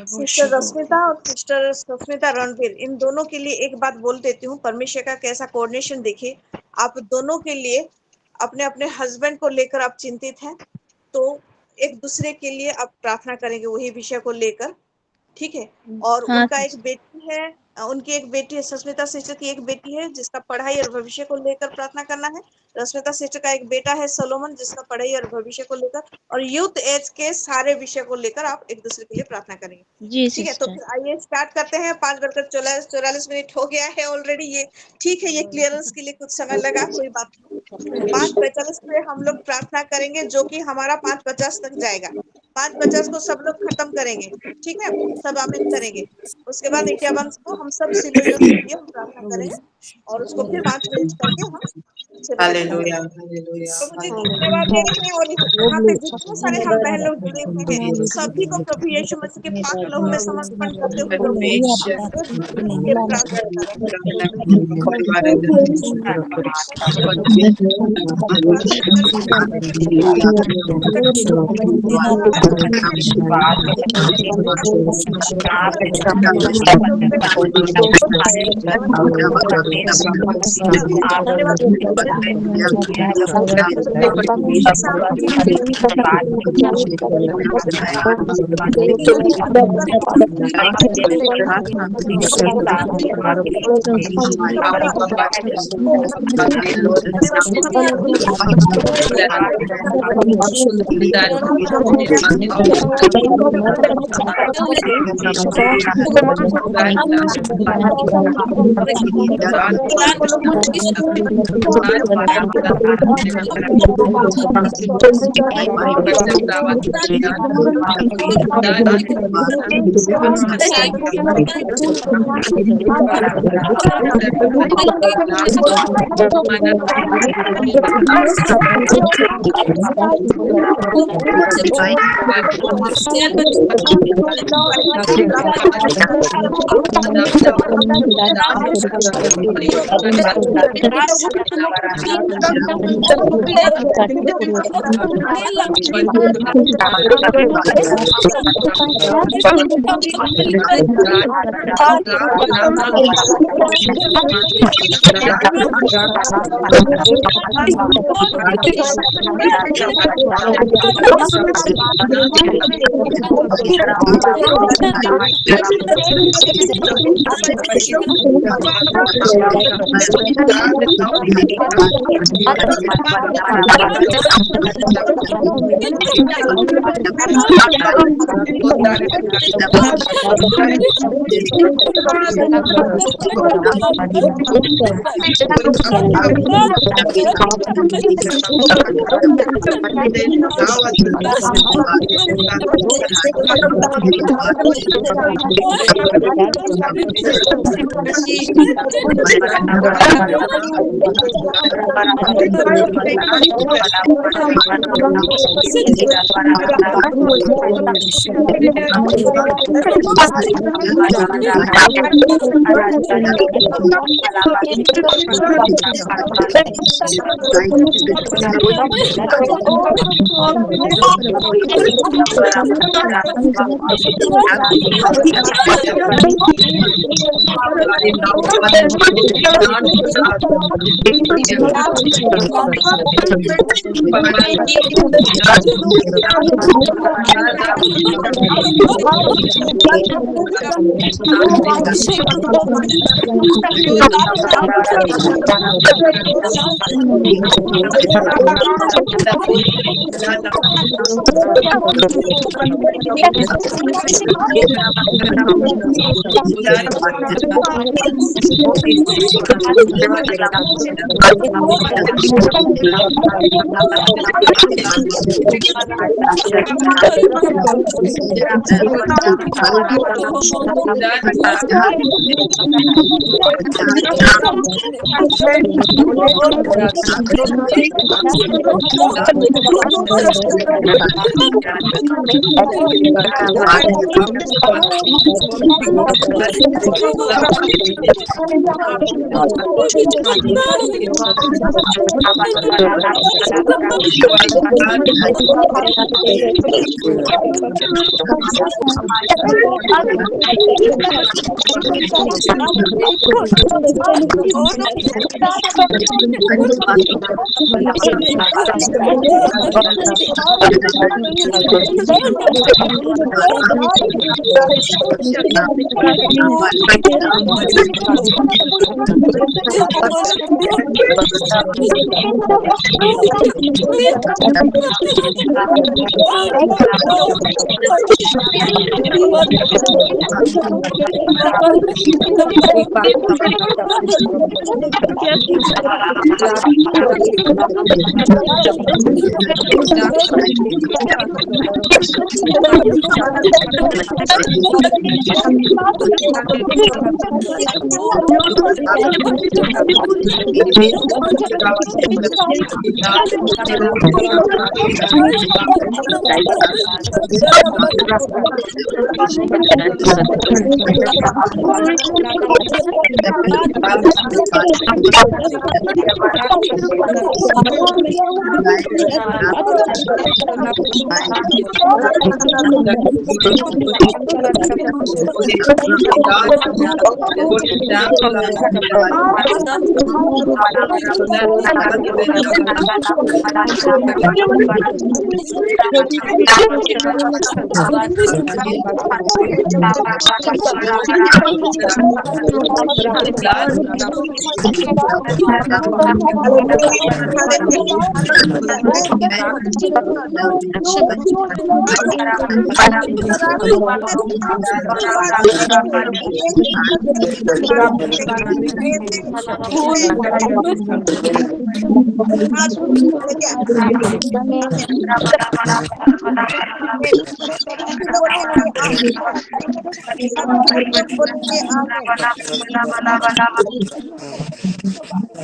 सिस्टर रश्मिता और सिस्टर सुष्मिता रणवीर, इन दोनों के लिए एक बात बोल देती हूँ, परमेश्वर का कैसा कोऑर्डिनेशन देखिए। आप दोनों के लिए अपने अपने हस्बैंड को लेकर आप चिंतित हैं, तो एक दूसरे के लिए आप प्रार्थना करेंगे वही विषय को लेकर, ठीक है? और उनका एक बेटी है, उनकी एक बेटी है, सुष्मिता सिस्टर की एक बेटी है जिसका पढ़ाई और भविष्य को लेकर प्रार्थना करना है। रश्मिता सिस्टर का एक बेटा है सोलोमन, जिसका पढ़ाई और भविष्य को लेकर, और यूथ एज के सारे विषय को लेकर आप एक दूसरे के लिए प्रार्थना करेंगे, ठीक है? तो फिर आइए स्टार्ट करते हैं। 5:44 हो गया है ऑलरेडी, ये ठीक है, ये क्लियरेंस के लिए कुछ समय लगा, कोई बात नहीं। 5:45 पे हम लोग प्रार्थना करेंगे, जो कि हमारा 5:50 तक जाएगा। 5:50 को सब लोग खत्म करेंगे, ठीक है? सब आमीन करेंगे। उसके बाद 51 को हम सब सिलोयोन के लिए हम प्रार्थना करेंगे, और उसको फिर 5 मिनट करके हम हालेलुया, हालेलुया, प्रभु जी धन्यवाद दे रहे हैं। और यहाँ पे जितने सारे हम बहन लोग जुड़े हुए हैं, सभी को प्रभु यीशु मसीह के पाक लहू में समर्पण करते हुए प्रभु एक दूसरे के लिए प्रार्थना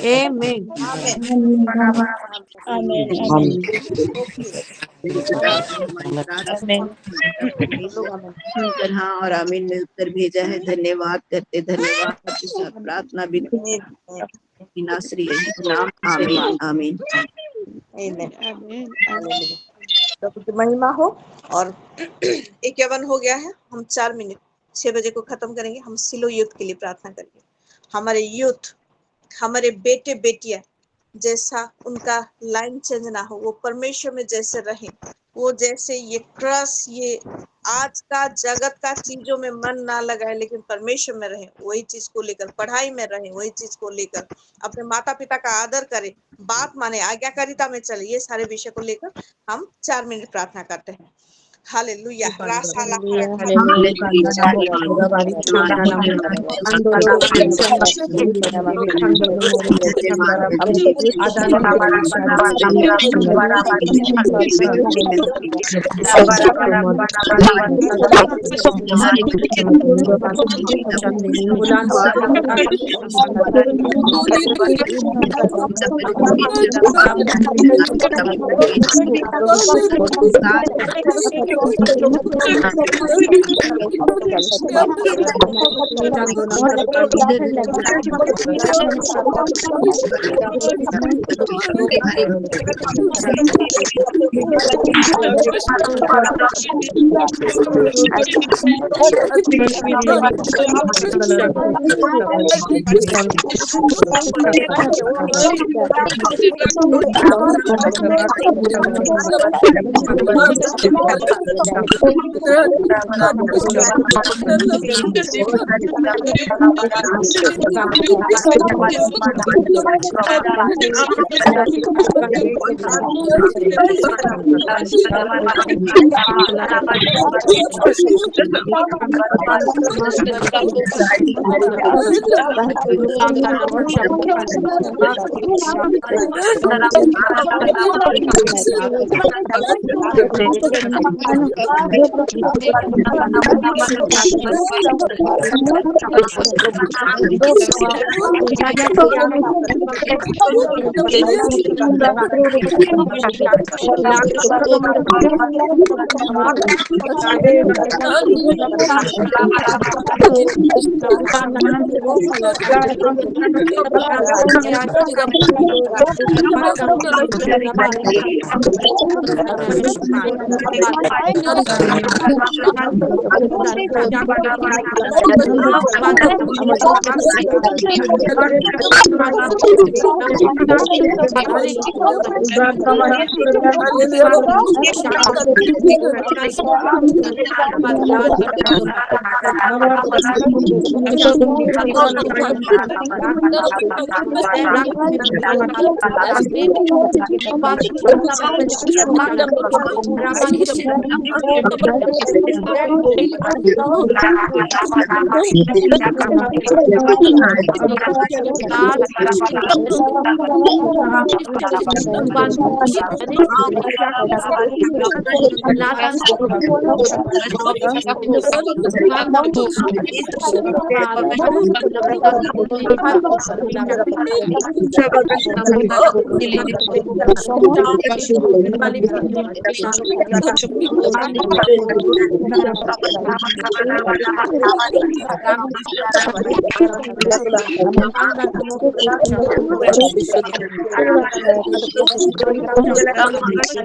Amen. सुनकर हाँ और आमीन में उत्तर भेजा है। धन्यवाद करते, धन्यवाद के साथ प्रार्थना भी नासरी नाम आमीन आमीन। प्रभु की महिमा हो। और 51 हो गया है, हम 4 मिनट 6 बजे को खत्म करेंगे। हम सिलो यूथ के लिए प्रार्थना करेंगे। हमारे यूथ, हमारे बेटे बेटियां, जैसा उनका लाइन चेंज ना हो, वो परमेश्वर में जैसे रहे, वो जैसे ये क्रस, ये आज का जगत का चीजों में मन ना लगाए, लेकिन परमेश्वर में रहे, वही चीज को लेकर पढ़ाई में रहे, वही चीज को लेकर अपने माता पिता का आदर करे, बात माने, आज्ञाकारिता में चले। ये सारे विषय को लेकर हम 4 मिनट प्रार्थना करते हैं। हालेलुया।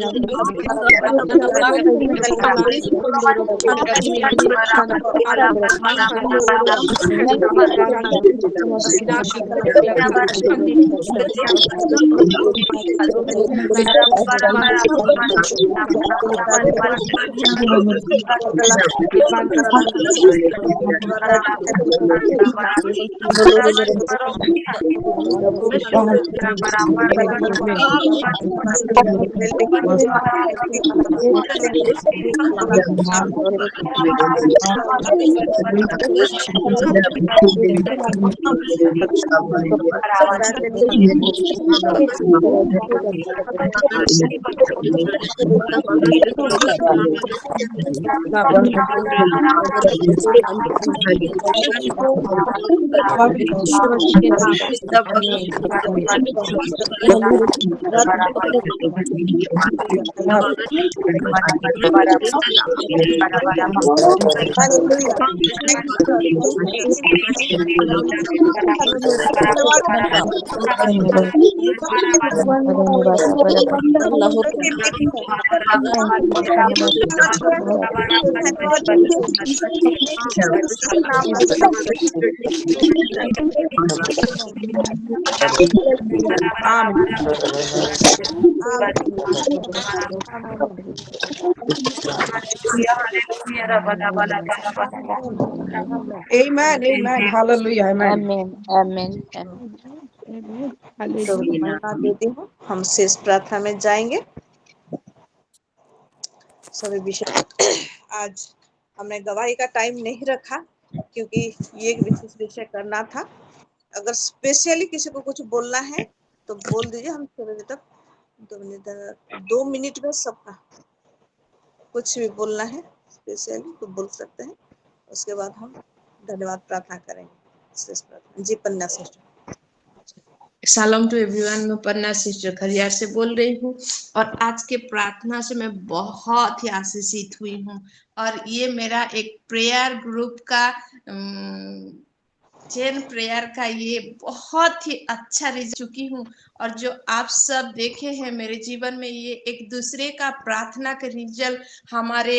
ईश्वर के नाम पे सब Hallelujah. Thank you, sir. Thank you, Amen. Amen. Hallelujah. Amen. Amen. Amen. Amen. प्रभु को धन्यवाद देती हूँ। हम शेष प्रार्थना में जाएंगे। सभी विषय आज हमने गवाही का टाइम नहीं रखा क्योंकि ये एक विशेष विषय करना था। अगर स्पेशली किसी को कुछ बोलना है तो बोल दीजिए। हम थोड़ी देर तक 2 मिनट में सबका कुछ भी बोलना है स्पेशली तो बोल सकते हैं। उसके बाद हम धन्यवाद प्रार्थना करेंगे। शेष प्रार्थना जी पन्ना सिस्टर। शालोम टू एवरीवन। मैं पन्ना सिस्टर खरियार से बोल रही हूँ और आज के प्रार्थना से मैं बहुत ही आशीषित हुई हूँ और ये मेरा एक प्रेयर ग्रुप का चेन प्रेयर का ये बहुत ही अच्छा रिजल्ट चुकी हूँ और जो आप सब देखे हैं मेरे जीवन में ये एक दूसरे का प्रार्थना का रिजल्ट हमारे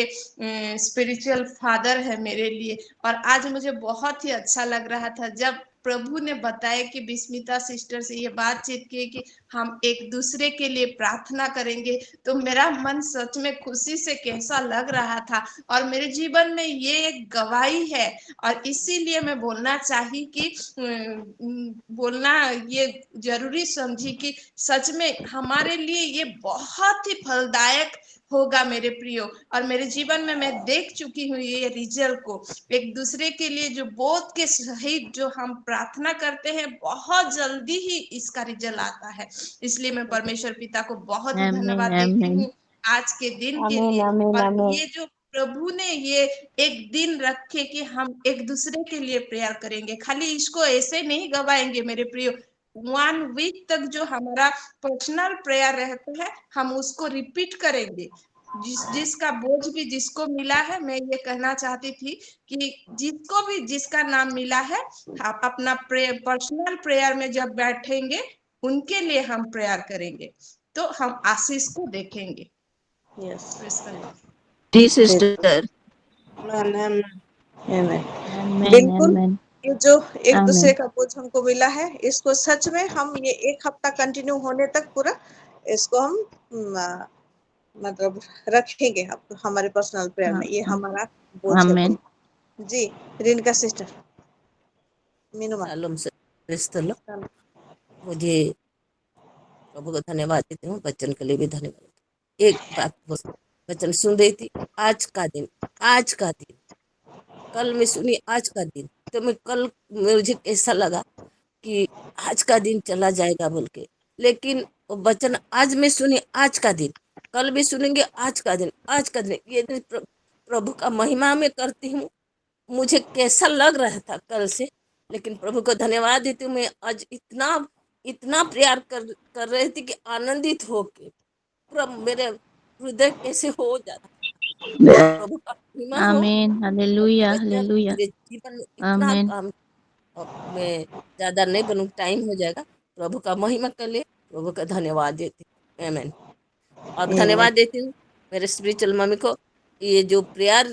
स्पिरिचुअल फादर है मेरे लिए। और आज मुझे बहुत ही अच्छा लग रहा था जब प्रभु ने बताया कि बिस्मिता सिस्टर से ये बातचीत की कि हम एक दूसरे के लिए प्रार्थना करेंगे तो मेरा मन सच में खुशी से कैसा लग रहा था और मेरे जीवन में ये एक गवाही है और इसीलिए मैं बोलना चाही कि बोलना ये जरूरी समझी कि सच में हमारे लिए ये बहुत ही फलदायक होगा मेरे प्रियो। और मेरे जीवन में मैं देख चुकी हूँ ये रिजल्ट को। एक दूसरे के लिए जो बोध के सहित जो हम प्रार्थना करते हैं बहुत जल्दी ही इसका रिजल्ट आता है। इसलिए मैं परमेश्वर पिता को बहुत ही धन्यवाद देती हूँ आज के दिन के लिए। और ये जो प्रभु ने ये एक दिन रखे कि हम एक दूसरे के लिए प्रेयर करेंगे, खाली इसको ऐसे नहीं गवाएंगे मेरे प्रियो। 1 वीक तक जो हमारा पर्सनल प्रेयर रहता है हम उसको रिपीट करेंगे। जिसका बोझ भी जिसको मिला है, मैं ये कहना चाहती थी कि जिसको भी जिसका नाम मिला है आप अपना पर्सनल प्रेयर में जब बैठेंगे उनके लिए हम प्रेयर करेंगे तो हम आशीष को देखेंगे। जी सिस्टर। बिल्कुल। ये जो एक दूसरे का बोझ हमको मिला है इसको सच में हम ये 1 हफ्ता कंटिन्यू होने तक पूरा इसको हम मतलब रखेंगे हमारे पर्सनल प्रेयर में। ये हमारा बोझ है। जी रिनका सिस्टर। शालोम सिस्टर, मुझे प्रभु को धन्यवाद देती हूँ, बच्चन के लिए भी धन्यवाद। एक बात बच्चन सुन रही थी, आज का दिन कल मैं सुनी आज का दिन तो मैं कल मुझे ऐसा लगा कि आज का दिन चला जाएगा बोल के, लेकिन वो वचन आज मैं सुनी आज का दिन, कल भी सुनेंगे आज का दिन ये दिन प्रभु का महिमा में करती हूँ। मुझे कैसा लग रहा था कल से, लेकिन प्रभु को धन्यवाद देती हूँ। मैं आज इतना प्यार कर रही थी कि आनंदित होके पूरा मेरे हृदय कैसे हो जाता। प्रभु का महिमा हो। Hallelujah hallelujah. मेरे जीवन में इतना काम, मैं ज्यादा नहीं बनूं, टाइम हो जाएगा। प्रभु का महिमा कर लिए, प्रभु का धन्यवाद देती। आमीन। और Amen. धन्यवाद देती हूँ मेरे स्पिरिचुअल मम्मी को। ये जो प्रेयर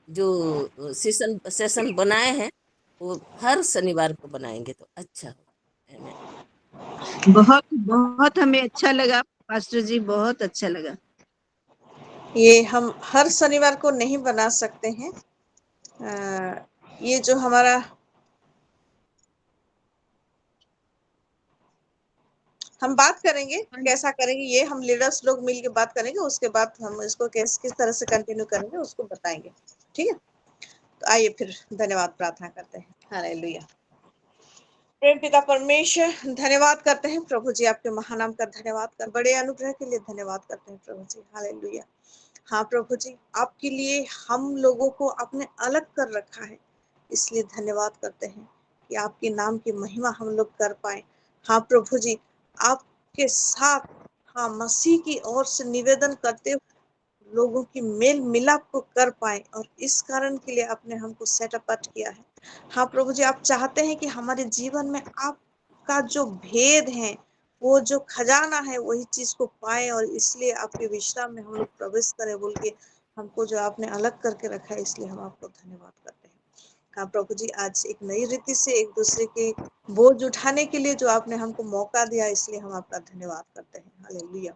जो सेशन बनाए हैं वो हर शनिवार को बनाएंगे तो अच्छा होगा। आमीन। बहुत बहुत हमें अच्छा लगा पास्टर जी, बहुत अच्छा लगा। ये हम हर शनिवार को नहीं बना सकते हैं। ये जो हमारा हम बात करेंगे कैसा करेंगे, ये हम लीडर्स लोग मिल के बात करेंगे, उसके बाद हम इसको किस तरह से कंटिन्यू करेंगे उसको बताएंगे। ठीक है, तो आइए फिर धन्यवाद प्रार्थना करते हैं। हालेलुया। प्रेम पिता परमेश्वर, धन्यवाद करते हैं प्रभु जी, आपके महानाम का धन्यवाद कर, बड़े अनुग्रह के लिए धन्यवाद करते हैं प्रभु जी। हालेलुया। हाँ प्रभु जी, आपके लिए हम लोगों को आपने अलग कर रखा है, इसलिए धन्यवाद करते हैं कि आपके नाम की महिमा हम लोग कर पाए। हाँ प्रभु जी, आपके साथ हाँ मसीह की ओर से निवेदन करते लोगों की मेल मिलाप को कर पाए, और इस कारण के लिए आपने हमको सेट अपार्ट किया है। हाँ प्रभु जी, आप चाहते हैं कि हमारे जीवन में आपका जो भेद है, वो जो खजाना है, वही चीज को पाए, और इसलिए आपके विश्राम में हम लोग प्रवेश करें बोल के हमको जो आपने अलग करके रखा है, इसलिए हम आपको धन्यवाद करते हैं। हाँ प्रभु जी, आज एक नई रीति से एक दूसरे के बोझ उठाने के लिए जो आपने हमको मौका दिया, इसलिए हम आपका धन्यवाद करते हैं। हालेलुया।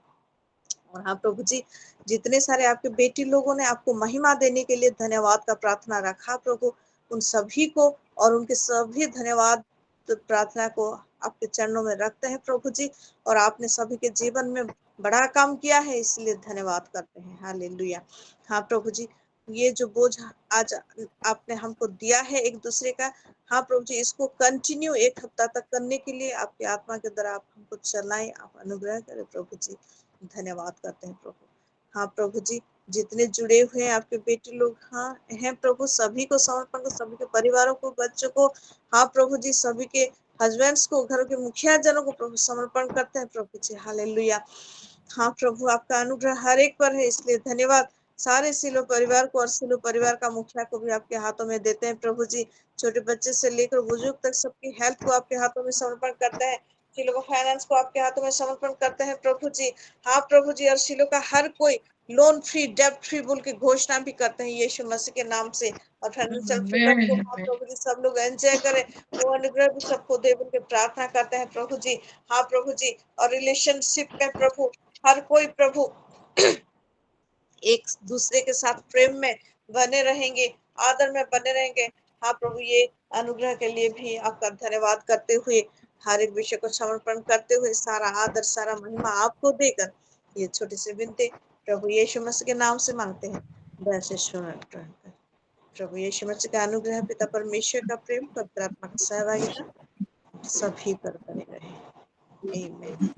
और हाँ प्रभु जी, जितने सारे आपके बेटी लोगों ने आपको महिमा देने के लिए धन्यवाद का प्रार्थना रखा प्रभु, उन सभी को और उनके सभी धन्यवाद प्रार्थना को आपके चरणों में रखते हैं प्रभु जी, और आपने सभी के जीवन में बड़ा काम किया है, इसलिए धन्यवाद करते हैं। हालेलुया। हाँ प्रभु जी, ये जो बोझ आज आपने हमको दिया है एक दूसरे का, हाँ प्रभु जी, इसको कंटिन्यू एक हफ्ता तक करने के लिए आपकी आत्मा के द्वारा आप हमको चलाएं, आप अनुग्रह करें प्रभु जी। धन्यवाद करते हैं प्रभु। हाँ प्रभु जी, जितने जुड़े हुए हैं आपके बेटे लोग हाँ हैं प्रभु, सभी को समर्पण को, सभी के परिवारों को, बच्चों को, हाँ प्रभु जी, सभी के हस्बैंड्स को, घर के मुखिया जनों को प्रभु समर्पण करते हैं प्रभु जी। हालेलुया। हाँ प्रभु, आपका अनुग्रह हर एक पर है, इसलिए धन्यवाद। सारे सिलो परिवार को और सिलो परिवार का मुखिया को भी आपके हाथों में देते हैं प्रभु जी। छोटे बच्चे से लेकर बुजुर्ग तक सबकी हेल्थ को आपके हाथों में समर्पण करते हैं। सिलो का फाइनेंस को आपके हाथों में समर्पण करते हैं प्रभु जी। हाँ प्रभु जी, और सिलो का हर कोई लोन फ्री, डेब्ट फ्री बोल के घोषणा भी करते हैं यीशु मसीह के नाम से। और फाइनेंशियल फ्रीडम को हाँ प्रभु जी सब लोग एंजॉय करें, वो अनुग्रह भी सबको दे बोल के प्रार्थना करते हैं प्रभु जी। हाँ प्रभु जी, और रिलेशनशिप में प्रभु हर कोई प्रभु एक दूसरे के साथ प्रेम में बने रहेंगे, आदर में बने रहेंगे। हाँ प्रभु, ये अनुग्रह के लिए भी आपका धन्यवाद करते हुए, हर एक विषय को समर्पण करते हुए, सारा आदर सारा महिमा आपको देकर ये छोटी सी विनती प्रभु यीशु मसीह के नाम से मांगते हैं। वैसे प्रभु यीशु मसीह का अनुग्रह, पिता परमेश्वर का प्रेम, पवित्र आत्मा का सहभागिता सभी पर बने रहे। आमीन।